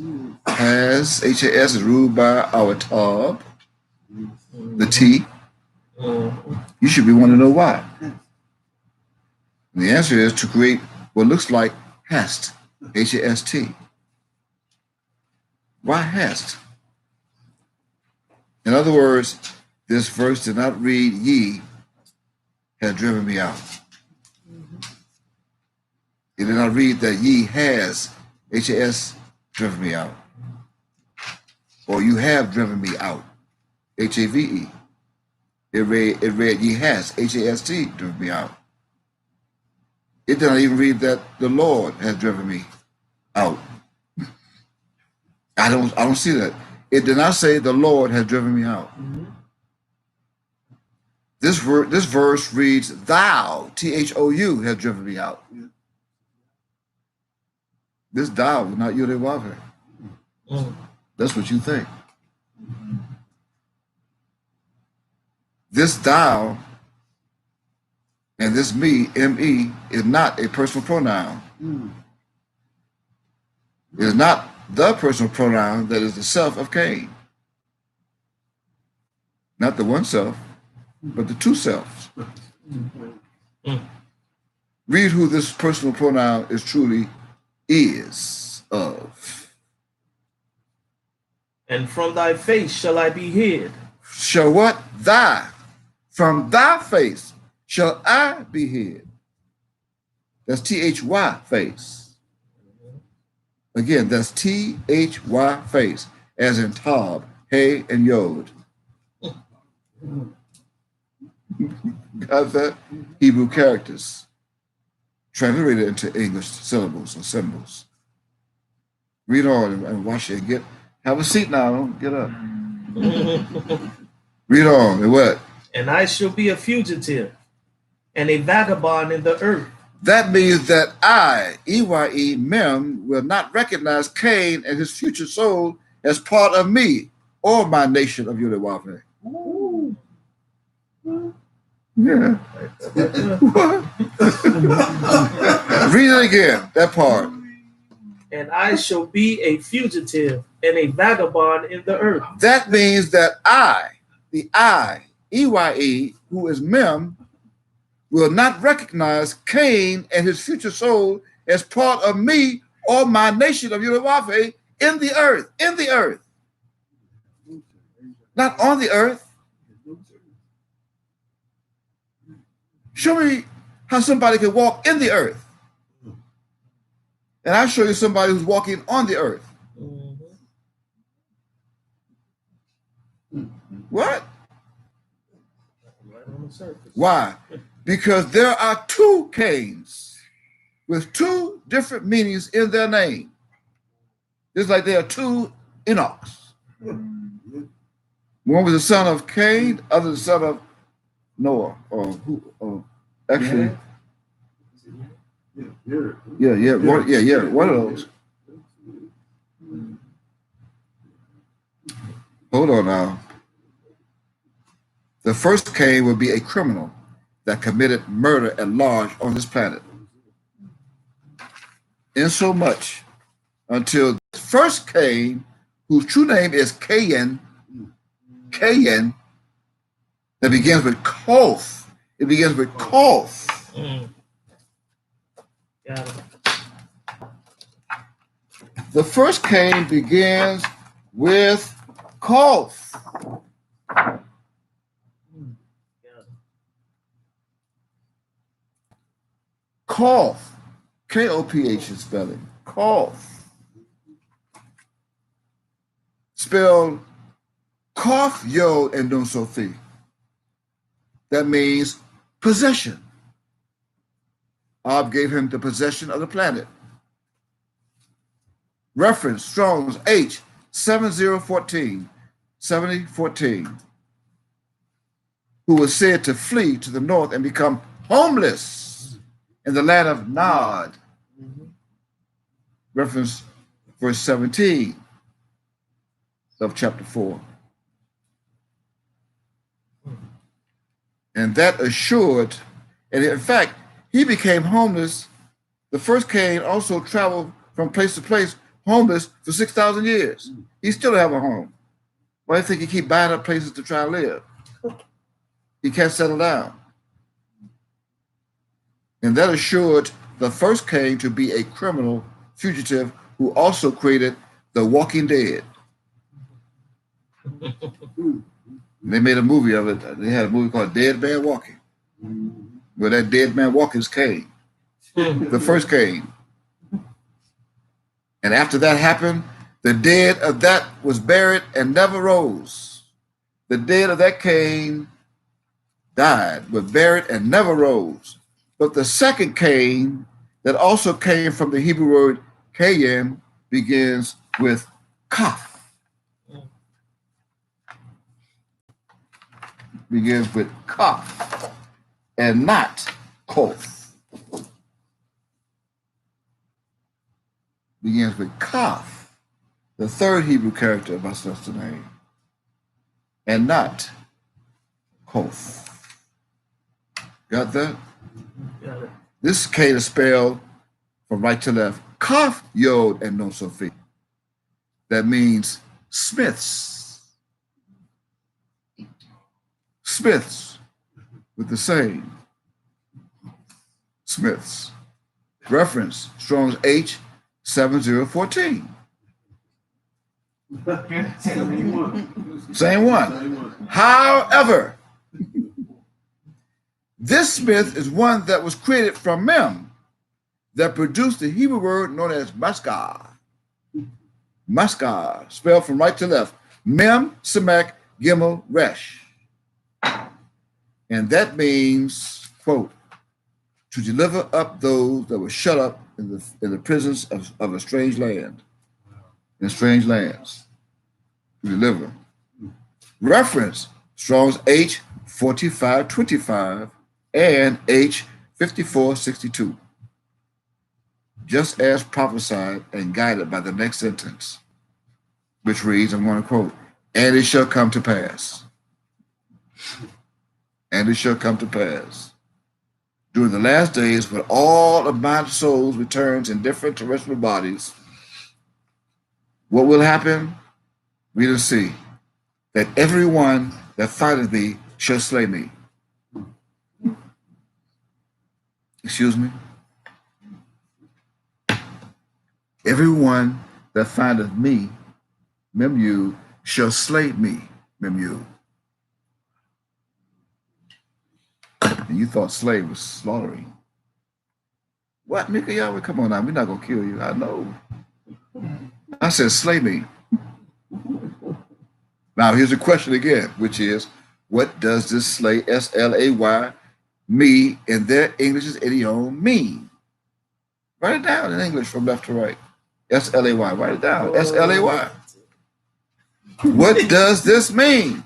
Speaker 1: is ruled by our Tob, the T. You should be wanting to know why. And the answer is to create what looks like hast, H-A-S-T. Why hast? In other words, this verse did not read ye has driven me out. It did not read that ye has, H-A-S, driven me out. Or you have driven me out, H-A-V-E. It read ye has, H-A-S-T, driven me out. It did not even read that the Lord has driven me out. I don't see that. It did not say the Lord has driven me out. This verse reads thou, T-H-O-U, has driven me out. This thou is not Yudewave. That's what you think. This thou and this me, M-E, is not a personal pronoun. It is not the personal pronoun that is the self of Cain. Not the one self, but the two selves. Read who this personal pronoun is truly is of.
Speaker 2: And from thy face shall I be hid.
Speaker 1: Shall what? Thy. From thy face shall I be hid. That's T-H-Y face. Again, that's T-H-Y face, as in Tob, Hey, and Yod. Got that? Hebrew characters translated into English syllables or symbols. Read on and watch it. Have a seat now. Don't get up. Read on. And what?
Speaker 2: And I shall be a fugitive and a vagabond in the earth.
Speaker 1: That means that I, E-Y-E, Mem, will not recognize Cain and his future soul as part of me or my nation of Yudewave. Yeah. What? Read it again, that part.
Speaker 2: And I shall be a fugitive and a vagabond in the earth.
Speaker 1: That means that I, the I, E-Y-E, who is Mem, will not recognize Cain and his future soul as part of me or my nation of Yudewave in the earth, not on the earth. Show me how somebody can walk in the earth And I show you somebody who's walking on the earth. What?
Speaker 2: Right on the surface.
Speaker 1: Why? Because there are two Cains with two different meanings in their name. Just like there are two Enochs. One was the son of Cain, other the son of Noah. Actually, one of those. Hold on now. The first Cain would be a criminal that committed murder at large on this planet. Insomuch until the first Cain, whose true name is Cain, that begins with Kof. It begins with Kof.
Speaker 2: Got it.
Speaker 1: The first Cain begins with Kof. Kof. K-O-P-H is spelling. Kof. Spelled Kof, Yod, and Nun Sophie. That means possession. Ab gave him the possession of the planet. Reference Strong's H 7014, who was said to flee to the north and become homeless in the land of Nod. Reference verse 17 of chapter 4. And that assured, and in fact, he became homeless. The first Cain also traveled from place to place, homeless for 6,000 years. He still have a home. Why do you think he keep buying up places to try to live? He can't settle down. And that assured the first Cain to be a criminal fugitive who also created The Walking Dead. They made a movie of it. They had a movie called Dead Man Walking, where that dead man walking is Cain, the first Cain. And after that happened, the dead of that was buried and never rose. The dead of that Cain died, was buried and never rose. But the second Cain, that also came from the Hebrew word Cain, begins with Kaf. Begins with Kaf and not Kof. Begins with Kaf, the third Hebrew character of our sister name, and not Kof. Got that?
Speaker 2: Got it.
Speaker 1: This Cain is spelled from right to left, Kaf, Yod, and Nun Sophie. That means smiths. Smiths with the same. Smiths. Reference Strong's H 7014. Same one. However, this Smith is one that was created from Mem, that produced the Hebrew word known as Maskah. Maskah, spelled from right to left. Mem, Samek, Gimel, Resh. And that means, quote, to deliver up those that were shut up in the prisons of a strange land, in strange lands. To deliver. Reference Strong's H 4525 and H 5462. Just as prophesied and guided by the next sentence, which reads, I'm going to quote, and it shall come to pass. And it shall come to pass during the last days, when all of my souls returns in different terrestrial bodies, what will happen? Read and see. That everyone that fighteth me shall slay me. Excuse me? Everyone that findeth me, Memu, shall slay me, Memu. And you thought slave was slaughtering. What, Mika Yahweh? Come on now, we're not gonna kill you. I know. I said, slay me. Now here's the question again, which is, what does this slay, S-L-A-Y, me, in their English's idiom mean? Write it down in English from left to right. S-L-A-Y. Write it down. S-L-A-Y. What does this mean?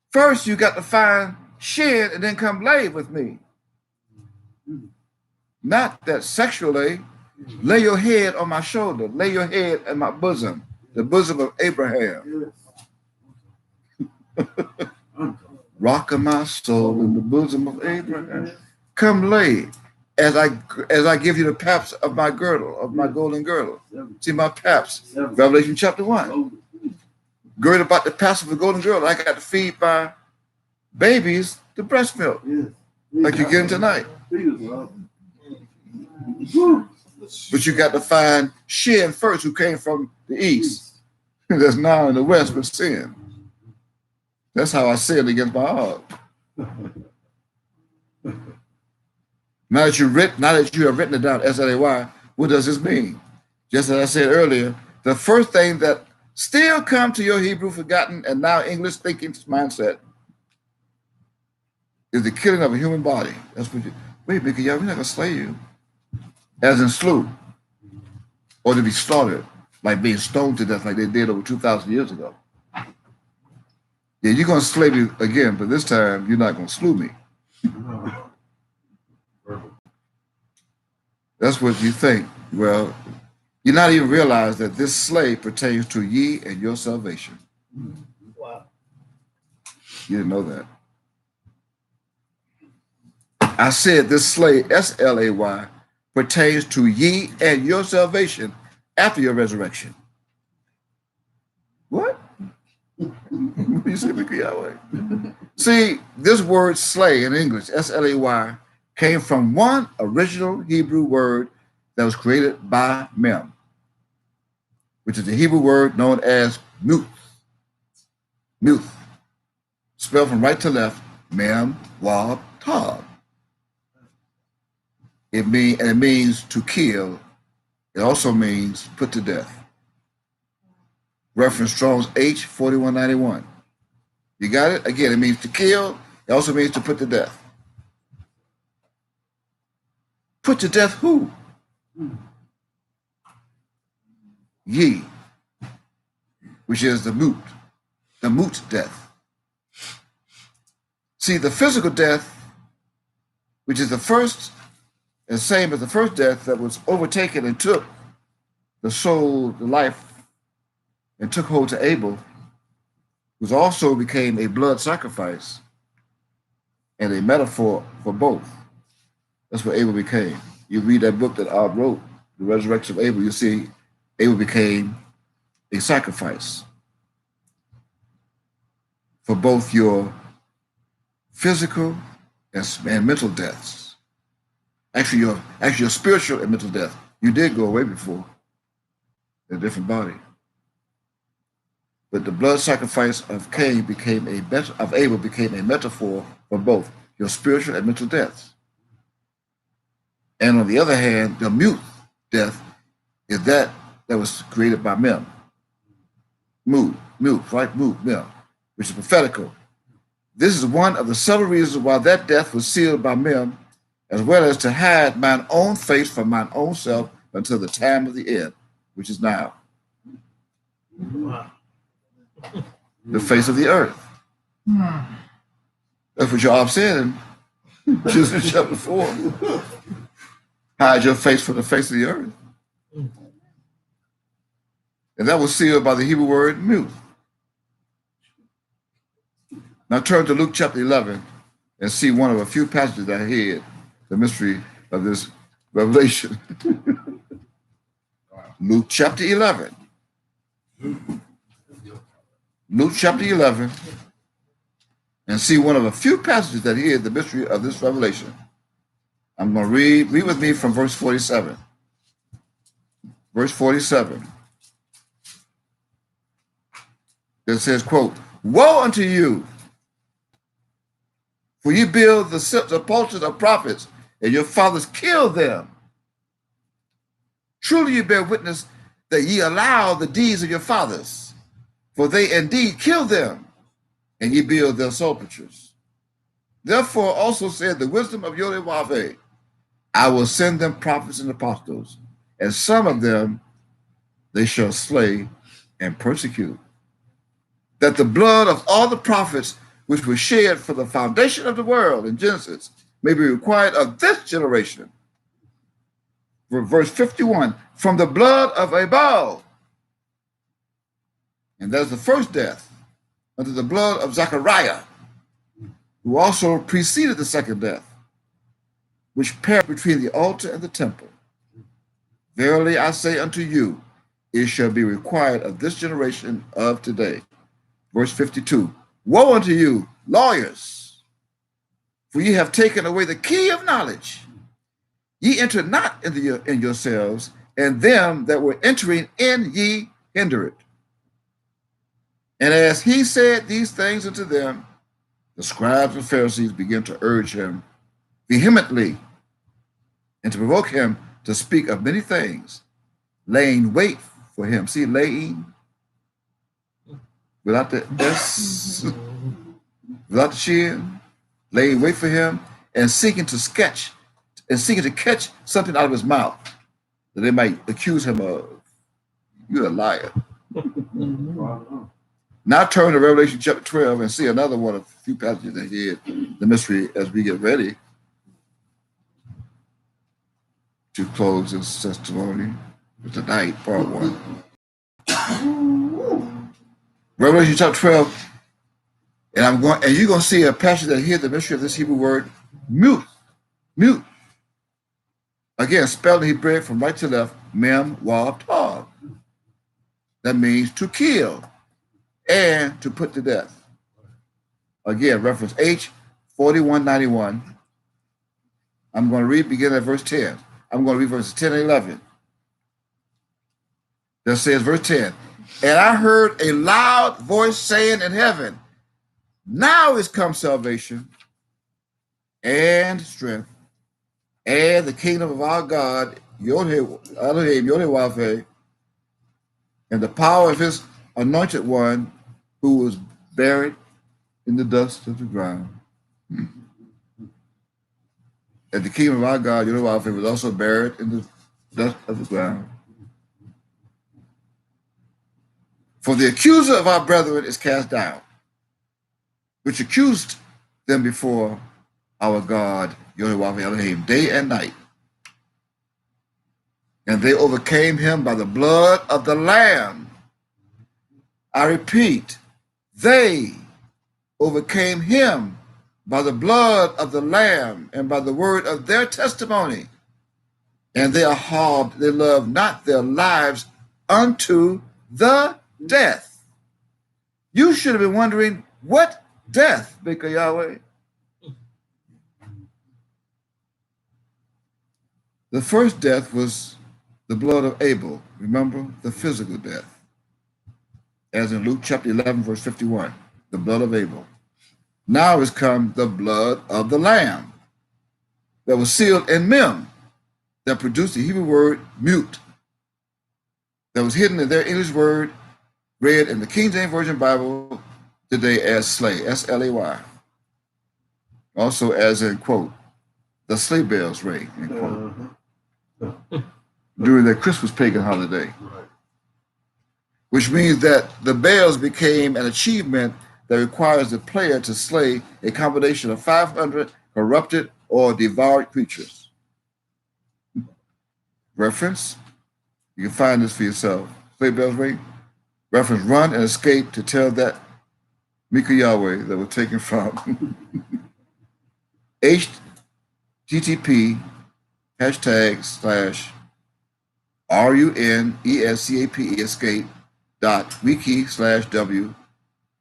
Speaker 1: First, you got to find shin and then come lay with me. Not that sexually. Lay your head on my shoulder. Lay your head in my bosom, the bosom of Abraham. Rock of my soul in the bosom of Abraham. Come lay as I give you the paps of my girdle, of my golden girdle. See my paps. Revelation chapter 1. Girdle about the paps of the golden girdle. I got to feed my babies the breast milk. Like you're getting tonight. But you got to find Shin first, who came from the east. That's now in the west with sin. That's how I sinned against my heart. Now that you have written it down, S-L-A-Y, what does this mean? Just as I said earlier, the first thing that still come to your Hebrew forgotten and now English thinking mindset is the killing of a human body. That's what you, wait, Mickey, we're not gonna slay you. As in slew, or to be slaughtered, like being stoned to death like they did over 2,000 years ago. Yeah, you're gonna slay me again, but this time you're not gonna slew me. That's what you think. Well, you not even realize that this slay pertains to ye and your salvation.
Speaker 2: Wow.
Speaker 1: You didn't know that. I said this slay, S-L-A-Y, pertains to ye and your salvation after your resurrection. What? You say, Mickey Yahweh. See, this word slay in English, S-L-A-Y, came from one original Hebrew word that was created by Mem, which is the Hebrew word known as muth. Muth. Spelled from right to left, Mem, Wab, Tav. It means to kill. It also means put to death. Reference Strong's H 4191. You got it? Again, it means to kill. It also means to put to death. Put to death who? Ye, which is the moot death. See, the physical death, which is the first and same as the first death that was overtaken and took the soul, the life, and took hold to Abel, was also became a blood sacrifice and a metaphor for both. That's what Abel became. You read that book that I wrote, The Resurrection of Abel, you see Abel became a sacrifice for both your physical and mental deaths. Actually, your spiritual and mental death. You did go away before in a different body. But the blood sacrifice of Abel became a metaphor for both your spiritual and mental deaths. And on the other hand, the mute death is that was created by Mem. Mem, which is prophetical. This is one of the several reasons why that death was sealed by Mem, as well as to hide mine own face from mine own self until the time of the end, which is now.
Speaker 2: Wow.
Speaker 1: The face of the earth. That's what Job said in Genesis chapter 4. Hide your face from the face of the earth. And that was sealed by the Hebrew word mute. Now turn to Luke chapter 11 and see one of a few passages that hid the mystery of this revelation. Luke chapter 11. Luke chapter 11 and see one of a few passages that hid the mystery of this revelation. I'm going to read with me from verse 47. Verse 47. It says, quote, "Woe unto you, for you build the sepulchres of prophets, and your fathers killed them." Truly you bear witness that ye allow the deeds of your fathers, for they indeed kill them, and ye build their sepulchres. Therefore also said the wisdom of Yahweh, I will send them prophets and apostles, and some of them they shall slay and persecute, that the blood of all the prophets which was shed for the foundation of the world in Genesis may be required of this generation. Verse 51, from the blood of Abel, and that's the first death, unto the blood of Zechariah, who also preceded the second death, which perished between the altar and the temple. Verily I say unto you, it shall be required of this generation of today. Verse 52, woe unto you, lawyers, for ye have taken away the key of knowledge. Ye enter not in yourselves, and them that were entering in ye hinder it. And as he said these things unto them, the scribes and Pharisees began to urge him vehemently and to provoke him to speak of many things, laying wait for him. See, laying without the S, without the chin, laying wait for him, and seeking to catch something out of his mouth that they might accuse him of. You're a liar. Now turn to Revelation chapter 12 and see another one of a few passages that hid the mystery as we get ready to close this testimony with tonight, part 1. Revelation chapter 12, and you're going to see a passage that hid the mystery of this Hebrew word, mute. Mute. Again, spelled in Hebrew from right to left, mem, wav, tav. That means to kill and to put to death. Again, reference H 4191. I'm going to read begin at verse 10. I'm going to read verses 10 and 11. That says, verse 10, and I heard a loud voice saying in heaven, now is come salvation and strength and the kingdom of our God, Elohim, Yahweh, and the power of his anointed one who was buried in the dust of the ground. And the kingdom of our God, Yahweh, was also buried in the dust of the ground. For the accuser of our brethren is cast down, which accused them before our God, Yahweh Elohim, day and night. And they overcame him by the blood of the Lamb. I repeat, they overcame him by the blood of the Lamb and by the word of their testimony. And they love not their lives unto the death. You should have been wondering, what death, Baker Yahweh? The first death was the blood of Abel. Remember, the physical death. As in Luke chapter 11, verse 51, the blood of Abel. Now has come the blood of the Lamb that was sealed in Mem, that produced the Hebrew word mute, that was hidden in their English word, read in the King James Version Bible today as slay, S-L-A-Y. Also as in, quote, the sleigh bells ring, end quote, during their Christmas pagan holiday.
Speaker 4: Right.
Speaker 1: Which means that the bells became an achievement that requires the player to slay a combination of 500 corrupted or devoured creatures. Reference, you can find this for yourself. Sleigh bells ring. Reference, run and escape to tell that Mika Yahweh that was taken from http #RUNESCAPE escape .wiki/w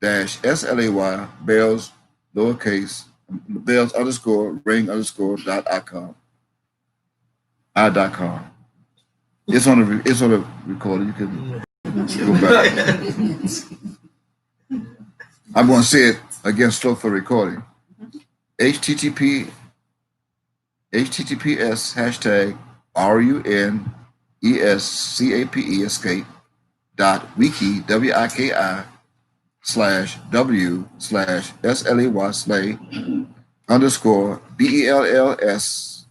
Speaker 1: /slay bells lowercase bells _ring .com. .com. It's on the recording. You can go back. I'm going to say it again slow for recording. https #RUNESCAPE ESCAPE, escape, wiki, WIKI, /W/SLAY, slay, underscore BELLS,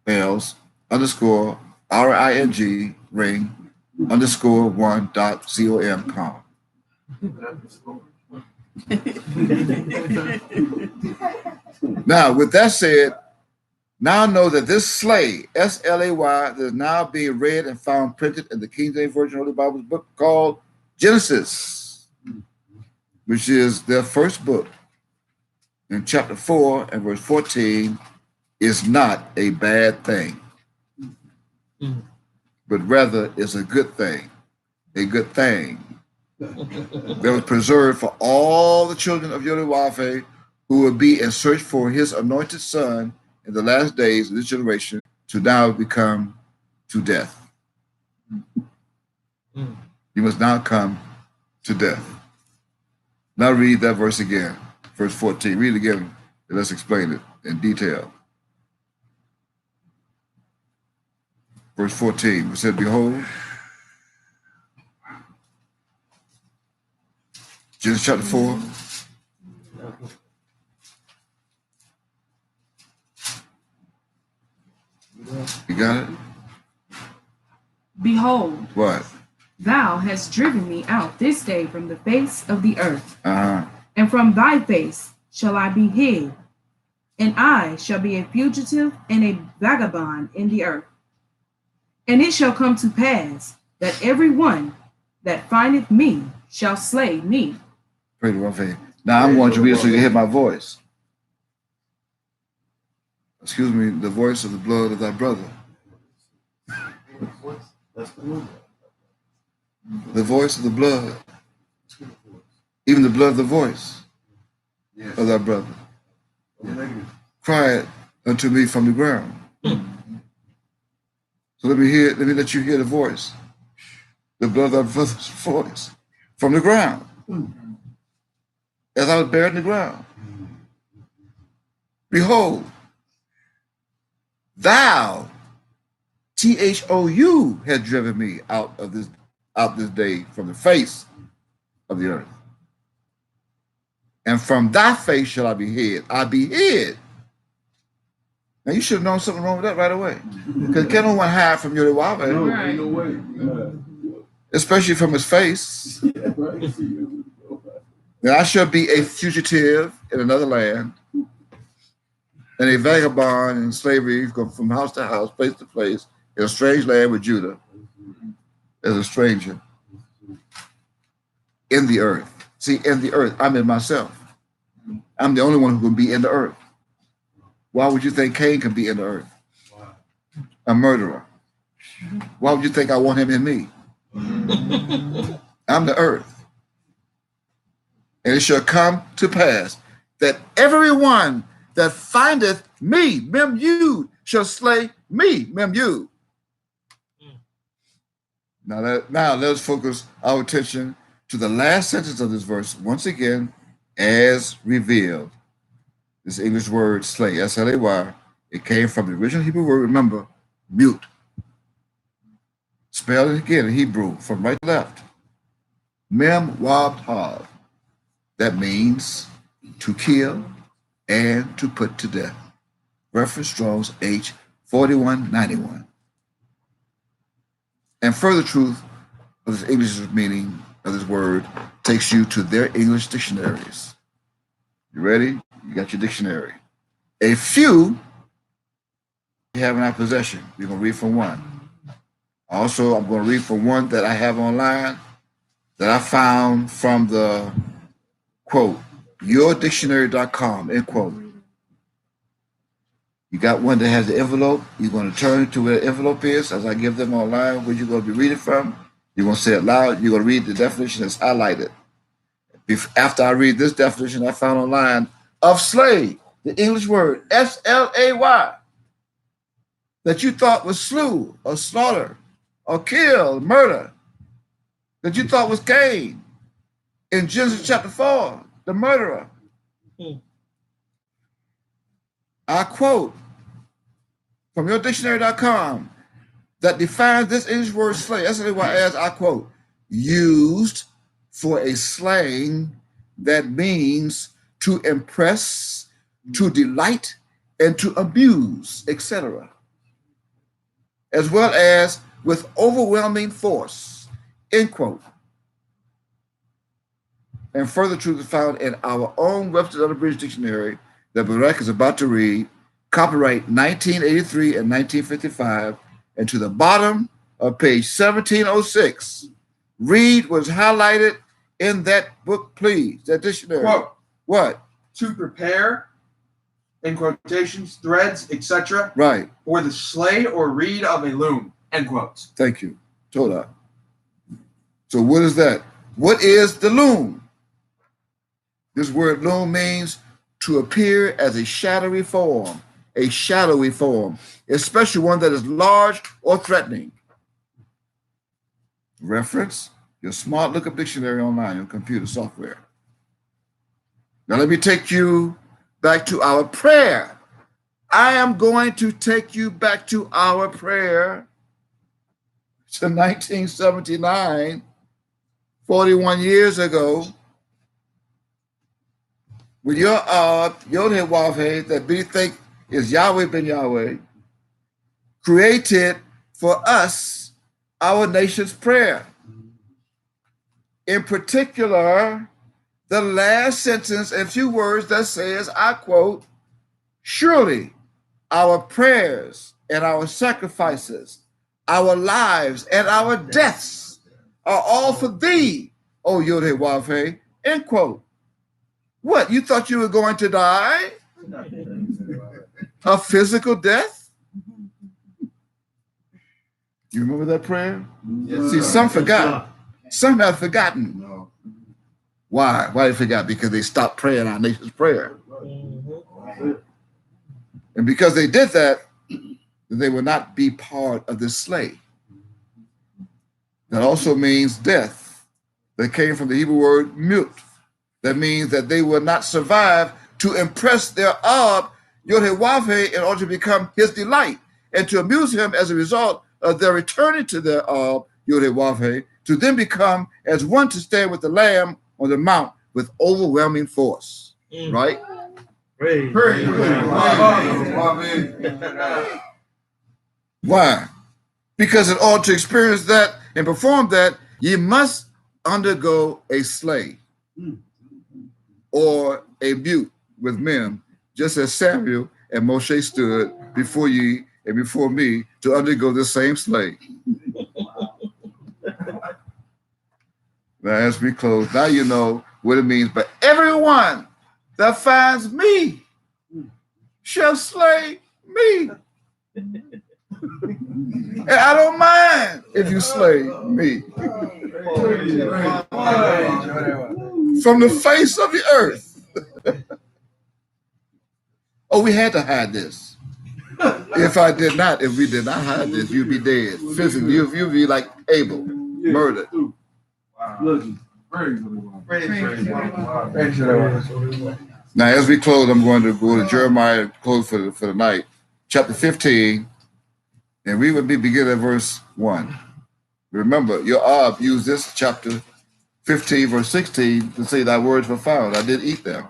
Speaker 1: bells, underscore RING, ring, underscore 1.com. Now, with that said, now know that this slay, SLAY, that is now being read and found printed in the King James Version Holy Bible's book called Genesis, which is their first book, in chapter 4 and verse 14, is not a bad thing, but rather is a good thing, that was preserved for all the children of Yodewave who will be in search for his anointed son in the last days of this generation to now become to death. You must now come to death. Now read that verse again, verse 14. Read it again and let's explain it in detail. Verse 14, we said, behold, Genesis chapter 4. You got it?
Speaker 5: Behold,
Speaker 1: What?
Speaker 5: thou hast driven me out this day from the face of the earth,
Speaker 1: Uh-huh.
Speaker 5: and from thy face shall I be hid, and I shall be a fugitive and a vagabond in the earth. And it shall come to pass that every one that findeth me shall slay me.
Speaker 1: Pray to one thing. Now I'm going to read it so you can hear my voice. Excuse me, the voice of the blood of thy brother. The voice of the blood. Even the blood of the voice of thy brother. Cry unto me from the ground. So let me let you hear the voice. The blood of thy brother's voice from the ground. As I was buried in the ground. Behold, thou, THOU, had driven me out this day from the face of the earth. And from thy face shall I be hid. I be hid. Now you should have known something wrong with that right away. Because can no one hide from your wife?
Speaker 4: No, ain't no way.
Speaker 1: Especially from his face. Now I shall be a fugitive in another land, and a vagabond in slavery from house to house, place to place, in a strange land with Judah, as a stranger in the earth. See, in the earth, I'm in myself. I'm the only one who can be in the earth. Why would you think Cain can be in the earth? A murderer. Why would you think I want him in me? I'm the earth. And it shall come to pass that everyone that findeth me, mem you, shall slay me, mem you. Now let's focus our attention to the last sentence of this verse once again, as revealed. This English word slay, S-L-A-Y, it came from the original Hebrew word, remember, mute. Spell it again in Hebrew from right to left. Mem wab tav. That means to kill and to put to death. Reference Strong's H 4191. And further truth of this English meaning of this word takes you to their English dictionaries. You ready? You got your dictionary. A few we have in our possession. We're going to read from one. Also, I'm going to read from one that I have online that I found from the quote, yourdictionary.com, end quote. You got one that has the envelope. You're going to turn to where the envelope is as I give them online where you're going to be reading from. You're going to say it loud. You're going to read the definition that's highlighted. After I read this definition I found online of slay, the English word S-L-A-Y, that you thought was slew or slaughter or kill, murder, that you thought was Cain in Genesis chapter 4, the murderer. I quote from yourdictionary.com, that defines this English word slay. That's why, as I quote, used for a slang that means to impress, to delight, and to amuse, etc., as well as with overwhelming force, end quote. And further truth is found in our own Webster's Unabridged Dictionary that Barak is about to read, copyright 1983 and 1955, and to the bottom of page 1706. Read what's highlighted in that book, please, that dictionary.
Speaker 6: Quote,
Speaker 1: What?
Speaker 6: to prepare, in quotations, threads, etc.,
Speaker 1: Right.
Speaker 6: for the slay or reed of a loom, end quotes.
Speaker 1: Thank you. Hold up. So what is that? What is the loom? This word loom means to appear as a shadowy form, especially one that is large or threatening. Reference your smart lookup dictionary online, your computer software. Now let me take you back to our prayer. I am going to take you back to our prayer to 1979, 41 years ago, with your Yod Wavhe that we think is Yahweh ben Yahweh, created for us our nation's prayer. In particular, the last sentence and few words that says, I quote, surely our prayers and our sacrifices, our lives and our deaths are all for thee, O Yod Wavhe, end quote. What, you thought you were going to die? A physical death? You remember that prayer?
Speaker 4: Yes,
Speaker 1: See,
Speaker 4: sir.
Speaker 1: some forgot. Some have forgotten.
Speaker 4: No.
Speaker 1: Why? Why they forgot? Because they stopped praying our nation's prayer. And because they did that, they will not be part of this slay. That also means death. That came from the Hebrew word mut. That means that they will not survive to impress their Ab, Yod Wavhe, in order to become his delight and to amuse him as a result of their returning to their Ab, Yod Wavhe, to then become as one to stand with the Lamb on the mount with overwhelming force. Right?
Speaker 2: Praise.
Speaker 1: Why? Because in order to experience that and perform that, you must undergo a slay or a mute with men, just as Samuel and Moshe stood before you and before me to undergo the same slay. Now, as we close, now you know what it means. But everyone that finds me shall slay me. And I don't mind if you slay me. From the face of the earth. Oh, we had to hide this. If we did not hide this, you'd be dead. Physically, you'd be like Abel, murdered. Now, as we close, I'm going to go to Jeremiah, close for the night, chapter 15, and we would be beginning at verse 1. Remember, your Ab used this chapter 15, verse 16 to say thy words were found. I did eat them.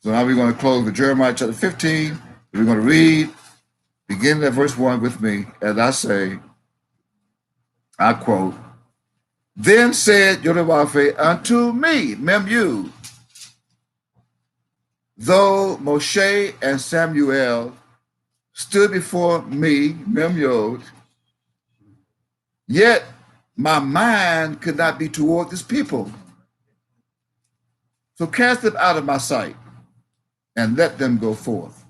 Speaker 1: So now we're going to close with Jeremiah chapter 15. And we're going to read, beginning at verse 1 with me, as I say, I quote, then said Yod Wavhe unto me, Mem Yud, though Moshe and Samuel stood before me, Mem Yod, yet my mind could not be toward this people. So cast them out of my sight and let them go forth.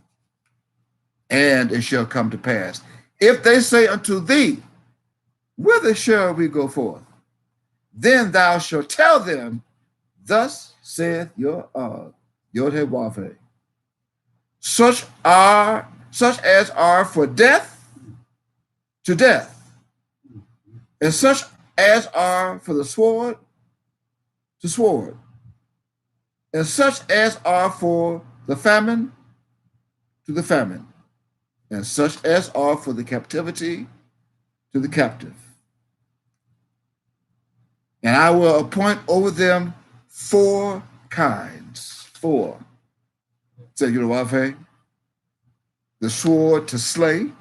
Speaker 1: And it shall come to pass, if they say unto thee, whither shall we go forth? Then thou shalt tell them, thus saith your Yod Wavhe, such as are for death to death, and such as are for the sword to sword, and such as are for the famine to the famine, and such as are for the captivity to the captive. And I will appoint over them 4 kinds. 4. Say, you know what, hey? The sword to slay,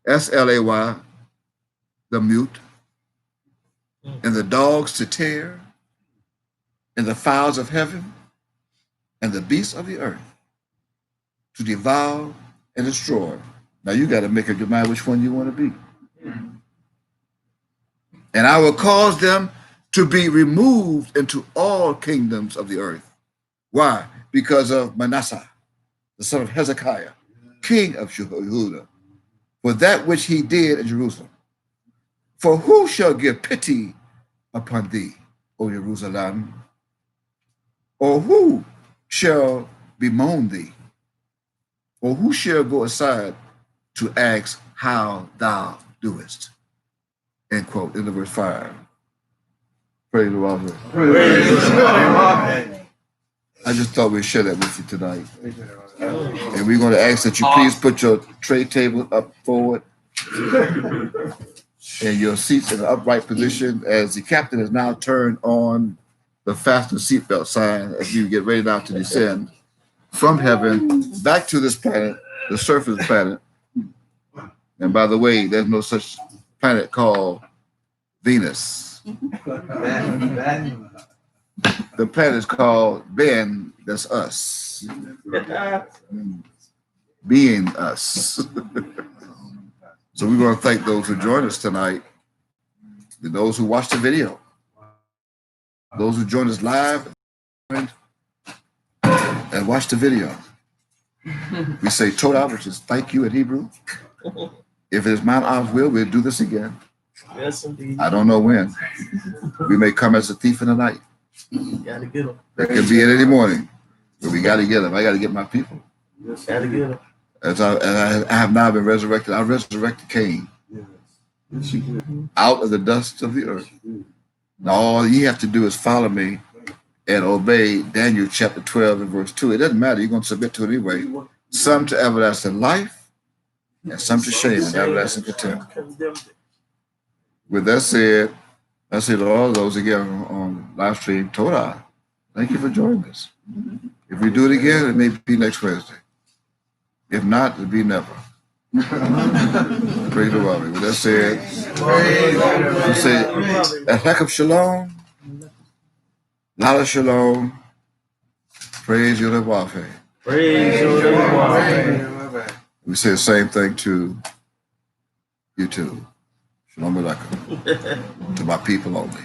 Speaker 1: SLAY, the mute, and the dogs to tear, and the fowls of heaven, and the beasts of the earth to devour and destroy. Now you got to make up your mind which one you want to be. And I will cause them to be removed into all kingdoms of the earth. Why? Because of Manasseh, the son of Hezekiah, king of Judah, for that which he did in Jerusalem. For who shall give pity upon thee, O Jerusalem? Or who shall bemoan thee? Or who shall go aside to ask how thou doest? End quote, in the verse 5. Praise the Lord. I just thought we'd share that with you tonight. And we're going to ask that you please put your tray table up forward and your seats in an upright position as the captain has now turned on the fasten seatbelt sign as you get ready now to descend from heaven back to this planet, the surface planet. And by the way, there's no such planet called Venus. The planet is called Ben, that's us. Being us. So we're going to thank those who joined us tonight, and those who watched the video, those who joined us live and watched the video. We say Todah, which is thank you in Hebrew. If it is Mount Olive's will, we'll do this again.
Speaker 2: Yes, indeed.
Speaker 1: I don't know when. We may come as a thief in the night.
Speaker 2: Gotta get them.
Speaker 1: It could be at any morning, but we got to get them. I got to get my people.
Speaker 2: Gotta get them.
Speaker 1: As I have now been resurrected, I resurrected Cain out of the dust of the earth. Now all you have to do is follow me and obey Daniel chapter 12 and verse 2. It doesn't matter. You're going to submit to it anyway. Some to everlasting life and some to shame and everlasting contempt. With that said, I say to all those again on live stream, Todah, thank you for joining us. If we do it again, it may be next Wednesday. If not, it'll be never. Praise the Lord. With that said, we say a heck of shalom, lot of shalom. Praise Yehovah.
Speaker 2: Praise Yehovah.
Speaker 1: We say the same thing to you too. Shalom alaikum. To my people only.